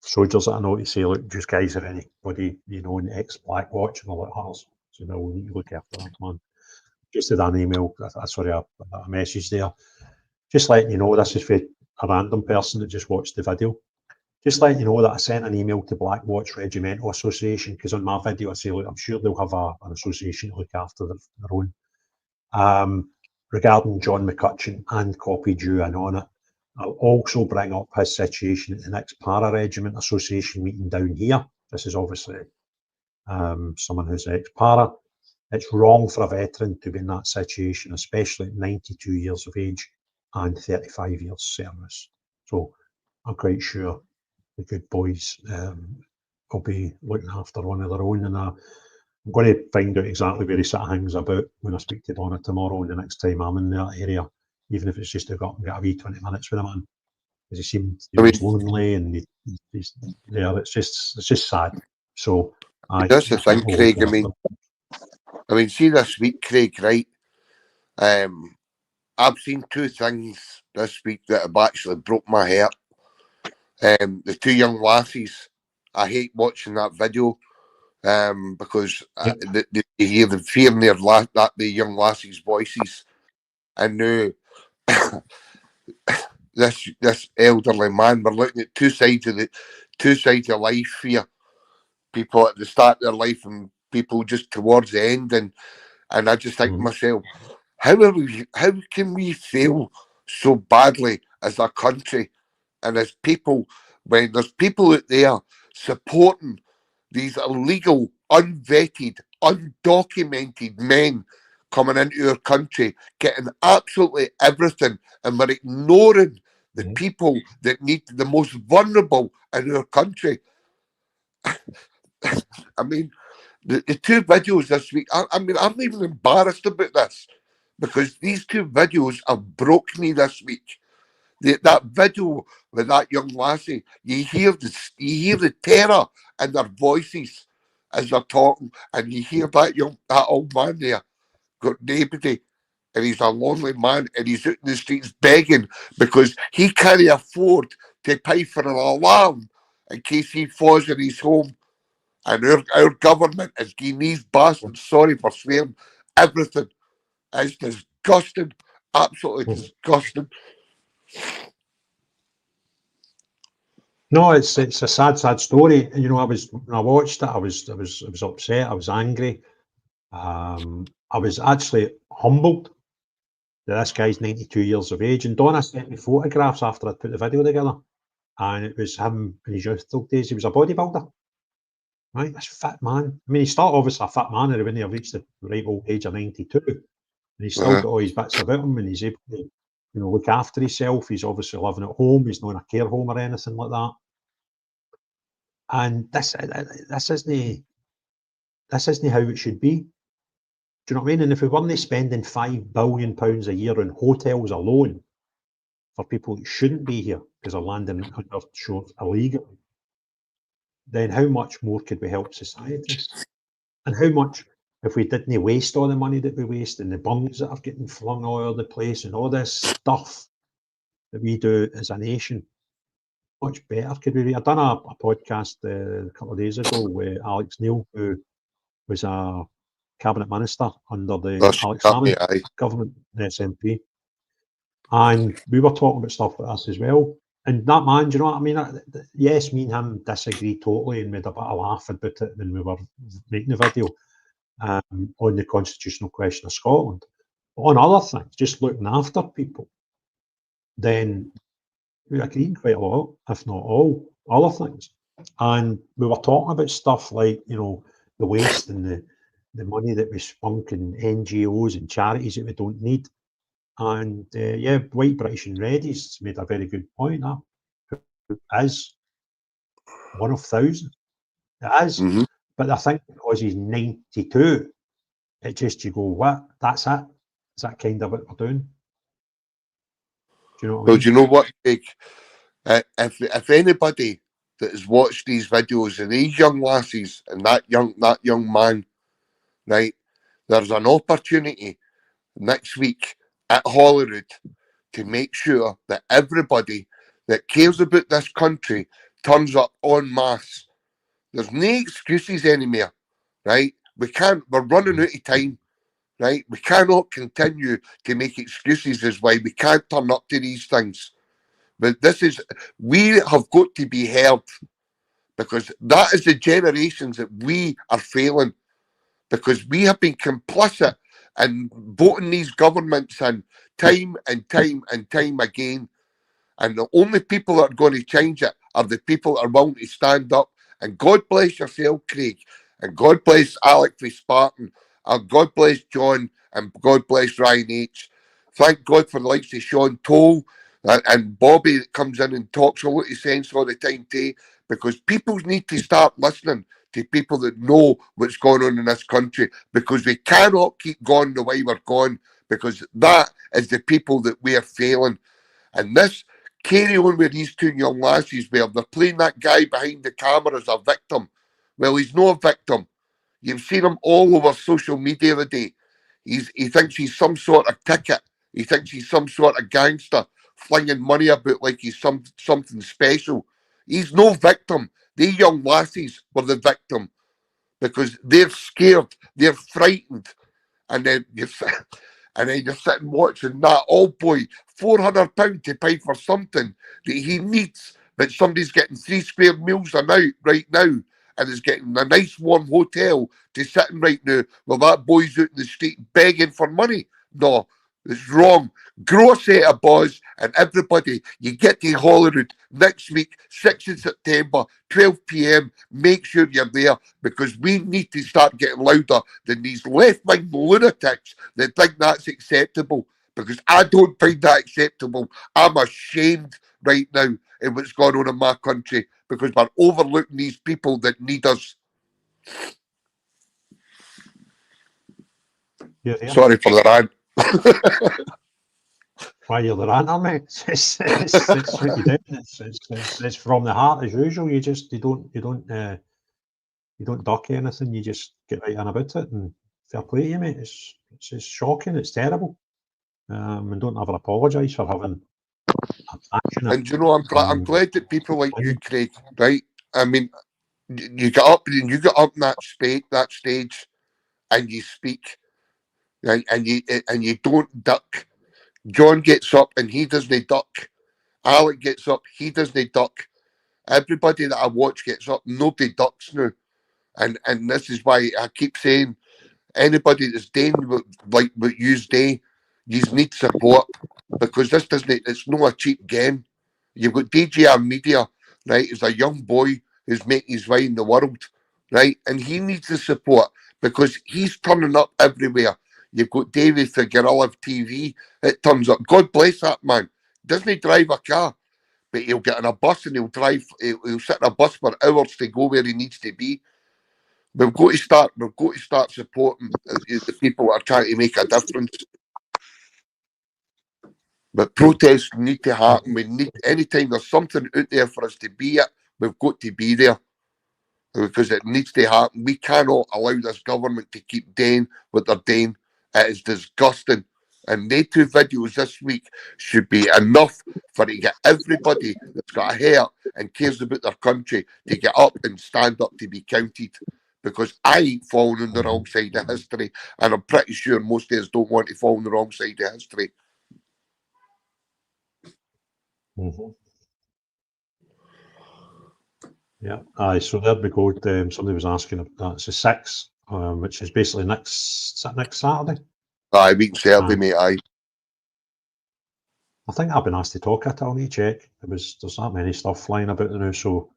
[SPEAKER 1] soldiers that I know to say, look, just guys, if anybody, in ex-Black Watch and all that hers, so we need to look after that man. Just did an email, a message there. Just letting you know, this is for a random person that just watched the video. Just letting you know that I sent an email to Black Watch Regimental Association, because on my video I say, look, I'm sure they'll have an association to look after their own. Regarding John McCutcheon, and copied you in on it. I'll also bring up his situation at the next Para Regiment Association meeting down here. This is obviously someone who's ex-Para. It's wrong for a veteran to be in that situation, especially at 92 years of age and 35 years service. So I'm quite sure the good boys will be looking after one of their own, and I'm going to find out exactly where he sort of hangs about when I speak to Donna tomorrow, and the next time I'm in that area, even if it's just to go up and get a wee 20 minutes with a man, because he seems lonely and he's there. It's just sad. So
[SPEAKER 15] That's the thing, Craig. I mean, see this week, Craig, right? I've seen two things this week that have actually broke my heart. The two young lassies. I hate watching that video because you hear the fear in the young lassies' voices, and now this elderly man. We're looking at two sides of life here. People at the start of their life and people just towards the end, and I just think to myself, how can we fail so badly as a country and as people, when there's people out there supporting these illegal, unvetted, undocumented men coming into our country, getting absolutely everything, and we're ignoring the people that need the most vulnerable in our country. I mean, the two videos this week, I'm even embarrassed about this, because these two videos have broke me this week. That video with that young lassie, you hear the terror in their voices as they're talking, and you hear that old man there got nobody, and he's a lonely man, and he's out in the streets begging because he can't afford to pay for an alarm in case he falls in his home. And our government is giving these bastards, sorry for swearing, everything. It's disgusting, absolutely disgusting.
[SPEAKER 1] No, it's a sad story. When I watched it, I was upset. I was angry. I was actually humbled that this guy's 92 years of age. And Donna sent me photographs after I put the video together. and it was him in his youthful days. He was a bodybuilder, right? This fit man. I mean, he started obviously a fit man, and when he reached the right old age of 92, and he's still got all his bits about him, and he's able to, you know, look after himself. He's obviously living at home. He's not in a care home or anything like that. And this isn't how it should be. Do you know what I mean? And if we weren't spending £5 billion a year on hotels alone for people who shouldn't be here because they're landing under shores illegally, then how much more could we help society? And how much, if we didn't waste all the money that we waste and the bungs that are getting flung all over the place and all this stuff that we do as a nation, much better could we be? I done a podcast a couple of days ago with Alex Neil, who was a cabinet minister under the Alex Salmond government, the SNP. And we were talking about stuff like this as well. And that man, do you know what I mean? Yes, me and him disagree totally and made a bit of laugh about it when we were making the video on the constitutional question of Scotland. But on other things, just looking after people, then we agreed quite a lot, if not all, other things. And we were talking about stuff like, you know, the waste and the money that we spunk in NGOs and charities that we don't need. And yeah, White British and Reddy's made a very good point. That is one of thousands. It is. But I think because he's 92, it just, you go, what? That's it? Is that kind of what we're doing? Do you know what I mean?
[SPEAKER 15] Well, do you know what, Craig? If anybody that has watched these videos of these young lasses and that young man, right, there's an opportunity next week at Holyrood to make sure that everybody that cares about this country turns up en masse. There's no excuses anymore, right? We're running out of time, right? We cannot continue to make excuses as why we can't turn up to these things. But we have got to be heard, because that is the generations that we are failing, because we have been complicit in voting these governments in time and time and time again. And the only people that are going to change it are the people that are willing to stand up. And God bless yourself, Craig. And God bless Alec for Spartan. And God bless John. And God bless Ryan H. Thank God for the likes of Sean Toll and Bobby that comes in and talks a lot of sense all the time too, because people need to start listening to people that know what's going on in this country, because we cannot keep going the way we're going, because that is the people that we are failing. And this carry on with these two young lasses where they're playing that guy behind the camera as a victim. Well, he's no victim. You've seen him all over social media today. He thinks he's some sort of ticket. He thinks he's some sort of gangster, flinging money about like he's something special. He's no victim. The young lasses were the victim, because they're scared, they're frightened, and then you're sitting watching that old boy, £400 to pay for something that he needs, but somebody's getting 3 square meals a night right now, and is getting a nice warm hotel to sit in right now, while that boy's out in the street begging for money. No, it's wrong. Grow a set of balls, and everybody, you get to Holyrood next week, 6th of September, 12 p.m. Make sure you're there, because we need to start getting louder than these left-wing lunatics that think that's acceptable, because I don't find that acceptable. I'm ashamed right now in what's going on in my country, because we're overlooking these people that need us.
[SPEAKER 1] Yeah.
[SPEAKER 15] Sorry for the rant.
[SPEAKER 1] Why you're the ranter, mate? It's what you do. It's from the heart as usual. You don't duck anything. You just get right in about it, and fair play to you, mate. It's just shocking. It's terrible. And don't ever apologise for having a passionate.
[SPEAKER 15] And you know, I'm glad that people like you, Craig, right? I mean, you get up in that stage, and you speak, and you don't duck. John gets up and he doesn't duck. Alec gets up, he doesn't duck. Everybody that I watch gets up, nobody ducks now. And this is why I keep saying, anybody that's doing what you do, you need support, because it's not a cheap game. You've got DJR Media, right? Is a young boy who's making his way in the world, right? And he needs the support because he's turning up everywhere. You've got David for Gorilla TV. It turns up. God bless that man. Doesn't he drive a car? But he'll get on a bus and he'll sit in a bus for hours to go where he needs to be. We've got to start supporting the people that are trying to make a difference. But protests need to happen. We need, anytime there's something out there for us to be at, we've got to be there. Because it needs to happen. We cannot allow this government to keep doing what they're doing. It is disgusting. And they 2 videos this week should be enough for to get everybody that's got a heart and cares about their country to get up and stand up to be counted. Because I ain't fallen on the wrong side of history, and I'm pretty sure most of us don't want to fall on the wrong side of history.
[SPEAKER 1] Yeah, aye. So there we go. Somebody was asking. It's the 6th, which is basically next Saturday.
[SPEAKER 15] Aye, week Saturday, mate. Aye.
[SPEAKER 1] I think I've been asked to talk at it. I'll need to check. There's that many stuff flying about now. So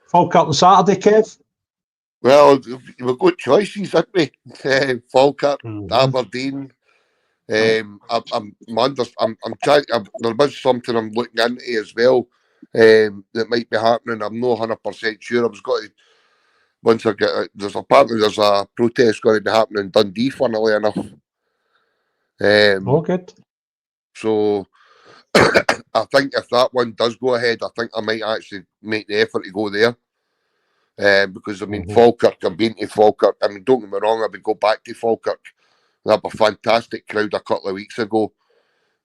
[SPEAKER 1] Falkirk on Saturday, Kev.
[SPEAKER 15] Well, we've got choices, haven't we? Falkirk, Aberdeen. I'm trying. There was something I'm looking into as well that might be happening. I'm not 100% sure. I was got to, once I get there's a protest going to be happening in Dundee, funnily enough.
[SPEAKER 1] Good.
[SPEAKER 15] So I think if that one does go ahead, I think I might actually make the effort to go there. Because I mean, Falkirk, I've been to Falkirk. I mean, don't get me wrong, I would go back to Falkirk. We had a fantastic crowd a couple of weeks ago.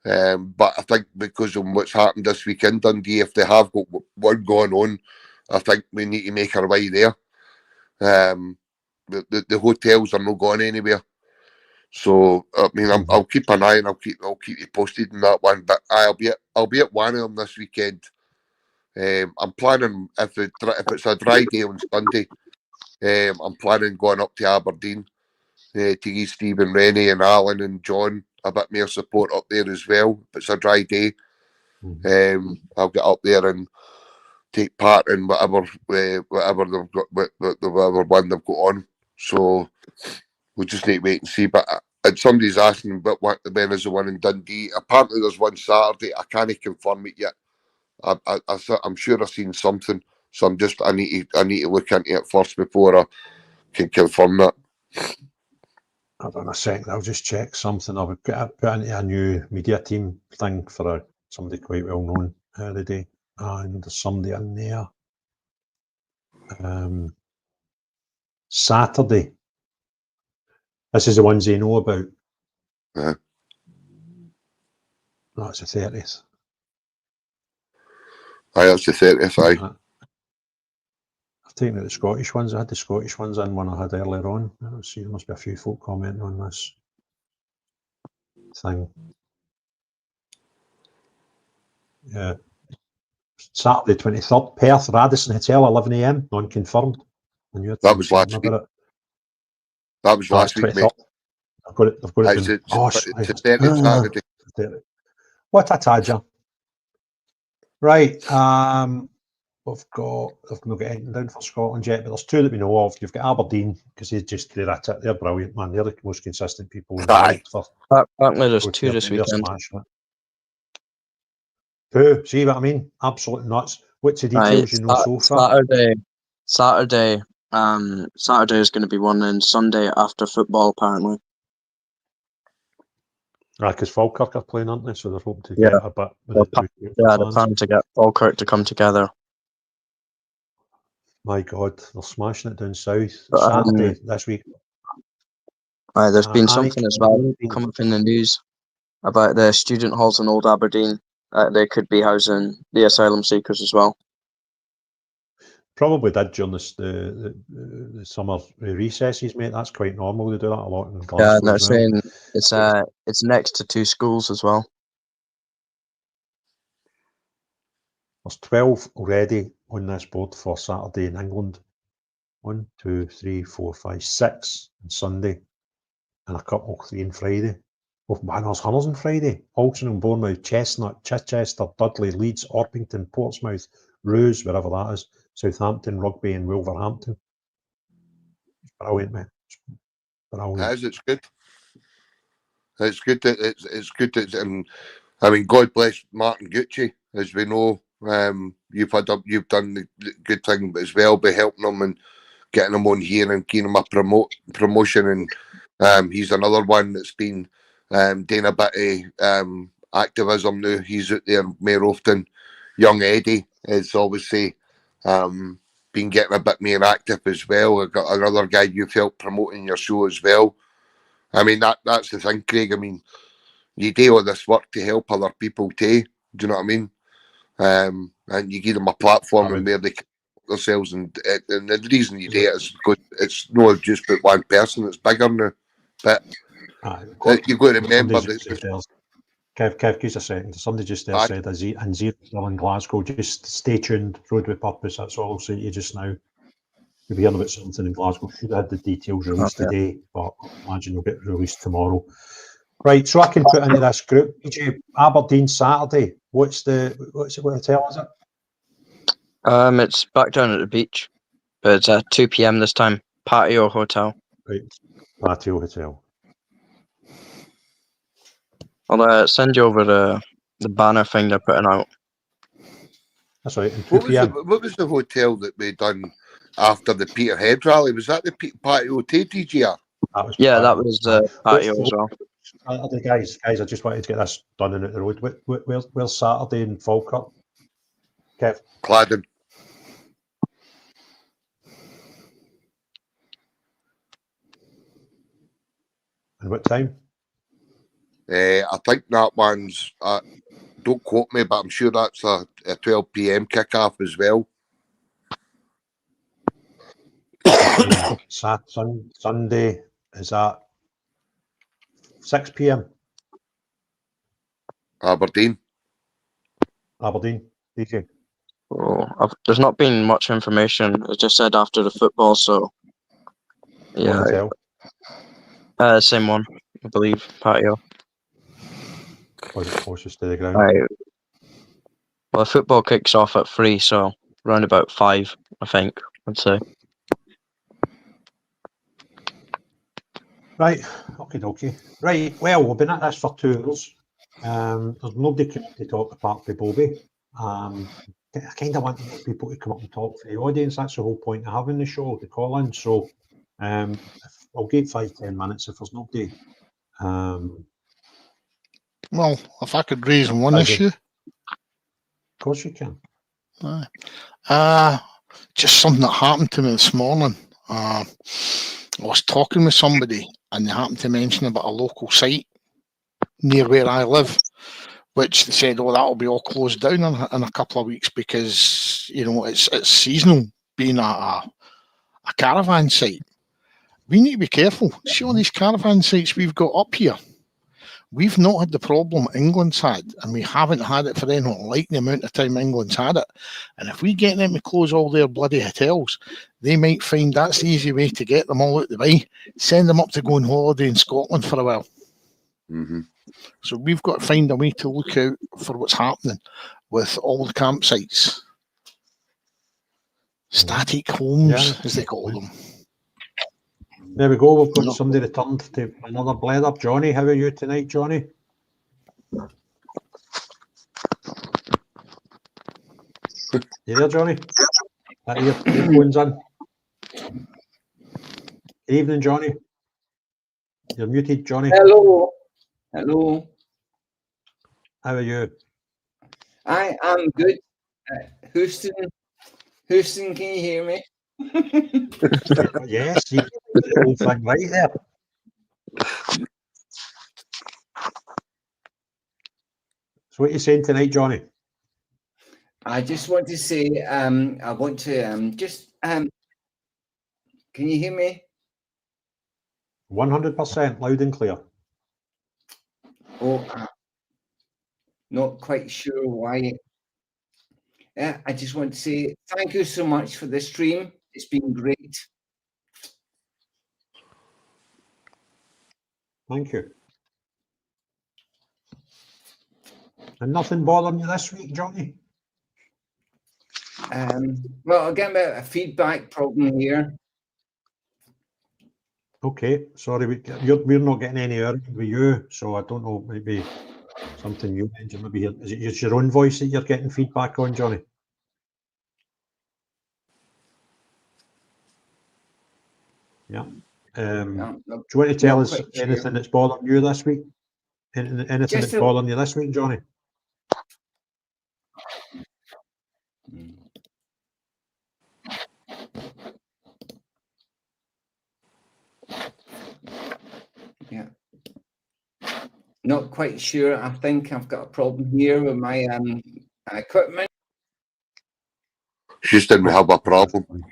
[SPEAKER 15] But I think because of what's happened this week in Dundee, if they have got one going on, I think we need to make our way there. The hotels are not going anywhere. So I mean, I'll keep an eye and I'll keep you posted on that one. But I'll be at one of them this weekend. I'm planning if it's a dry day on Sunday, I'm planning going up to Aberdeen to give Stephen, Rennie and Alan and John a bit more support up there as well. If it's a dry day, I'll get up there and take part in whatever they've got, whatever one they've got on. So we just need to wait and see. But somebody's asking, but when is the one in Dundee? Apparently, there's one Saturday. I can't confirm it yet. I'm sure I've seen something, so I need to look into it first before I can confirm that.
[SPEAKER 1] Hold on a second, I'll just check something. I've put into a new media team thing for somebody quite well known the day, and there's somebody in there. Saturday. This is the ones they know about.
[SPEAKER 15] Yeah.
[SPEAKER 1] No, it's the 30th.
[SPEAKER 15] Aye, that's the 30th, aye.
[SPEAKER 1] I've taken out the Scottish ones. I had the Scottish ones in one I had earlier on. Let's see, there must be a few folk commenting on this thing. Yeah. Saturday 23rd, Perth, Radisson Hotel, 11 AM, non-confirmed.
[SPEAKER 15] That was last week. That was last week, mate.
[SPEAKER 1] I've got it.
[SPEAKER 15] It's Saturday.
[SPEAKER 1] What a tadger. Right, we've not got anything down for Scotland yet, but there's two that we know of. You've got Aberdeen, because they're at it. They're brilliant, man. They're the most consistent people.
[SPEAKER 13] Apparently there's two this weekend.
[SPEAKER 1] Two, see what I mean? Absolutely nuts. What's the details you know so far?
[SPEAKER 13] Saturday is going to be one, and Sunday after football, apparently.
[SPEAKER 1] Right, because Falkirk are playing, aren't they? So they're hoping to get a bit.
[SPEAKER 13] They're planning to get Falkirk to come together.
[SPEAKER 1] My God, they're smashing it down south. Saturday this week.
[SPEAKER 13] There's been something as well come up in the news about the student halls in Old Aberdeen. They could be housing the asylum seekers as well.
[SPEAKER 1] Probably did during the summer recesses, mate. That's quite normal. They do that a lot in Glasgow.
[SPEAKER 13] Yeah, and they're saying it's next to two schools as well.
[SPEAKER 1] There's 12 already on this board for Saturday in England. 1, 2, 3, 4, 5, 6 on Sunday, and a couple 3 on Friday. Oh man, there's hunters on Friday. Alton and Bournemouth, Chestnut, Chichester, Dudley, Leeds, Orpington, Portsmouth, Roos, wherever that is, Southampton, Rugby and Wolverhampton. Brilliant, man. Brilliant.
[SPEAKER 15] As it's good. It's good that it's good that I mean, God bless Martin Gucci, as we know. You've done the good thing as well by helping him and getting him on here and giving him a promotion, and he's another one that's been doing a bit of activism now. He's out there more often. Young Eddie is obviously been getting a bit more active as well. I've got another guy you've helped promoting your show as well. I mean, that's the thing, Craig. I mean, you do all this work to help other people too. Do you know what I mean? And you give them a platform and where they can themselves, and the reason you do it is because it's not just about one person; it's bigger now. But you've got to remember that.
[SPEAKER 1] Kev, give us a second. Somebody just there said, and Zero still in Glasgow. Just stay tuned. Road with Purpose. That's all I'll say to you just now. You'll be hearing about something in Glasgow. Should have had the details released today, but I imagine they'll get released tomorrow. Right, so I can put into this group. Aberdeen Saturday. What hotel is it?
[SPEAKER 13] It's back down at the beach, but it's at 2 p.m. this time. Patio Hotel.
[SPEAKER 1] Right, Patio Hotel.
[SPEAKER 13] I'll send you over the banner thing they're putting out.
[SPEAKER 1] That's right. 2 p.m.
[SPEAKER 15] What was the hotel that we done after the Peterhead rally? Was that the Patio TGR?
[SPEAKER 13] That was Patio as well.
[SPEAKER 1] Guys, I just wanted to get this done and out the road. Where's Saturday in Falkirk? Kev?
[SPEAKER 15] Claddon.
[SPEAKER 1] And what time?
[SPEAKER 15] I think that one's, don't quote me, but I'm sure that's a 12 p.m. kick-off as well.
[SPEAKER 1] Sunday, is that 6 p.m?
[SPEAKER 15] Aberdeen,
[SPEAKER 1] DJ.
[SPEAKER 13] Oh, there's not been much information. It just said after the football, so yeah. Same one, I believe. Patio.
[SPEAKER 1] Closest to the ground.
[SPEAKER 13] Right. Well, the football kicks off at 3, so around about 5, I think, I'd say.
[SPEAKER 1] Right, okay. Right, well, we've been at this for 2 hours. There's nobody to talk apart from Bobby. I kind of want people to come up and talk for the audience. That's the whole point of having the show, the call in. So I'll give 5-10 minutes if there's nobody.
[SPEAKER 14] Well, if I could raise one issue.
[SPEAKER 1] Of course you can.
[SPEAKER 14] Just something that happened to me this morning. I was talking with somebody and they happened to mention about a local site near where I live, which they said, oh, that'll be all closed down in a couple of weeks because, you know, it's seasonal, being a caravan site. We need to be careful. See all these caravan sites we've got up here. We've not had the problem England's had, and we haven't had it for anything like the amount of time England's had it. And if we get them to close all their bloody hotels, they might find that's the easy way to get them all out the way, send them up to go on holiday in Scotland for a while.
[SPEAKER 15] Mm-hmm.
[SPEAKER 14] So we've got to find a way to look out for what's happening with all the campsites. Static homes, as they call them.
[SPEAKER 1] There we go. We've got somebody returned to another blether. Johnny, how are you tonight, Johnny? You there, Johnny? Earphones in. Evening, Johnny. You're muted, Johnny.
[SPEAKER 16] Hello. Hello.
[SPEAKER 1] How are you?
[SPEAKER 16] I am good. Houston, can you hear me?
[SPEAKER 1] Yes, you got the whole thing right there. So what are you saying tonight, Johnny?
[SPEAKER 16] I just want to say, I want to can you hear me?
[SPEAKER 1] 100%, loud and clear.
[SPEAKER 16] Oh, not quite sure why. I just want to say thank you so much for the stream. It's been great.
[SPEAKER 1] Thank you. And nothing bothering you this week, Johnny?
[SPEAKER 16] Well, again, a feedback problem here.
[SPEAKER 1] Okay, sorry, we're not getting any urgent with you, so I don't know, maybe something you mentioned, maybe is it just your own voice that you're getting feedback on, Johnny? Yeah. Do you want to tell us anything that's bothering you this week? Anything that's bothering you this week, Johnny?
[SPEAKER 16] Yeah. Not quite sure. I think I've got a problem here with my equipment.
[SPEAKER 15] Just didn't have a problem.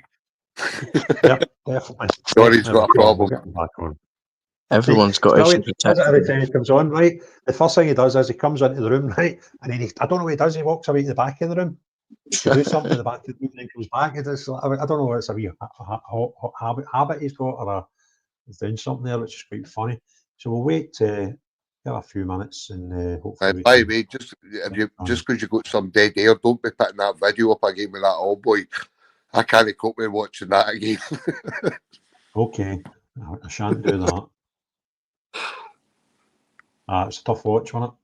[SPEAKER 1] Yep, definitely.
[SPEAKER 15] Johnny's got a problem.
[SPEAKER 13] Everyone's got issues with
[SPEAKER 1] Does it
[SPEAKER 13] tech.
[SPEAKER 1] every time he comes on, right? The first thing he does is he comes into the room, right? And then I don't know what he does, he walks away to the back of the room to do something at the back of the room and then comes back. I don't know whether it's a wee habit he's got or he's doing something there, which is quite funny. So we'll wait to give a few minutes and hopefully.
[SPEAKER 15] By the way, just because you got some dead air, don't be putting that video up again with that old boy. I can't cope with watching that again.
[SPEAKER 1] Okay, I shan't do that. It's a tough watch, wasn't it?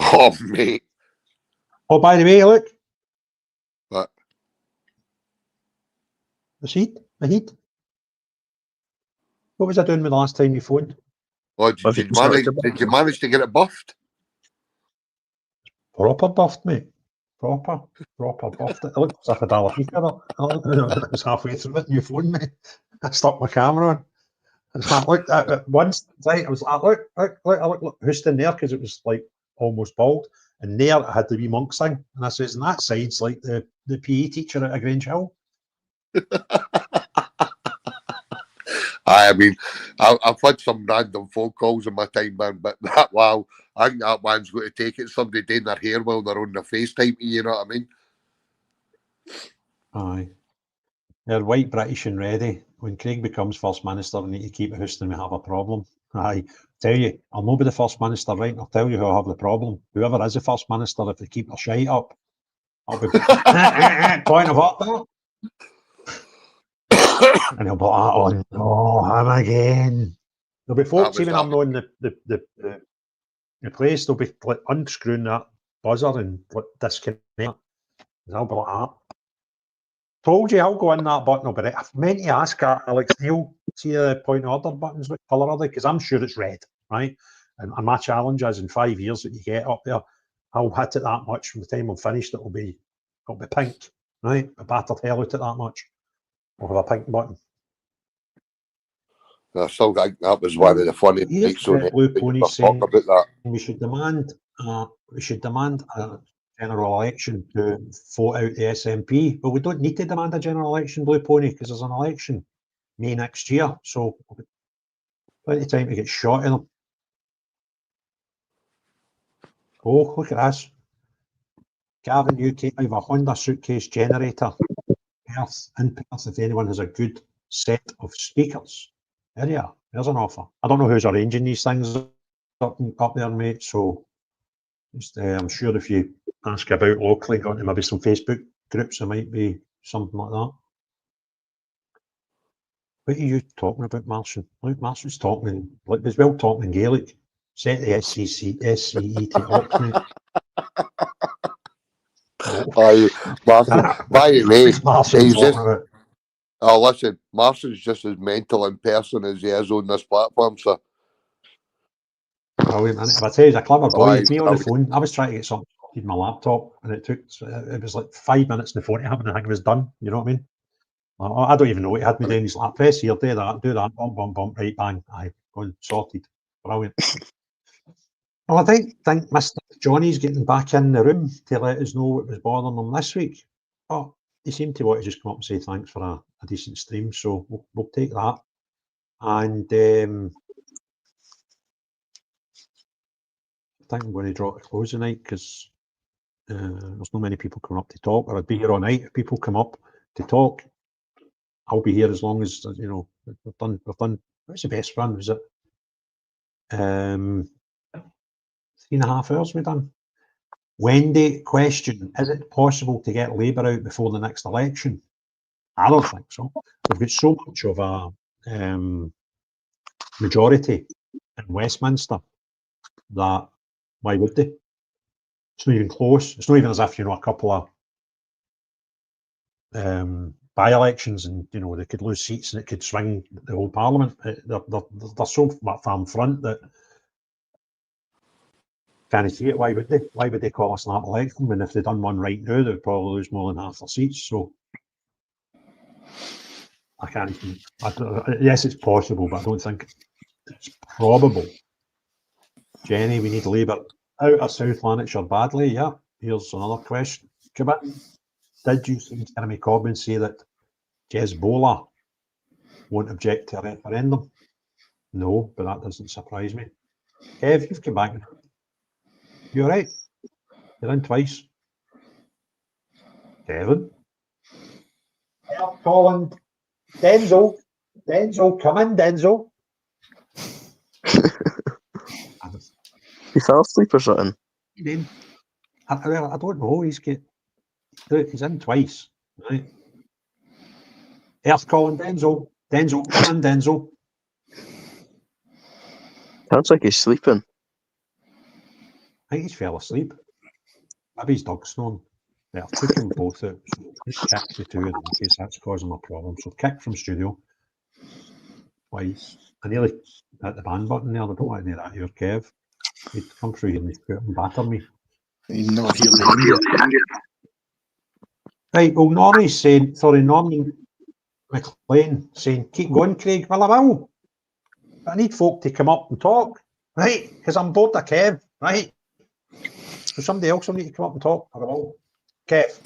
[SPEAKER 15] Oh, mate.
[SPEAKER 1] Oh, by the way, look.
[SPEAKER 15] What?
[SPEAKER 1] The heat. What was I doing with the last time you phoned?
[SPEAKER 15] Oh, did you manage to get it buffed?
[SPEAKER 1] Proper buffed, mate. Proper buffed. It looked as if I'd had a peek at it. I was halfway through it and you phoned me. I stuck my camera on. And I looked at it once, right? I was like, look, Houston there, because it was like almost bald. And there I had the wee monk thing. And I says, and that side's like the PE teacher at a Grange Hill.
[SPEAKER 15] I mean, I've had some random phone calls in my time, man, but wow, I think that man's going to take it. Somebody doing their hair while they're on the FaceTime, you know what I mean?
[SPEAKER 1] Aye. They're white, British and ready. When Craig becomes First Minister, we need to keep Houston, we have a problem. Aye. Tell you, I'll not be the First Minister, right? I'll tell you who I have the problem. Whoever is the First Minister, if they keep their shite up, I'll be point of order. And he'll be like, oh no, him again. There'll be folks, even I'm not in the place, they'll be like unscrewing that buzzer and like disconnect. I'll be like that. Told you I'll go in that button, but I've meant to ask Alex Neil, see the point of order buttons, what colour are they? Because I'm sure it's red, right? And my challenge is in 5 years that you get up there, I'll hit it that much. From the time I'm finished, it'll be pink, right? I battered hell out it that much. We'll have a pink button.
[SPEAKER 15] I still think that was one of the funny nights on it.
[SPEAKER 1] Blue Pony saying
[SPEAKER 15] about that.
[SPEAKER 1] we should demand a general election to vote out the SNP, but we don't need to demand a general election, Blue Pony, because there's an election May next year, so plenty of time to get shot in them. Oh, look at this. Gavin, UK, I have a Honda suitcase generator. In Perth, if anyone has a good set of speakers. There you are. There's an offer. I don't know who's arranging these things up there, mate, so just, I'm sure if you ask about locally, go to maybe some Facebook groups, there might be something like that. What are you talking about, Martian? Look, Martian's talking, like, as well talking in Gaelic. Set the SCE to opt, mate.
[SPEAKER 15] By the way,
[SPEAKER 1] Martian's talking about.
[SPEAKER 15] Oh, listen, Martian's just as mental in person as he is on this platform, so.
[SPEAKER 1] Brilliant, innit? If I tell you, he's a clever boy. He's me on the phone. I was trying to get something on my laptop, and it was like 5 minutes and 40 happened, and I think it was done. You know what I mean? I don't even know what he had me doing. He's like, press here, do that, bump, right, bang. Aye, gone, sorted. Brilliant. Well, I think Mr. Johnny's getting back in the room to let us know what was bothering him this week. Oh, he seemed to want to just come up and say thanks for a decent stream, so we'll take that. And I think I'm going to draw it close tonight because there's not many people coming up to talk, or I'd be here all night if people come up to talk. I'll be here as long as, you know, we've done. What's the best run? Was it 3.5 hours we've done? Wendy, question, is it possible to get Labour out before the next election? I don't think so. We've got so much of a majority in Westminster that why would they? It's not even close. It's not even as if, you know, a couple of by-elections and, you know, they could lose seats and it could swing the whole parliament. They're so far in front that can't see it. Why would they? Why would they call us an election when if they'd done one right now, they'd probably lose more than half their seats. So I can't even. Yes, it's possible, but I don't think it's probable. Jenny, we need Labour out of South Lanarkshire badly. Yeah, here's another question. Did you see Jeremy Corbyn say that Hezbollah won't object to a referendum? No, but that doesn't surprise me. Kev, you've come back. You all right? You're in twice. Kevin? Yeah, Colin. Denzel, come in, Denzel.
[SPEAKER 13] He fell asleep or something?
[SPEAKER 1] I don't know. He's in twice, right? Here's Colin, Denzel, come in, Denzel.
[SPEAKER 13] Sounds like he's sleeping.
[SPEAKER 1] I think he's fell asleep. Maybe his dog's snoring. Yeah, I took them both out. So just kick the two in case that's causing a problem. So kick from studio twice. I nearly hit the ban button there. I don't want any of that here, Kev. He'd come through here and batter me.
[SPEAKER 14] You never hear the end.
[SPEAKER 1] Right, well, Norman McLean saying, keep going, Craig. Well, I will. But I need folk to come up and talk, right? Because I'm bored of Kev, right? So somebody else will need to come up and talk. I will. Kev.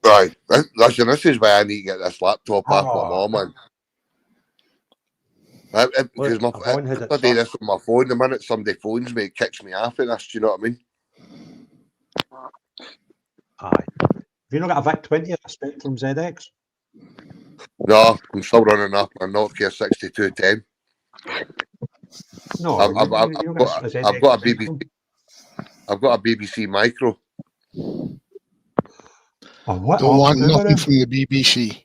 [SPEAKER 15] Right. Listen, this is why I need to get this laptop off my mum, man. Because I do this on my phone. The minute somebody phones me, it kicks me off of this. Do you know what I mean?
[SPEAKER 1] Aye. Have you not got a VIC-20 or a Spectrum ZX?
[SPEAKER 15] No, I'm still running up a Nokia 6210.
[SPEAKER 1] No,
[SPEAKER 15] I've got a BBC. I've got a BBC Micro.
[SPEAKER 1] Oh, what?
[SPEAKER 14] Don't want nothing from the BBC.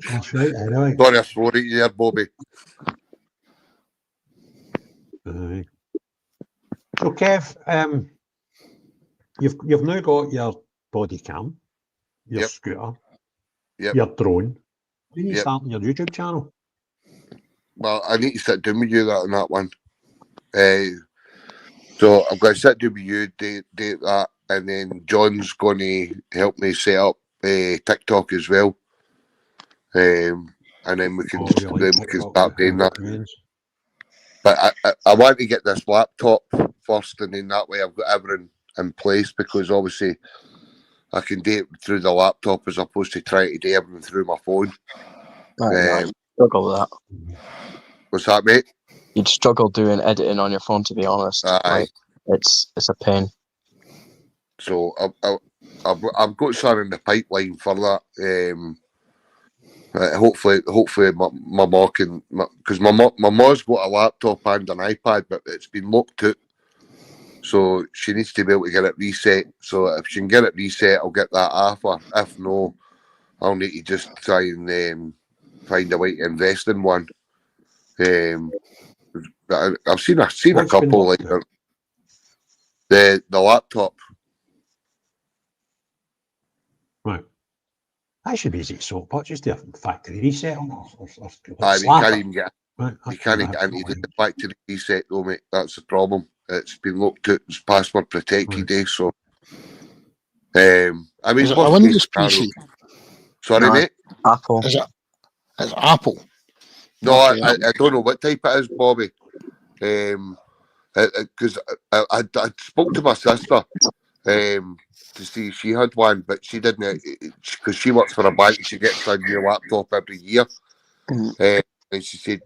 [SPEAKER 1] That's right, anyway.
[SPEAKER 15] Sorry, I swore at you there, Bobby.
[SPEAKER 1] So, Kev, you've now got your body cam, your scooter, your drone. You need to start on your YouTube channel.
[SPEAKER 15] Well, I need to sit down with you on that one. So I'm going to sit down with you, date that, and then John's going to help me set up TikTok as well. And then we can start doing that. But I want to get this laptop first, and then that way I've got everything in place, because obviously I can do it through the laptop as opposed to trying to do everything through my phone.
[SPEAKER 13] Struggle with that.
[SPEAKER 15] What's that, mate?
[SPEAKER 13] You'd struggle doing editing on your phone, to be honest.
[SPEAKER 15] Aye.
[SPEAKER 13] Like, it's a pain.
[SPEAKER 15] So I've got something in the pipeline for that. Hopefully my mom can, because my mom's got a laptop and an iPad, but it's been locked out, so she needs to be able to get it reset. So if she can get it reset, I'll get that off her. If no, I'll need to just try and find a way to invest in one. I've seen a couple like the laptop.
[SPEAKER 1] Right. That should be easy to sort, but just a factory reset on
[SPEAKER 15] You can't even get into the factory reset though, mate. That's the problem. It's been looked at, it's password protected, so I mean,
[SPEAKER 14] is it a Windows PC?
[SPEAKER 15] Sorry, mate.
[SPEAKER 13] Apple.
[SPEAKER 14] Is it Apple?
[SPEAKER 15] No, I don't know what type it is, Bobby. Because I spoke to my sister to see if she had one, but she didn't, because she works for a bank. She gets a new laptop every year, and she said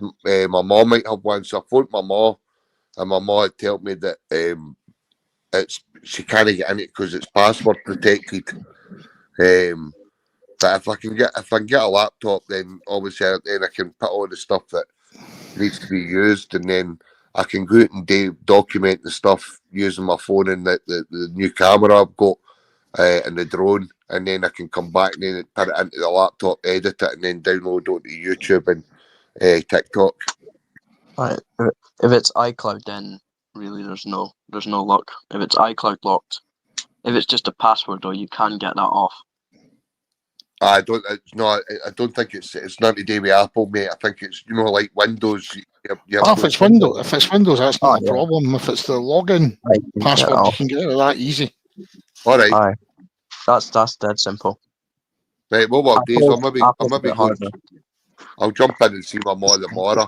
[SPEAKER 15] my mom might have one. So I phoned my mom, and my mom had told me that she can't get in it because it's password protected. But if I can get a laptop, then obviously then I can put all the stuff that needs to be used, and then I can go out and document the stuff using my phone and the new camera I've got and the drone, and then I can come back and then put it into the laptop, edit it, and then download it onto YouTube and TikTok.
[SPEAKER 13] Right. If it's iCloud, then really there's no luck. If it's iCloud locked, if it's just a password, though, you can get that off.
[SPEAKER 15] I don't think it's not to do with Apple, mate. I think it's like Windows.
[SPEAKER 14] If it's Windows, that's not a problem. If it's the login password, you can get it that easy.
[SPEAKER 15] All right.
[SPEAKER 13] Aye. That's dead simple.
[SPEAKER 15] Right. Well, what days? I'll jump in and see my mother tomorrow,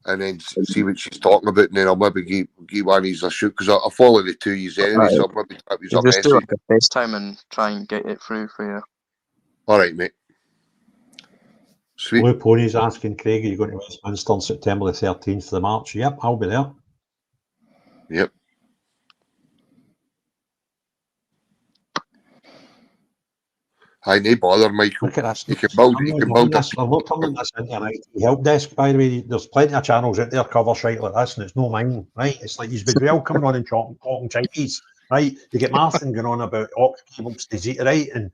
[SPEAKER 15] and then see what she's talking about, and then I'll maybe give one of these a shoot because I follow the 2 years anyway.
[SPEAKER 13] Right.
[SPEAKER 15] So I'll maybe type these
[SPEAKER 13] You
[SPEAKER 15] up
[SPEAKER 13] just do
[SPEAKER 15] message.
[SPEAKER 13] like a FaceTime and try and get it through for you.
[SPEAKER 15] All right, mate. Sweet.
[SPEAKER 1] Blue Pony's asking Craig, are you going to Westminster on September the 13th for the March? Yep, I'll be there.
[SPEAKER 15] Yep. I no bother, Michael.
[SPEAKER 1] Look at this.
[SPEAKER 15] You can build
[SPEAKER 1] I'm not turning this into an IT help desk, by the way. There's plenty of channels out there cover shite like this, and it's no mine, right? It's like he's been real coming on and talking Chinese, right? You get Martin going on about aux cables to Zeta, right? And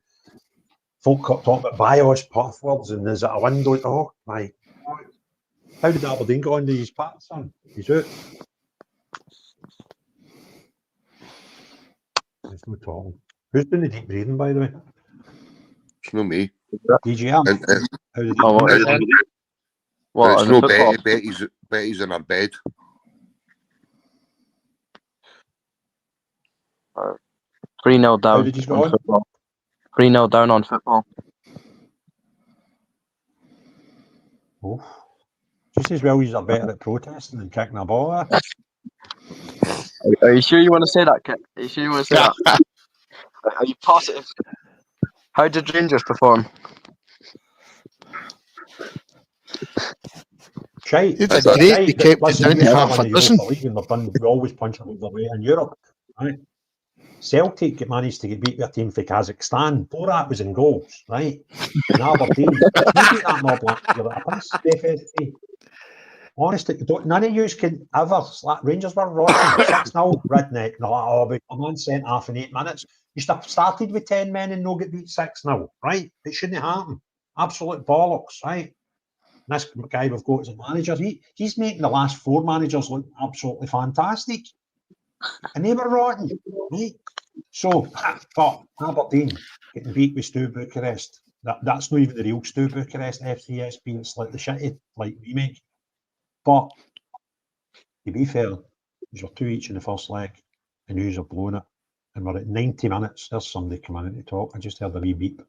[SPEAKER 1] folk talk about BIOS passwords, and there's a window. Oh, my. How did Aberdeen go on these parts, son? He's out. There's no talking. Who's doing the deep breathing, by the way?
[SPEAKER 15] It's not me.
[SPEAKER 1] DGM. How did
[SPEAKER 15] it's no Betty. Betty's in her bed.
[SPEAKER 13] 3-0 down.
[SPEAKER 1] How did you go on?
[SPEAKER 13] Football. 3-0 down on football.
[SPEAKER 1] Oh. Just as well, you're better at protesting than kicking a ball.
[SPEAKER 13] Are you sure you want to say that, Kit? Are you sure you want to say that? Are you positive? How did Rangers perform?
[SPEAKER 1] Shite.
[SPEAKER 14] They did great. They kept it down to half a dozen.
[SPEAKER 1] We always punch them the way in Europe. Right? Celtic managed to get beat by a team for Kazakhstan. Borat was in goals, right? And Aberdeen. You beat that mob like you're like a piss, FSG. Honestly, none of you can ever. Rangers were rotten. 6-0, redneck. No, but a man sent half in 8 minutes. You should have started with 10 men and no get beat 6-0, right? It shouldn't happen. Absolute bollocks, right? And this guy we've got as a manager, he's making the last 4 managers look absolutely fantastic. And they were rotten, right? So, but Aberdeen getting beat with Steaua Bucharest. That's not even the real Steaua Bucharest FCSB. It's like the shitty like remake. But to be fair, these were 2 each in the first leg, and yous have blown it. And we're at 90 minutes. There's somebody coming in to talk. I just heard a wee beep.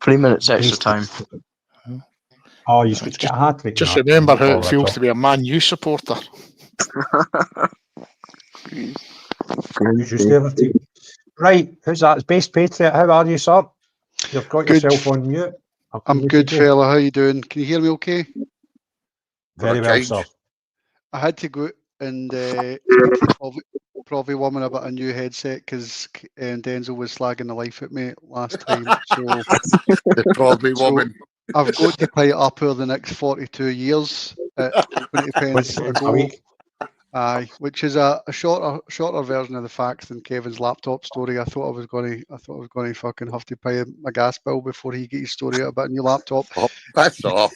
[SPEAKER 13] 3 minutes extra time.
[SPEAKER 1] Oh, you could get a hat trick.
[SPEAKER 14] Just remember how it feels to be a Man U supporter.
[SPEAKER 1] Right, who's that? It's Base Patriot. How are you, sir? You've got
[SPEAKER 17] Good.
[SPEAKER 1] yourself on mute.
[SPEAKER 17] I'm good, fella. How you doing? Can you hear me okay?
[SPEAKER 1] Very well, sir.
[SPEAKER 17] I had to go and probably warming a bit of a new headset because Denzel was slagging the life at me last time. So
[SPEAKER 15] probably woman.
[SPEAKER 17] I've got to play it up over the next 42 years at 20 pence a go. Aye, which is a shorter version of the facts than Kevin's laptop story. I thought I was going to fucking have to pay my gas bill before he get his story out about a new laptop.
[SPEAKER 15] Oh, that's off.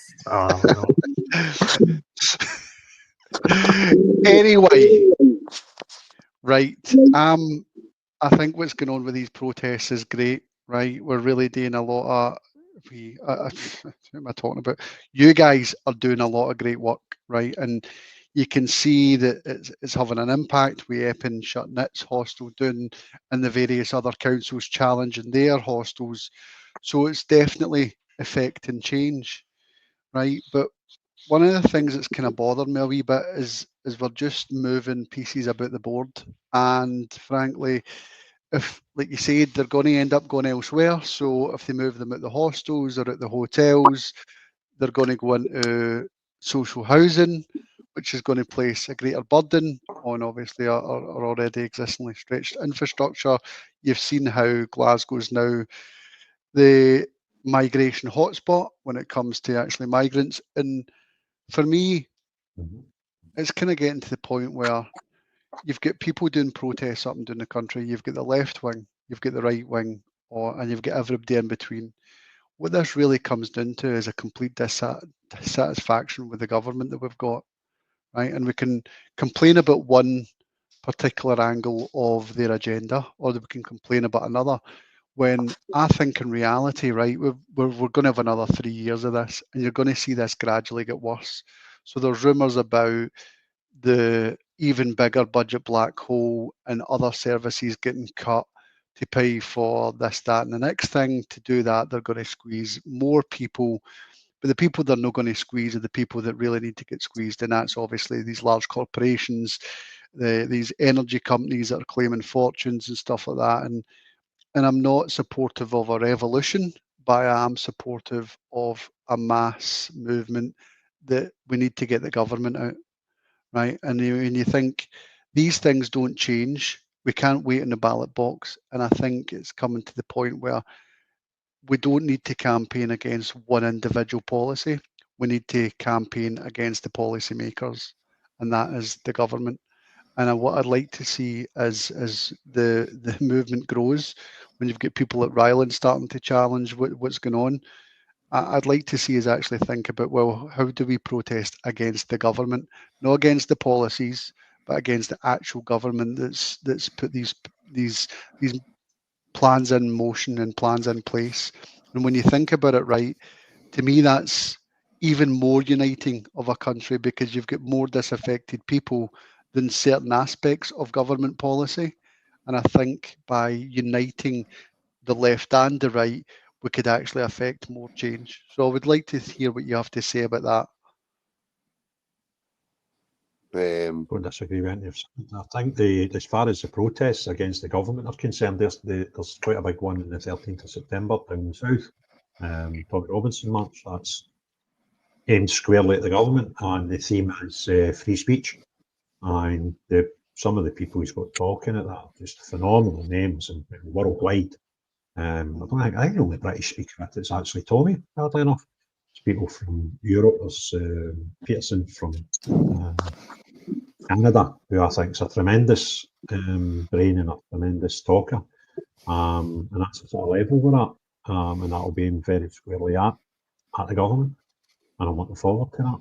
[SPEAKER 17] Anyway, right. I think what's going on with these protests is great. Right, we're really doing a lot of. What am I talking about? You guys are doing a lot of great work, right? And you can see that it's having an impact. We Epping shut Nits hostel down, and the various other councils challenging their hostels. So it's definitely affecting change, right? But one of the things that's kind of bothered me a wee bit is we're just moving pieces about the board, and frankly, if, like you said, they're going to end up going elsewhere. So if they move them at the hostels or at the hotels, they're going to go into social housing, which is going to place a greater burden on obviously our already existingly stretched infrastructure. You've seen how Glasgow's now the migration hotspot when it comes to actually migrants. And for me, it's kind of getting to the point where you've got people doing protests up and down the country. You've got the left wing, you've got the right wing, and you've got everybody in between. What this really comes down to is a complete dissatisfaction with the government that we've got, right? And we can complain about one particular angle of their agenda, or we can complain about another. When I think in reality, right, we're going to have another 3 years of this, and you're going to see this gradually get worse. So there's rumours about the even bigger budget black hole and other services getting cut to pay for this, that, and the next thing. To do that, they're going to squeeze more people, but the people they're not going to squeeze are the people that really need to get squeezed, and that's obviously these large corporations, these energy companies that are claiming fortunes and stuff like that. And I'm not supportive of a revolution, but I am supportive of a mass movement that we need to get the government out, right? And when you think these things don't change, we can't wait in the ballot box. And I think it's coming to the point where we don't need to campaign against one individual policy. We need to campaign against the policymakers, and that is the government. And what I'd like to see as the movement grows, when you've got people like Ryland starting to challenge what's going on, I'd like to see us actually think about, well, how do we protest against the government, not against the policies, but against the actual government that's put these plans in motion and plans in place. And when you think about it, right, to me that's even more uniting of a country, because you've got more disaffected people than certain aspects of government policy. And I think by uniting the left and the right, we could actually affect more change. So I would like to hear what you have to say about that.
[SPEAKER 1] Don't disagree with any. I think as far as the protests against the government are concerned, there's quite a big one on the 13th of September down south. Tommy Robinson March, that's aimed squarely at the government, and the theme is free speech. And some of the people he's got talking at that are just phenomenal names and worldwide. I think the only British speaker at it is actually Tommy, hardly enough. There's people from Europe, there's Peterson from Canada, who I think is a tremendous brain and a tremendous talker. And that's the sort of level we're at. And that'll be aimed very squarely at the government. And I'm looking forward to that.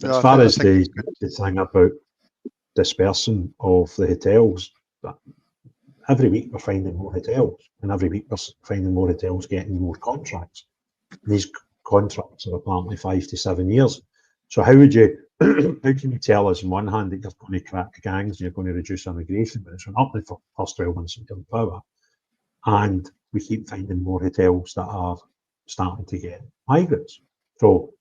[SPEAKER 1] As far as the thing about dispersing of the hotels, every week we're finding more hotels, and every week we're finding more hotels getting more contracts. These contracts are apparently 5 to 7 years. So how can you tell us on one hand that you're going to crack the gangs and you're going to reduce immigration, but it's been up for the first 12 months of your power, and we keep finding more hotels that are starting to get migrants. So,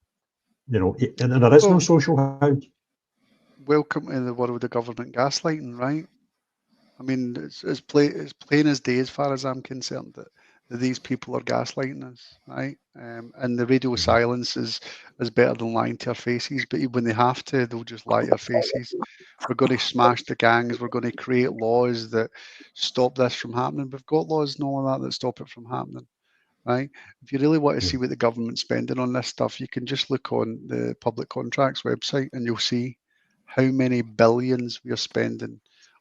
[SPEAKER 1] and there is no social house.
[SPEAKER 17] Welcome to the world of government gaslighting, right? I mean, it's plain as day as far as I'm concerned that these people are gaslighting us, right? And the radio silence is better than lying to our faces, but when they have to, they'll just lie to our faces. We're going to smash the gangs. We're going to create laws that stop this from happening. We've got laws and all of that stop it from happening. Right? If you really want to see what the government's spending on this stuff, you can just look on the public contracts website and you'll see how many billions we are spending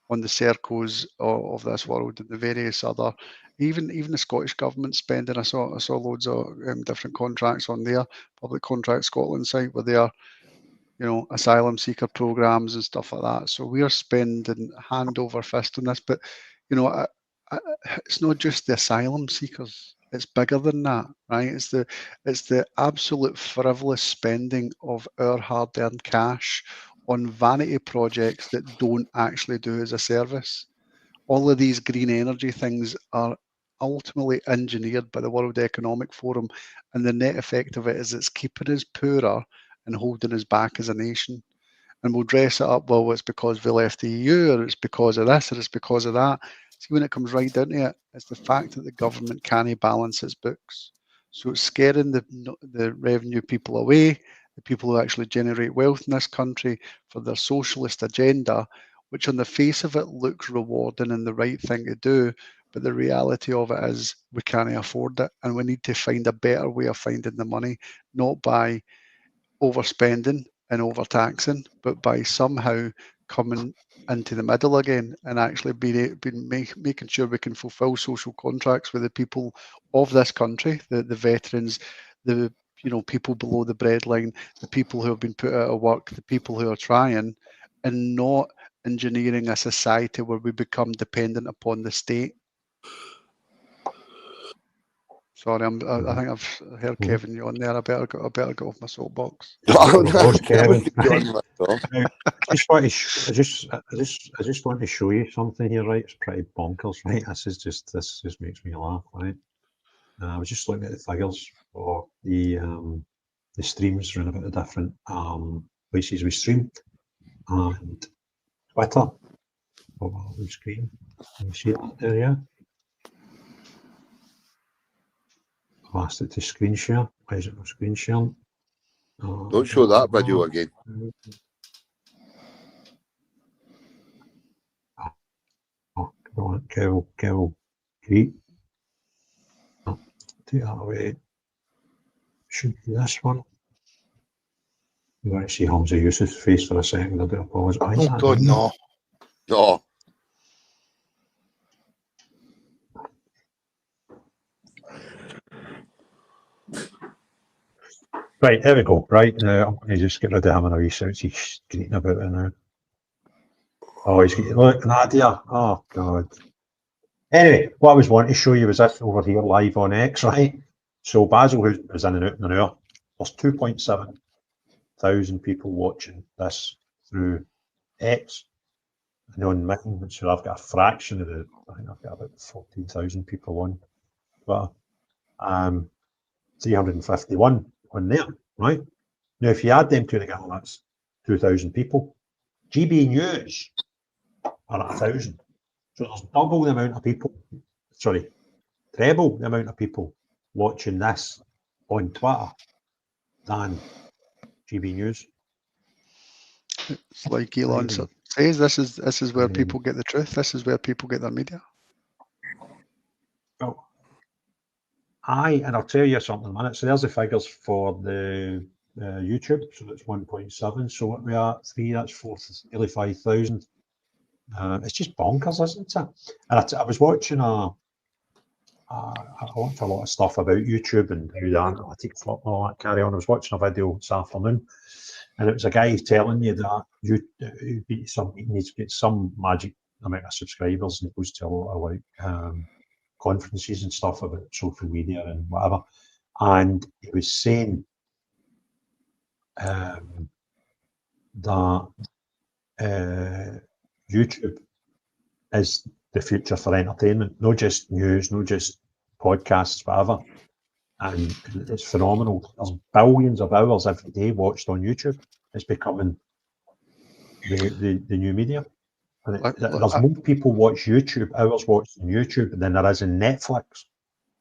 [SPEAKER 17] on the Sercos of this world and the various other, even the Scottish government spending. I saw loads of different contracts on their public contract Scotland site where they are, asylum seeker programs and stuff like that. So we are spending hand over fist on this, but it's not just the asylum seekers. It's bigger than that, right? It's the absolute frivolous spending of our hard-earned cash on vanity projects that don't actually do as a service. All of these green energy things are ultimately engineered by the World Economic Forum, and the net effect of it is it's keeping us poorer and holding us back as a nation. And we'll dress it up, well, it's because we left the EU, or it's because of this, or it's because of that. See, when it comes right down to it, it's the fact that the government can't balance its books. So it's scaring the revenue people away, the people who actually generate wealth in this country for their socialist agenda, which on the face of it looks rewarding and the right thing to do. But the reality of it is we can't afford it. And we need to find a better way of finding the money, not by overspending and overtaxing, but by somehow coming into the middle again and actually making sure we can fulfil social contracts with the people of this country, the veterans, the people below the breadline, the people who have been put out of work, the people who are trying, and not engineering a society where we become dependent upon the state. Sorry, I think I've heard Kevin yawn there. I better get off my soapbox.
[SPEAKER 1] Kevin. I just want to show you something here, right? It's pretty bonkers, right? This just makes me laugh, right? I was just looking at the figures for the streams around about the different places we stream, and Twitter. On the screen, can you see that there? Yeah. I've asked it to screen share. Why is it not screen sharing?
[SPEAKER 15] Don't show that video again.
[SPEAKER 1] Oh, come on, Kev, Great. Take that away. Should be this one. You want to see Hamza Yusuf's face for a second? I do apologise.
[SPEAKER 14] Oh God, no.
[SPEAKER 15] No.
[SPEAKER 1] Right, there we go. Right, now I'm going to just get rid of him and a wee sense he's screaming about it now. Oh, he's getting, look, Nadia. Oh, God. Anyway, what I was wanting to show you was this over here live on X, right? So Basil was in and out in an hour. There's 2.7 thousand people watching this through X. And on mine, so I've got a fraction of the, I think I've got about 14,000 people on Twitter. 351 on there, right? Now, if you add them two together, that's 2,000 people. GB News are at 1,000. So there's double the amount of people, sorry, treble the amount of people watching this on Twitter than GB News.
[SPEAKER 17] It's like Elon says, this is where people get the truth. This is where people get their media.
[SPEAKER 1] Well, and I'll tell you something in a minute. So there's the figures for the YouTube. So that's 1.7. So what we are at 3, that's 4, nearly 5,000. It's just bonkers, isn't it? And I was watching I watched a lot of stuff about YouTube and how the analytics and all that carry on. I was watching a video this afternoon, and it was a guy telling you that he needs to get some magic amount of subscribers, and he goes to a lot of like conferences and stuff about social media and whatever. And he was saying that YouTube is the future for entertainment, not just news, not just podcasts, whatever. And it's phenomenal. There's billions of hours every day watched on YouTube. It's becoming the new media. And there's more people watch YouTube, hours watched on YouTube, than there is in Netflix.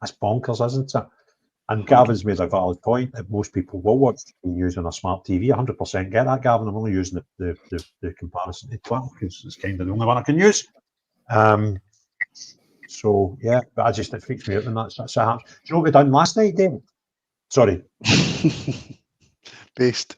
[SPEAKER 1] That's bonkers, isn't it? And Gavin's made a valid point that most people will watch news on a smart TV. 100% get that, Gavin. I'm only using the comparison to Twitter because it's kind of the only one I can use. So yeah, but it freaks me out when that's happens. Do you know what we done last night, David? Sorry.
[SPEAKER 17] Based.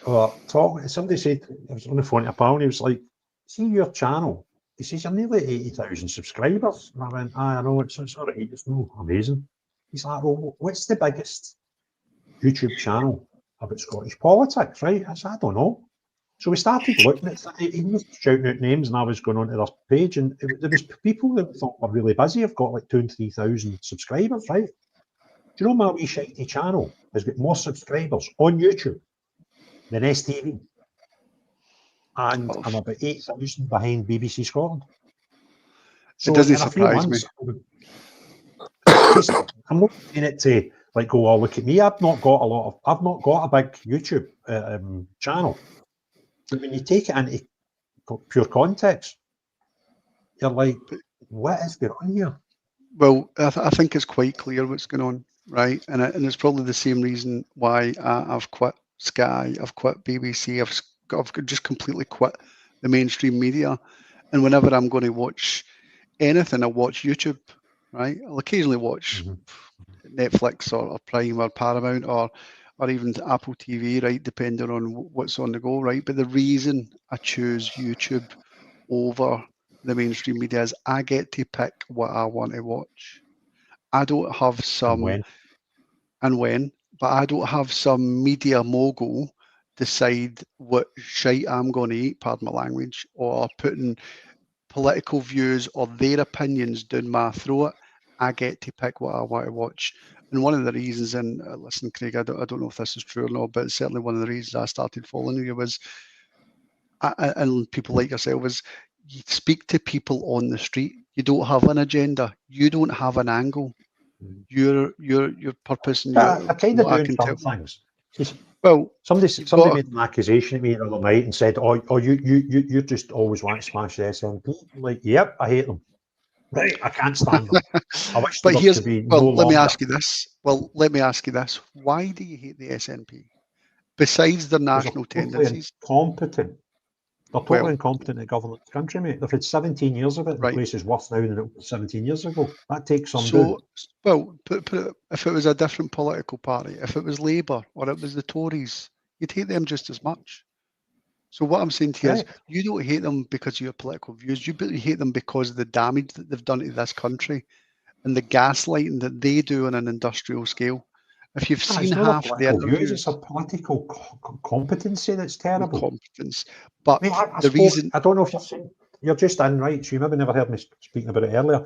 [SPEAKER 1] Well, somebody said, I was on the phone to a pal, and he was like, see your channel. He says, you're nearly 80,000 subscribers. And I went, I know, it's all right, it's no amazing. He's like, well, what's the biggest YouTube channel about Scottish politics, right? I said, I don't know. So we started looking at that. He was shouting out names, and I was going onto their page, and there was people that we thought were really busy, have got like 2,000 and 3,000 subscribers, right? Do you know my wee shitey channel has got more subscribers on YouTube than STV? And I'm about 8,000 behind BBC Scotland.
[SPEAKER 17] So it doesn't surprise me.
[SPEAKER 1] I'm not saying it to like go, oh, look at me. I've not got a big YouTube channel. But when you take it into pure context, you're like, what is going on here?
[SPEAKER 17] Well, I think it's quite clear what's going on, right? And it's probably the same reason why I've quit Sky, I've quit BBC, I've just completely quit the mainstream media. And whenever I'm going to watch anything, I watch YouTube, right? I'll occasionally watch Netflix or Prime or Paramount or even Apple TV, right, depending on what's on the go, right? But the reason I choose YouTube over the mainstream media is I get to pick what I want to watch. I don't have some but I don't have some media mogul decide what shite I'm going to eat, pardon my language, or putting political views or their opinions down my throat. I get to pick what I want to watch. And one of the reasons, and listen, Craig, I don't know if this is true or not, but certainly one of the reasons I started following you was, and people like yourself, was you speak to people on the street. You don't have an agenda. You don't have an angle. Your purpose and
[SPEAKER 1] I kind of doing some things.
[SPEAKER 17] Well,
[SPEAKER 1] somebody made an accusation at me the other night and said, "Oh, you just always want to smash the SNP." I'm like, yep, I hate them. Right, I can't stand them. I wish
[SPEAKER 17] but
[SPEAKER 1] there to be no
[SPEAKER 17] let me
[SPEAKER 1] longer.
[SPEAKER 17] ask you this. Well, let me ask you this. Why do you hate the SNP? Besides their national tendencies,
[SPEAKER 1] Incompetent. They're totally incompetent at governing the country, mate. They've had 17 years of it. The place is worse now than it was 17 years ago. That takes some doing.
[SPEAKER 17] Well, if it was a different political party, if it was Labour or it was the Tories, you'd hate them just as much. So what I'm saying to you is, you don't hate them because of your political views. You hate them because of the damage that they've done to this country and the gaslighting that they do on an industrial scale. If you've seen half the interviews,
[SPEAKER 1] it's a political competency that's terrible.
[SPEAKER 17] Competence, but
[SPEAKER 1] mate, I don't know if you've seen. You're just in, right? So you maybe never heard me speaking about it earlier.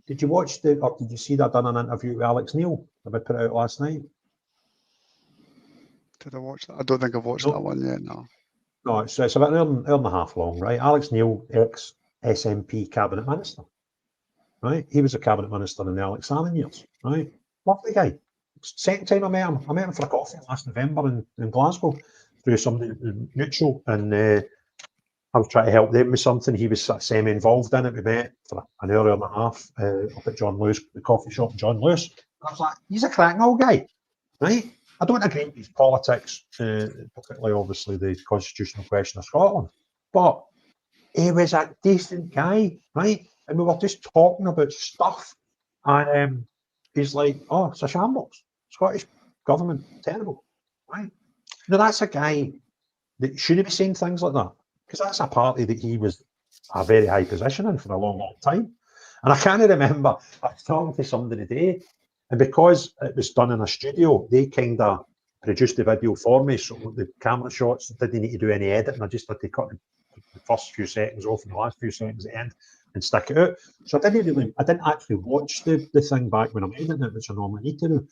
[SPEAKER 1] Did you watch or did you see that I've done an interview with Alex Neil that I put out last night?
[SPEAKER 17] Did I watch that? I don't think I've watched that one yet. No.
[SPEAKER 1] No, it's about an hour and a half long, right? Alex Neil, ex-SNP cabinet minister, right? He was a cabinet minister in the Alex Salmond years, right? Lovely guy. Second time I met him for a coffee last November in Glasgow through somebody mutual, and I was trying to help them with something. He was semi-involved in it. We met for an hour and a half up at John Lewis, the coffee shop, John Lewis. And I was like, he's a cracking old guy, right? I don't agree with his politics, particularly obviously the constitutional question of Scotland, but he was a decent guy, right? And we were just talking about stuff, and he's like, "Oh, it's a shambles. Scottish government, terrible, right?" Now that's a guy that shouldn't be saying things like that, because that's a party that he was a very high position in for a long, long time. And I can't remember, I was talking to somebody today, and because it was done in a studio, they kind of produced the video for me, so the camera shots didn't need to do any editing. I just had to cut the first few seconds off and the last few seconds at the end and stick it out. So I didn't actually watch the thing back when I'm editing it, which I normally need to do.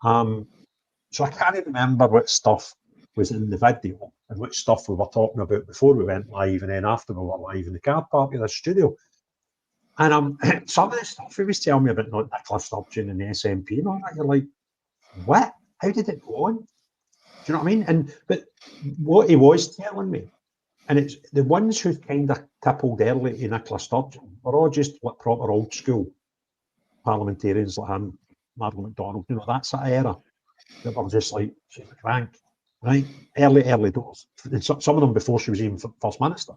[SPEAKER 1] So I can't remember what stuff was in the video and which stuff we were talking about before we went live and then after we were live in the car park of the studio. And some of the stuff he was telling me about Nicola Sturgeon and the SNP and all that, you're like, what? How did it go on? Do you know what I mean? But what he was telling me, and it's the ones who kind of tippled early to Nicola Sturgeon were all just like proper old school parliamentarians like him, Margaret MacDonald, you know, that sort of era, that were just like, she's a crank, right? Early doors. And some of them before she was even First Minister.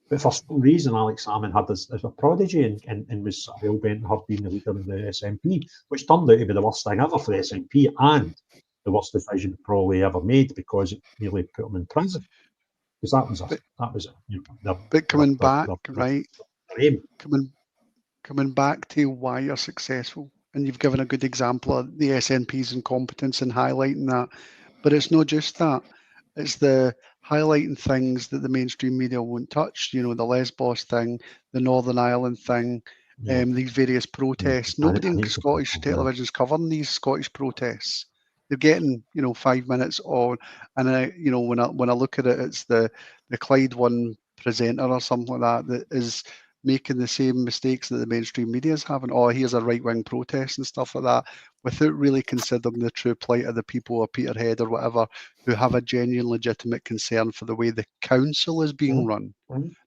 [SPEAKER 1] But for some reason, Alex Salmond had this as a prodigy and was hell bent on her being the leader of the SNP, which turned out to be the worst thing ever for the SNP and the worst decision probably ever made, because it nearly put him in prison. Because that was
[SPEAKER 17] but coming back, right? Coming back to why you're successful, and you've given a good example of the SNP's incompetence and highlighting that. But it's not just that; it's the highlighting things that the mainstream media won't touch. You know, the Lesbos thing, the Northern Ireland thing, these various protests. Nobody in Scottish television is covering these Scottish protests. They're getting, 5 minutes on, and when I look at it, it's the Clyde One presenter or something like that is making the same mistakes that the mainstream media is having. Oh, here's a right-wing protest and stuff like that, without really considering the true plight of the people of Peterhead or whatever, who have a genuine, legitimate concern for the way the council is being run.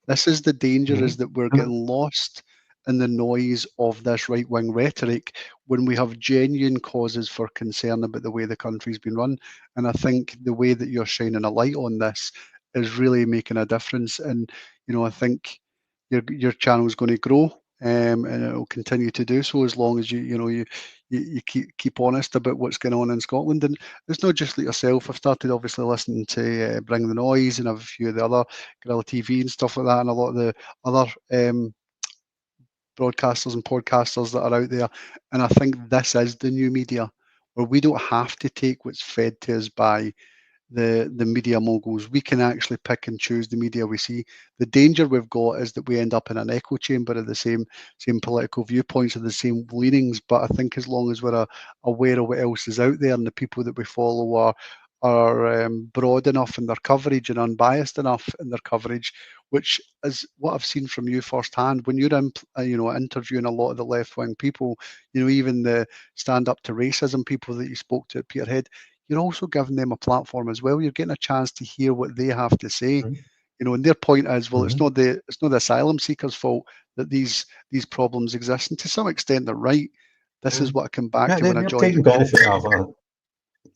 [SPEAKER 17] This is the danger, is that we're getting lost in the noise of this right-wing rhetoric when we have genuine causes for concern about the way the country's been run. And I think the way that you're shining a light on this is really making a difference. And, I think your channel is going to grow. and it will continue to do so as long as you keep honest about what's going on in Scotland. And it's not just like yourself. I've started obviously listening to Bring the Noise and a few of the other Guerrilla TV and stuff like that, and a lot of the other broadcasters and podcasters that are out there. And I think this is the new media, where we don't have to take what's fed to us by the media moguls. We can actually pick and choose the media we see. The danger we've got is that we end up in an echo chamber of the same political viewpoints or the same leanings. But I think as long as we're aware of what else is out there, and the people that we follow are broad enough in their coverage and unbiased enough in their coverage, which is what I've seen from you firsthand when you're interviewing a lot of the left-wing people, even the stand up to racism people that you spoke to at Peterhead, you're also giving them a platform as well. You're getting a chance to hear what they have to say. And their point is, well, it's not the asylum seekers' fault that these problems exist, and to some extent they're right. This is what I come back to when I joined.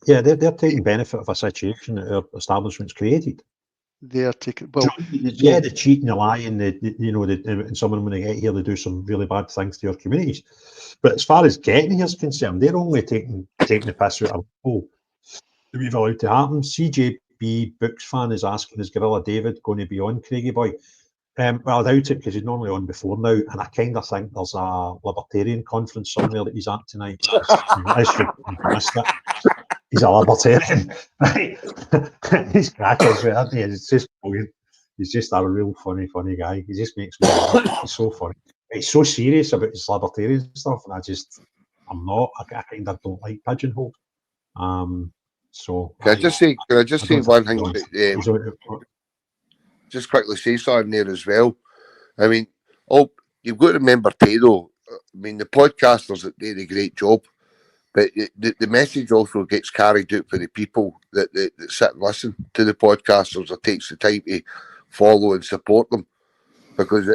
[SPEAKER 1] They're taking benefit of a situation that our establishment's created.
[SPEAKER 17] They're taking
[SPEAKER 1] the cheating, the lying, and someone when they get here, they do some really bad things to your communities. But as far as getting here is concerned, they're only taking the piss out of that we've allowed to happen. CJB Books fan is asking, is Guerrilla David going to be on, Craigie boy? Well, I doubt it, because he's normally on before now, and I kind of think there's a libertarian conference somewhere that he's at tonight. Missed it. He's a libertarian, right? He's crackers, right? He's just brilliant. He's just a real funny guy. He just makes me laugh. He's so funny. He's so serious about his libertarian stuff, and I kind of don't like pigeonholes. So
[SPEAKER 15] can I just say one thing? Just quickly say something there as well. I mean, you've got to remember too, though. I mean, the podcasters that do a great job, but the message also gets carried out for the people that sit and listen to the podcasters, that takes the time to follow and support them, because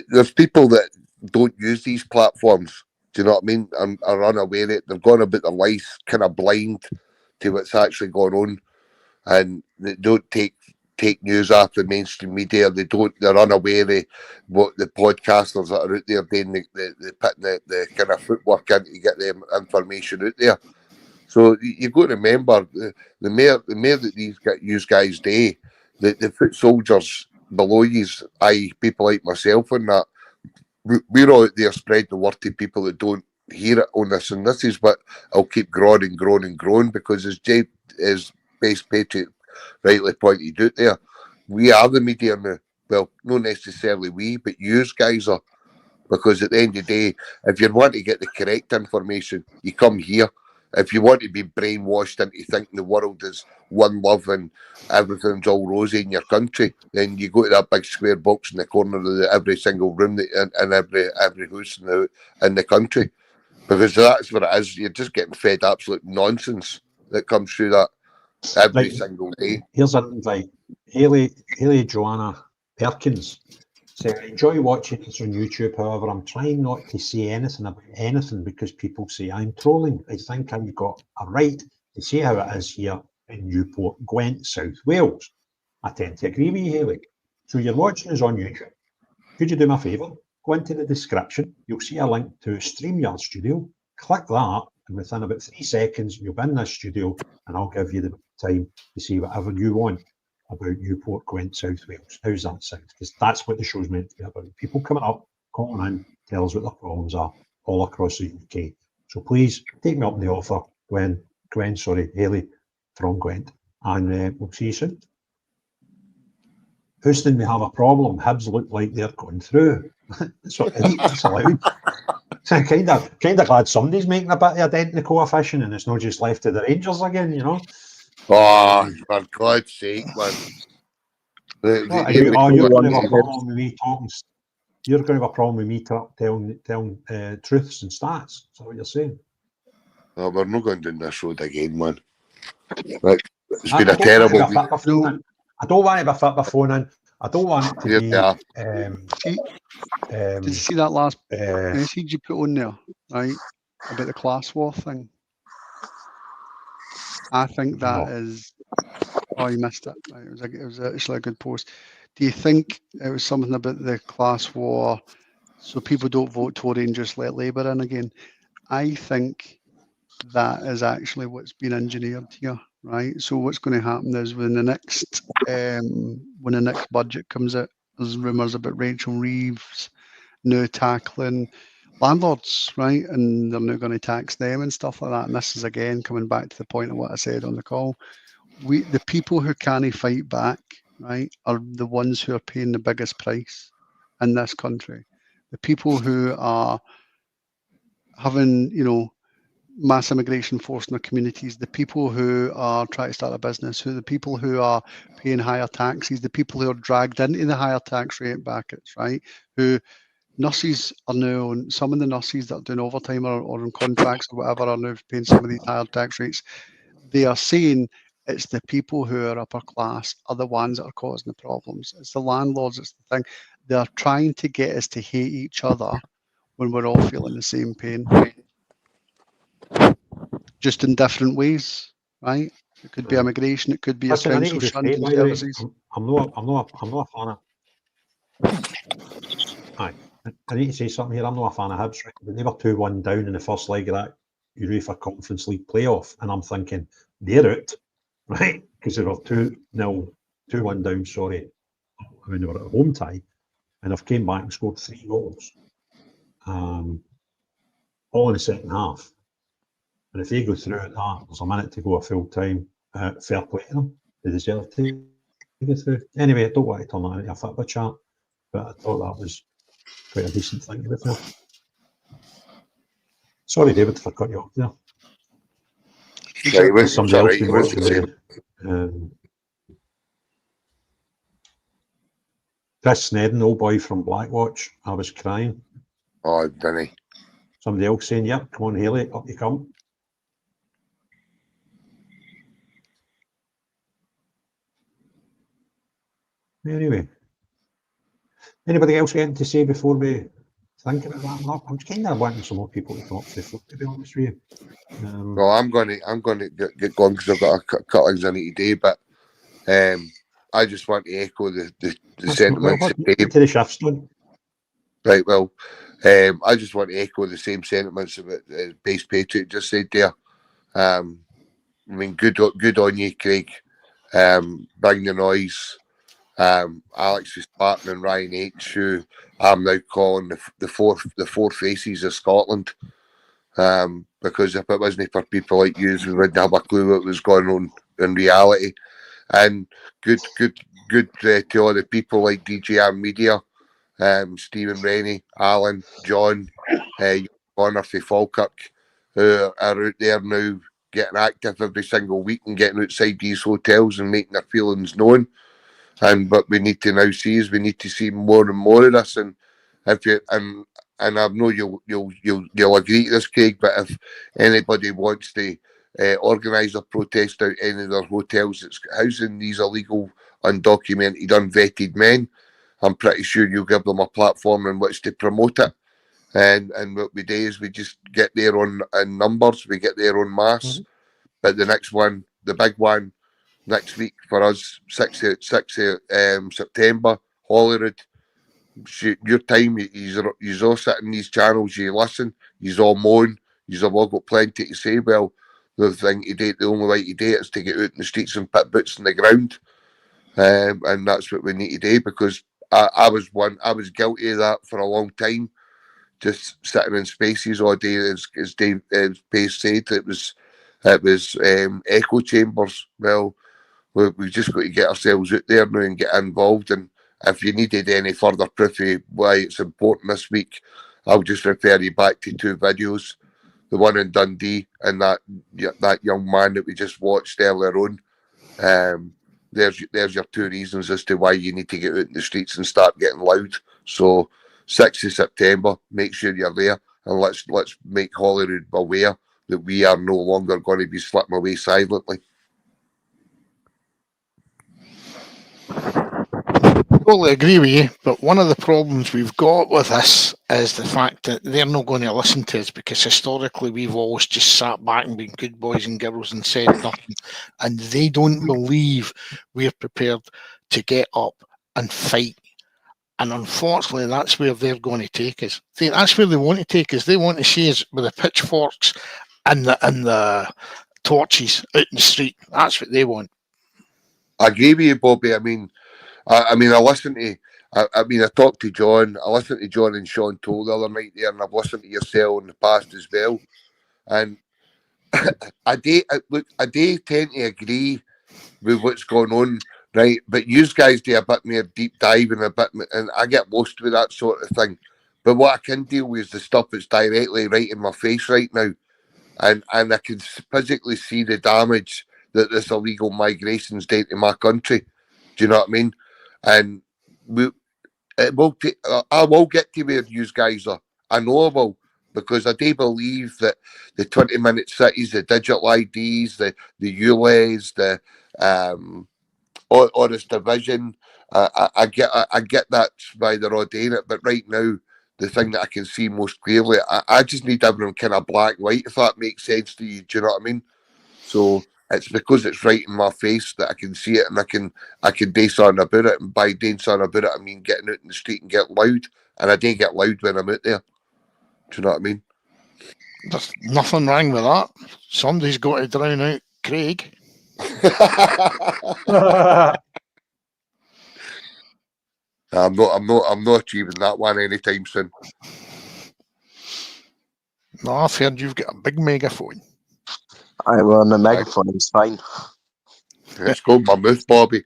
[SPEAKER 15] there's people that don't use these platforms. Do you know what I mean? And are unaware of it. They're going about their life kind of blind to what's actually going on, and they don't take news after mainstream media. They're unaware of what the podcasters that are out there doing, putting the kind of footwork in to get them information out there. So you've got to remember the more that these guys do, the foot soldiers below you, i.e. people like myself and that, we're out there spreading the word to people that don't hear it on this, and this is what I'll keep growing and growing and growing, because as Base Patriot rightly pointed out there, we are the media now. Well, not necessarily we, but you guys are, because at the end of the day, if you want to get the correct information, you come here. If you want to be brainwashed into thinking the world is one love and everything's all rosy in your country, then you go to that big square box in the corner of every single room in every house in the country, because that's what it is. You're just getting fed absolute nonsense that comes through that every single day.
[SPEAKER 1] Here's an invite. Haley Joanna Perkins said, I enjoy watching this on YouTube. However, I'm trying not to say anything about anything because people say I'm trolling. I think I've got a right to say how it is here in Newport, Gwent, South Wales. I tend to agree with you, Haley. So you're watching us on YouTube. Could you do me a favour? Go into the description. You'll see a link to StreamYard Studio. Click that, and within about 3 seconds, you'll be in this studio, and I'll give you the time to see whatever you want about Newport, Gwent, South Wales. How's that sound? Because that's what the show's meant to be about. People coming up, calling in, tell us what their problems are all across the UK. So please take me up on the offer, Haley from Gwent, and we'll see you soon. Houston, we have a problem. Hibs look like they're going through. That's allowed. So I'm kind of glad somebody's making a bit of a dent in the coefficient, and it's not just left to the Rangers again, you know.
[SPEAKER 15] Oh, for God's sake, man!
[SPEAKER 1] You're going to have a problem with me talking. You're going to have a problem with me telling truths and stats. Is that what you're saying?
[SPEAKER 15] No, we're not going down this road again, man. Like, it's been a terrible week.
[SPEAKER 1] I don't want to be fit by phone in. I don't want it to be.
[SPEAKER 17] Did you see that last message you put on there, right, about the class war thing? I think that is. Oh, you missed it. Right. It was actually a good post. Do you think it was something about the class war so people don't vote Tory and just let Labour in again. I think that is actually what's been engineered here, right? So what's going to happen is when the next budget comes out, there's rumours about Rachel Reeves now tackling landlords, right? And they're now going to tax them and stuff like that. And this is again coming back to the point of what I said on the call. The people who can't fight back, right, are the ones who are paying the biggest price in this country. The people who are having, mass immigration forced in their communities, the people who are trying to start a business, the people who are paying higher taxes, the people who are dragged into the higher tax rate brackets, right? Who nurses are now, some of the nurses that are doing overtime or on contracts or whatever are now paying some of these higher tax rates. They are saying it's the people who are upper class are the ones that are causing the problems. It's the landlords, it's the thing. They're trying to get us to hate each other when we're all feeling the same pain. Just in different ways, right? It could be immigration, it could be
[SPEAKER 1] Listen, I need
[SPEAKER 17] council
[SPEAKER 1] to just say,
[SPEAKER 17] shunting
[SPEAKER 1] by the way,
[SPEAKER 17] services.
[SPEAKER 1] I'm not a fan of. Aye, I need to say something here. I'm not a fan of Hibs. Right? But they were 2-1 down in the first leg of that UEFA Conference League playoff, and I'm thinking they're out, right? Because they were 2-1 down. Sorry, when they were at home tie, and they've came back and scored 3 goals, all in the second half. And if they go through it, there's a minute to go a full time. Fair play to them. They deserve to go through. Anyway, I don't want to turn that into a football chat, but I thought that was quite a decent thing to be fair. Sorry, David, if I cut you off there.
[SPEAKER 15] Yeah,
[SPEAKER 1] somebody else been watching Chris Snedden, old boy from Blackwatch. I was crying.
[SPEAKER 15] Oh, Denny.
[SPEAKER 1] Somebody else saying, "Yep, come on, Haley, up you come." Anyway, anybody else getting to say before we think about that up? I'm kind of wanting some more people to talk to be honest with you.
[SPEAKER 15] Well, I'm going to get going because I've got a couple things I need to do, but I just want to echo the sentiments.
[SPEAKER 1] To the shifts done.
[SPEAKER 15] Right, well, I just want to echo the same sentiments about Base Patriot just said there. I mean, good on you, Craig. Bring the noise. Alex Spartan and Ryan H, who I'm now calling the four faces of Scotland. Because if it wasn't for people like you, we wouldn't have a clue what was going on in reality. And good to all the people like DJR Media, Stephen Rennie, Alan, John, Connor from Falkirk, who are out there now getting active every single week and getting outside these hotels and making their feelings known. And what we need to now see is we need to see more and more of this. And if you and I know you'll agree to this, Craig, but if anybody wants to organise a protest out any of their hotels that's housing these illegal, undocumented, unvetted men, I'm pretty sure you'll give them a platform in which to promote it. And what we do is we just get there on in numbers, we get there en masse. But the next one, the big one, next week for us, 6th of September, Holyrood. Your time, you're all sitting in these channels, you listen, you're all moan, you've all got plenty to say. Well, the thing to do, the only way to do it is to get out in the streets and put boots in the ground. And that's what we need to do, because I was guilty of that for a long time, just sitting in spaces all day, as Dave Pace said, it was echo chambers. Well, we've just got to get ourselves out there now and get involved. And if you needed any further proof of why it's important this week, I'll just refer you back to 2 videos. The one in Dundee and that young man that we just watched earlier on. There's your 2 reasons as to why you need to get out in the streets and start getting loud. So 6th of September, make sure you're there, and let's make Holyrood aware that we are no longer going to be slipping away silently.
[SPEAKER 14] Totally agree with you, but one of the problems we've got with this is the fact that they're not going to listen to us, because historically we've always just sat back and been good boys and girls and said nothing, and they don't believe we're prepared to get up and fight And unfortunately, that's where they're going to take us. That's where they want to take us. They want to see us with the pitchforks and the torches out in the street. That's what they want.
[SPEAKER 15] I agree with you, Bobby. I mean, I listened to. I talked to John. I listened to John and Sean Toll the other night there, and I've listened to yourself in the past as well. And I do tend to agree with what's going on, right? But you guys do a bit more deep dive and I get lost with that sort of thing. But what I can deal with is the stuff that's directly right in my face right now, and I can physically see the damage that this illegal migration's done to my country. Do you know what I mean? And I will get to where you guys are. I know I will, because I do believe that the 20-minute cities, the digital IDs, the ULEZ, the Oris division, I get that's why they're all doing it. But right now, the thing that I can see most clearly, I just need everyone kind of black and white, if that makes sense to you. Do you know what I mean? So it's because it's right in my face that I can see it, and I can do something about it. And by doing something about it, I mean getting out in the street and get loud. And I do get loud when I'm out there. Do you know what I mean?
[SPEAKER 14] There's nothing wrong with that. Somebody's got to drown out Craig.
[SPEAKER 15] I'm not achieving that one anytime soon.
[SPEAKER 14] No, I've heard you've got a big megaphone.
[SPEAKER 13] Aye, well, my megaphone is fine.
[SPEAKER 15] It's called my mouth, Bobby.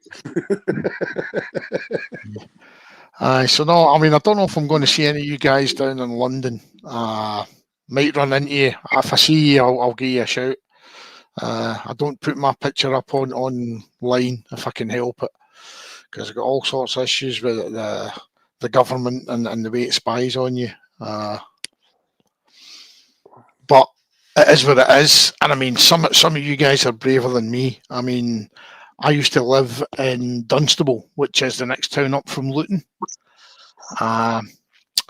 [SPEAKER 14] Aye, so no, I mean, I don't know if I'm going to see any of you guys down in London. Might run into you. If I see you, I'll give you a shout. I don't put my picture up online if I can help it, because I've got all sorts of issues with the government and the way it spies on you. But it is what it is, and I mean, some of you guys are braver than me. I mean, I used to live in Dunstable, which is the next town up from Luton.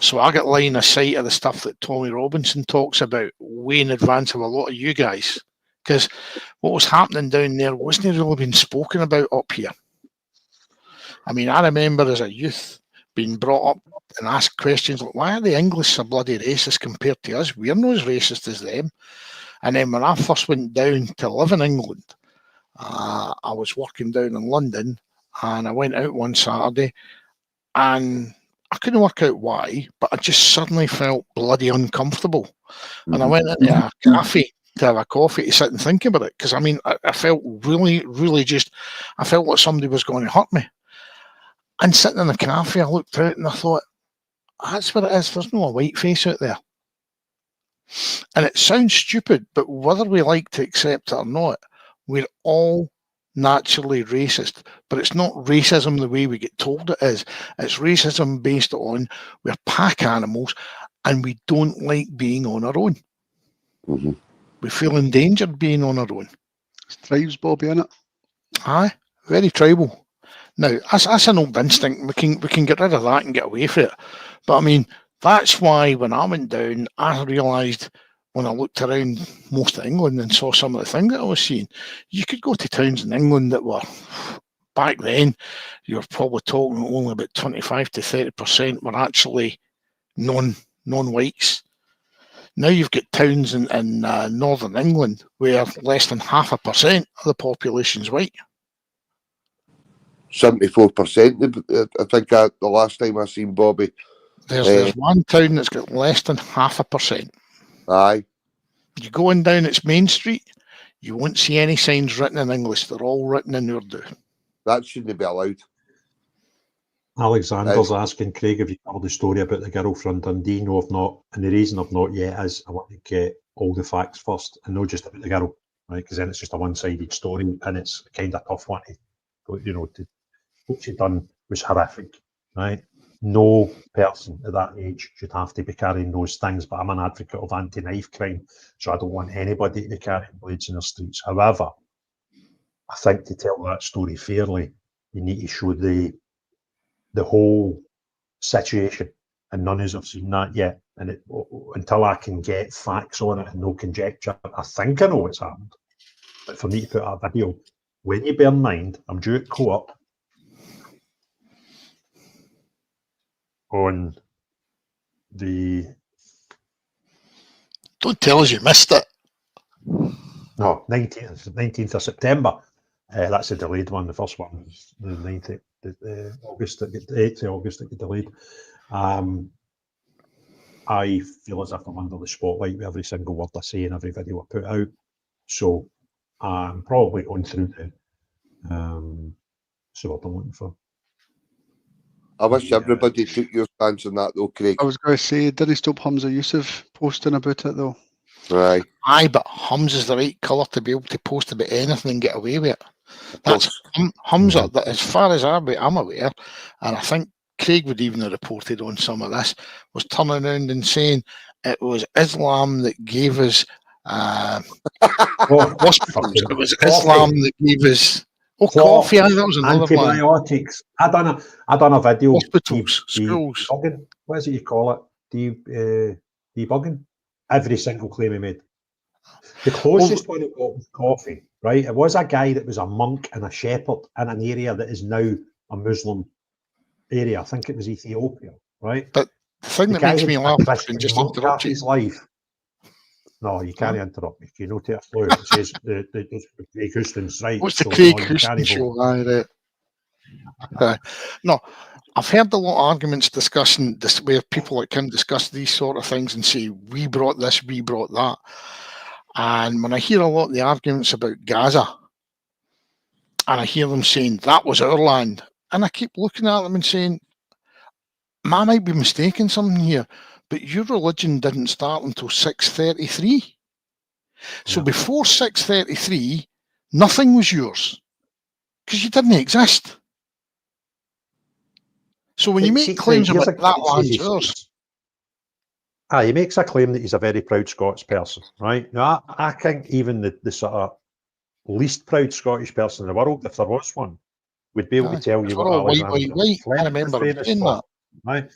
[SPEAKER 14] So I get line of sight of the stuff that Tommy Robinson talks about way in advance of a lot of you guys, because what was happening down there wasn't really being spoken about up here. I mean, I remember as a youth being brought up and asked questions like, why are the English so bloody racist compared to us? We're not as racist as them. And then when I first went down to live in England, I was working down in London, and I went out one Saturday, and I couldn't work out why, but I just suddenly felt bloody uncomfortable. And I went into a cafe to have a coffee to sit and think about it, because I mean, I felt really, really I felt like somebody was going to hurt me. And sitting in the cafe, I looked out and I thought, that's what it is. There's no white face out there. And it sounds stupid, but whether we like to accept it or not, we're all naturally racist. But it's not racism the way we get told it is. It's racism based on we're pack animals and we don't like being on our own.
[SPEAKER 15] Mm-hmm.
[SPEAKER 14] We feel endangered being on our own.
[SPEAKER 17] It's tribes, Bobby, innit?
[SPEAKER 14] Aye, very tribal. Now, that's an old instinct. We can get rid of that and get away from it. But I mean, that's why when I went down, I realised when I looked around most of England and saw some of the things that I was seeing, you could go to towns in England that were, back then, you were probably talking only about 25 to 30% were actually non-whites. Now you've got towns in northern England where less than 0.5% of the population's white.
[SPEAKER 15] 74%. I think the last time I seen Bobby.
[SPEAKER 14] There's one town that's got less than 0.5%.
[SPEAKER 15] Aye.
[SPEAKER 14] You go in down its main street, you won't see any signs written in English. They're all written in Urdu.
[SPEAKER 15] That shouldn't be allowed.
[SPEAKER 1] Alexander's asking Craig if you told the story about the girl from Dundee. No, I've not. And the reason I've not yet is I want to get all the facts first and not just about the girl, right? Because then it's just a one-sided story and it's kind of a tough one to, what she done was horrific, right? No person at that age should have to be carrying those things, but I'm an advocate of anti-knife crime, so I don't want anybody to be carrying blades in the streets. However, I think to tell that story fairly, you need to show the whole situation, and none of us have seen that yet. And until I can get facts on it and no conjecture, I think I know what's happened. But for me to put a video, when you bear in mind, I'm due at Co-op. on the...
[SPEAKER 14] Don't tell us you missed it.
[SPEAKER 1] No, 19th of September. That's a delayed one. The first one was the 9th of August, the 8th of August that got delayed. I feel as if I'm under the spotlight with every single word I say and every video I put out. So I'm probably going through the see what I'm looking for.
[SPEAKER 15] I wish everybody took your stance on that though, Craig.
[SPEAKER 17] I was going to say, didn't stop Hamza Yusuf posting about it though.
[SPEAKER 15] Right.
[SPEAKER 14] Aye, but Humza's the right colour to be able to post about anything and get away with it. That's Humza, that as far as I'm aware, and I think Craig would even have reported on some of this, was turning around and saying it was Islam that gave us hospitals. It was Islam that gave us coffee. Aye, that was another
[SPEAKER 1] antibiotics. I done a video.
[SPEAKER 14] Hospitals, schools.
[SPEAKER 1] What is it you call it? Debugging every single claim he made. The closest one it got was coffee, right? It was a guy that was a monk and a shepherd in an area that is now a Muslim area. I think it was Ethiopia, right?
[SPEAKER 14] But the thing that makes me laugh, and just interrupt
[SPEAKER 1] his life. No, you can't interrupt me. You know, take a clue. It says the Craig Houston's right.
[SPEAKER 14] What's the Craig Houston show? No, I've heard a lot of arguments discussing this, where people like him discuss these sort of things and say, we brought this, we brought that. And when I hear a lot of the arguments about Gaza, and I hear them saying, that was our land, and I keep looking at them and saying, I might be mistaken something here, but your religion didn't start until 633. So before 633, nothing was yours, because you didn't exist. So when you make claims about that land's yours...
[SPEAKER 1] He makes a claim that he's a very proud Scots person, right? Now, I think even the sort of least proud Scottish person in the world, if there was one, would be able to tell you what Alexander Fleming was famous for, right?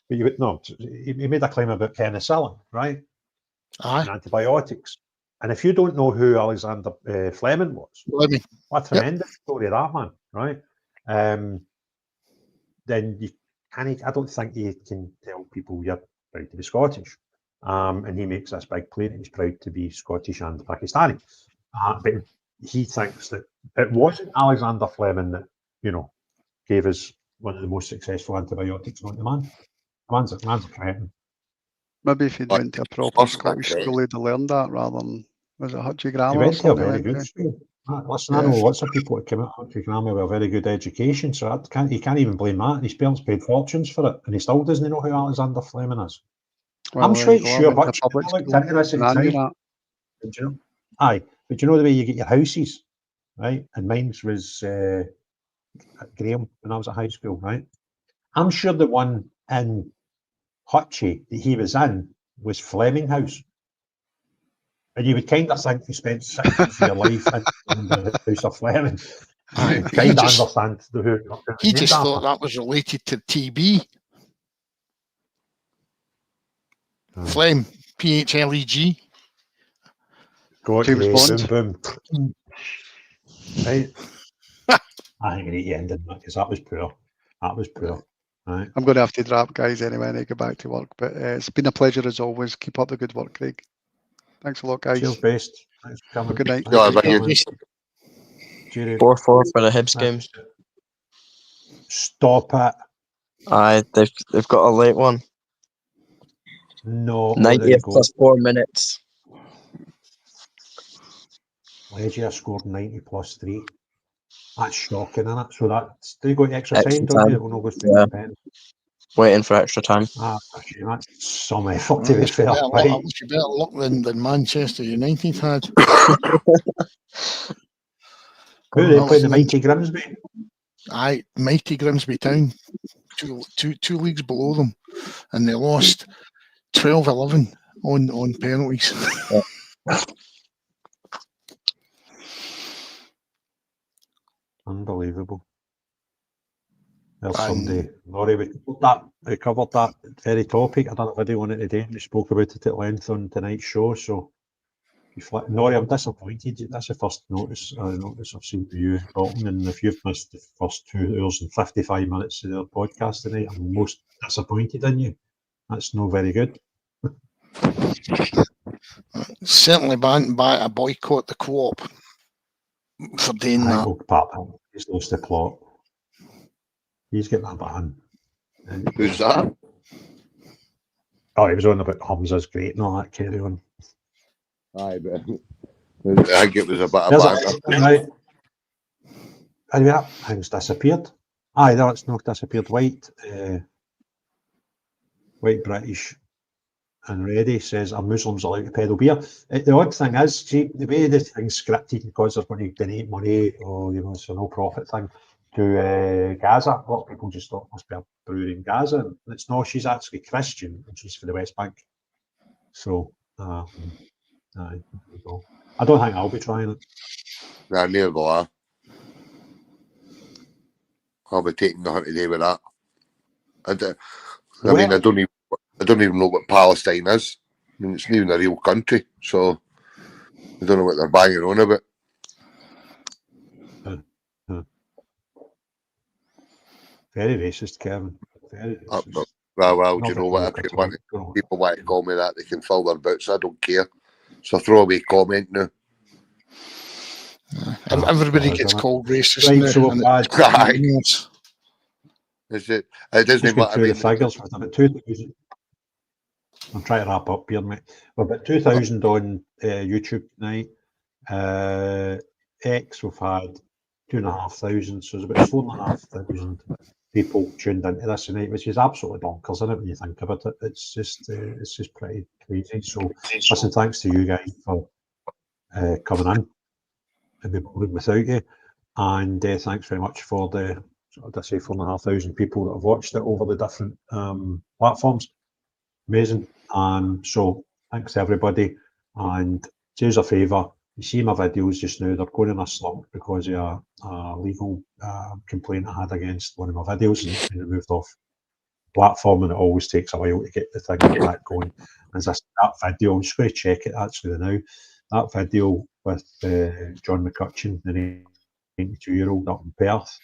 [SPEAKER 1] But you would not. He made a claim about penicillin, right? And antibiotics. And if you don't know who Alexander Fleming was, what a tremendous story of that man, right? Then you can't. I don't think you can tell people you're proud to be Scottish. And he makes this big claim that he's proud to be Scottish and Pakistani. But he thinks that it wasn't Alexander Fleming that, gave us one of the most successful antibiotics known to man. Man's a cretin.
[SPEAKER 17] Maybe if he'd went to a proper Scottish school, he'd have learned that rather than, was it Hutchie Grammar?
[SPEAKER 1] He went to a very good school. Listen, I know lots of people that came out of Hutchie Grammar with a very good education, so he can't even blame that. His parents paid fortunes for it, and he still doesn't know who Alexander Fleming is.
[SPEAKER 17] Well,
[SPEAKER 1] I'm sure much people looked into this at the time. Aye, but you know the way you get your houses, right? And mine was at Graham when I was at high school, right? I'm sure the one in Hutchie that he was in was Fleming House. And you would kind of think you spent 6 months of your life in the house of Fleming. You kind of understand who.
[SPEAKER 14] He just thought that was related to TB. Flem, PHLEG.
[SPEAKER 1] Boom. Right. I think I need to end it because that was poor. Right.
[SPEAKER 17] I'm going to have to drop, guys, anyway, and I go back to work. But it's been a pleasure as always. Keep up the good work, Craig. Thanks a lot, guys.
[SPEAKER 1] Cheers, best. Thanks for coming.
[SPEAKER 17] Good night.
[SPEAKER 13] 4-4 for the Hibs game.
[SPEAKER 1] Stop it.
[SPEAKER 13] Aye, they've got a late one.
[SPEAKER 1] No.
[SPEAKER 13] 90 plus 4 minutes.
[SPEAKER 1] Legia scored 90 plus 3. That's shocking, isn't it? So they go to extra time, don't they?
[SPEAKER 13] Waiting for extra time.
[SPEAKER 1] That's some effort to be fair.
[SPEAKER 14] You better luck than Manchester United had.
[SPEAKER 1] Who they played? The mighty Grimsby?
[SPEAKER 14] Aye, mighty Grimsby Town. Two leagues below them. And they lost 12-11 on penalties.
[SPEAKER 1] Unbelievable. There's somebody. Laurie, we covered that very topic. I done a video on it today. We spoke about it at length on tonight's show. So Nori, I'm disappointed. That's the first notice I've seen for you, Dalton. And if you've missed the first 2 hours and 55 minutes of their podcast tonight, I'm most disappointed in you. That's not very good.
[SPEAKER 14] Certainly by a boycott the co-op for doing that.
[SPEAKER 1] He's lost the plot. He's getting a ban.
[SPEAKER 15] Who's that?
[SPEAKER 1] Oh, he was on about Hamza's great and all that, carry on.
[SPEAKER 15] Aye, but I think it was a bit of
[SPEAKER 1] right. Anyway, that thing's disappeared. Aye, that's not disappeared. White British and Ready says, are Muslims allowed to peddle beer? The odd thing is, see, the way the thing's scripted because they're going to donate money or, it's a no-profit thing to Gaza. A lot of people just thought it must be a brewery in Gaza. And it's not, she's actually Christian and she's for the West Bank. So, aye, there we go. I don't think I'll be trying it.
[SPEAKER 15] Nah, neither will I. I'll be taking nothing to do with that. I don't even know what Palestine is. I mean, it's not even a real country, so I don't know what they're banging on about.
[SPEAKER 1] Very racist, Kevin. Very racist.
[SPEAKER 15] Well, do you know what? If people want to call me that, they can fill their boots. I don't care. It's a throwaway comment now.
[SPEAKER 14] Everybody gets called racist.
[SPEAKER 1] Right, so
[SPEAKER 15] Is it? It doesn't matter.
[SPEAKER 1] The figures with about 2,000. I'm trying to wrap up here, mate. We're about 2,000 on YouTube tonight. X, we've had 2,500, so there's about 4,500 people tuned into this tonight, which is absolutely bonkers, isn't it, when you think about it? It's just pretty crazy. So, listen, thanks to you guys for coming in. I'd be boring without you. And thanks very much for the, I say 4,500 people that have watched it over the different platforms. Amazing. So thanks everybody. And do us a favour, you see my videos just now, they're going in a slump because of a legal complaint I had against one of my videos and it's been removed off platform, and it always takes a while to get the thing back going. And that video, I'm just going to check it actually now. That video with John McCutcheon, the 92-year-old up in Perth,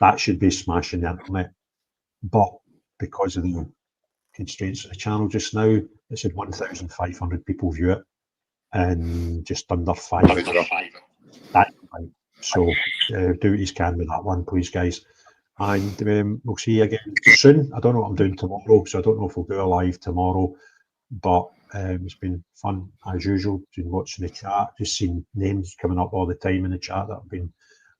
[SPEAKER 1] that should be smashing the internet. But because of the constraints of the channel just now, it's had 1,500 people view it in just under 5 hours. That's right. So do what you can with that one, please, guys. And we'll see you again soon. I don't know what I'm doing tomorrow, so I don't know if we'll do a live tomorrow, but it's been fun as usual. Been watching the chat, just seen names coming up all the time in the chat that have been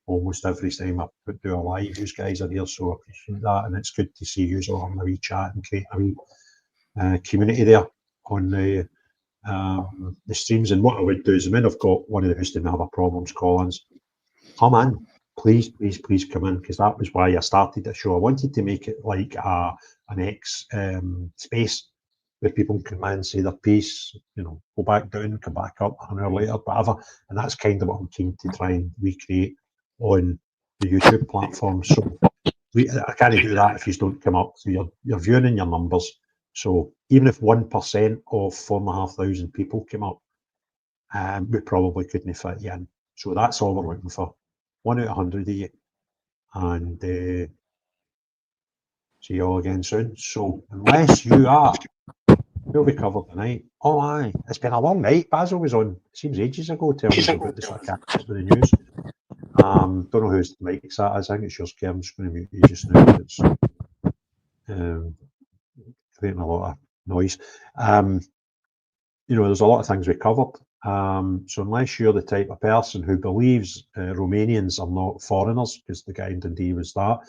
[SPEAKER 1] almost every time I do a live. You guys are here, so I appreciate that, and it's good to see you all having a wee chat and creating a wee community there on the streams. And what I would do is, I've got one of the hosts didn't have a problems, Collins. Come in, please come in, because that was why I started the show. I wanted to make it like an X space where people can come in, say their piece, go back down, come back up an hour later, whatever. And that's kind of what I'm keen to try and recreate on the YouTube platform. So I can't do that if you don't come up. So you're viewing in your numbers. So even if 1% of 4,500 people came up, we probably couldn't fit you in. So that's all we're looking for. 1 out of 100 of you. And see you all again soon. So unless you are, we'll be covered tonight. Oh, aye. It's been a long night. Basil was on, it seems ages ago, telling us about this with the news. Don't know whose mic's that is. I think it's yours, Kev. I'm just going to mute you just now. It's creating a lot of noise. There's a lot of things we covered. So unless you're the type of person who believes Romanians are not foreigners, because the guy in Dundee was that,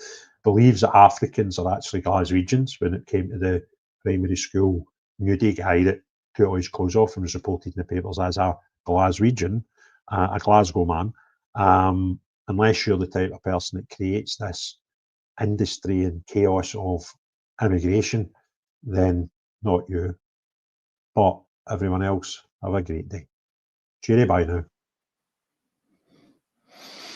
[SPEAKER 1] believes that Africans are actually Glaswegians when it came to the primary school nudie guy that took all his clothes off and was reported in the papers as a Glaswegian, a Glasgow man. Unless you're the type of person that creates this industry and chaos of immigration, then not you. But everyone else, have a great day. Cheery bye now.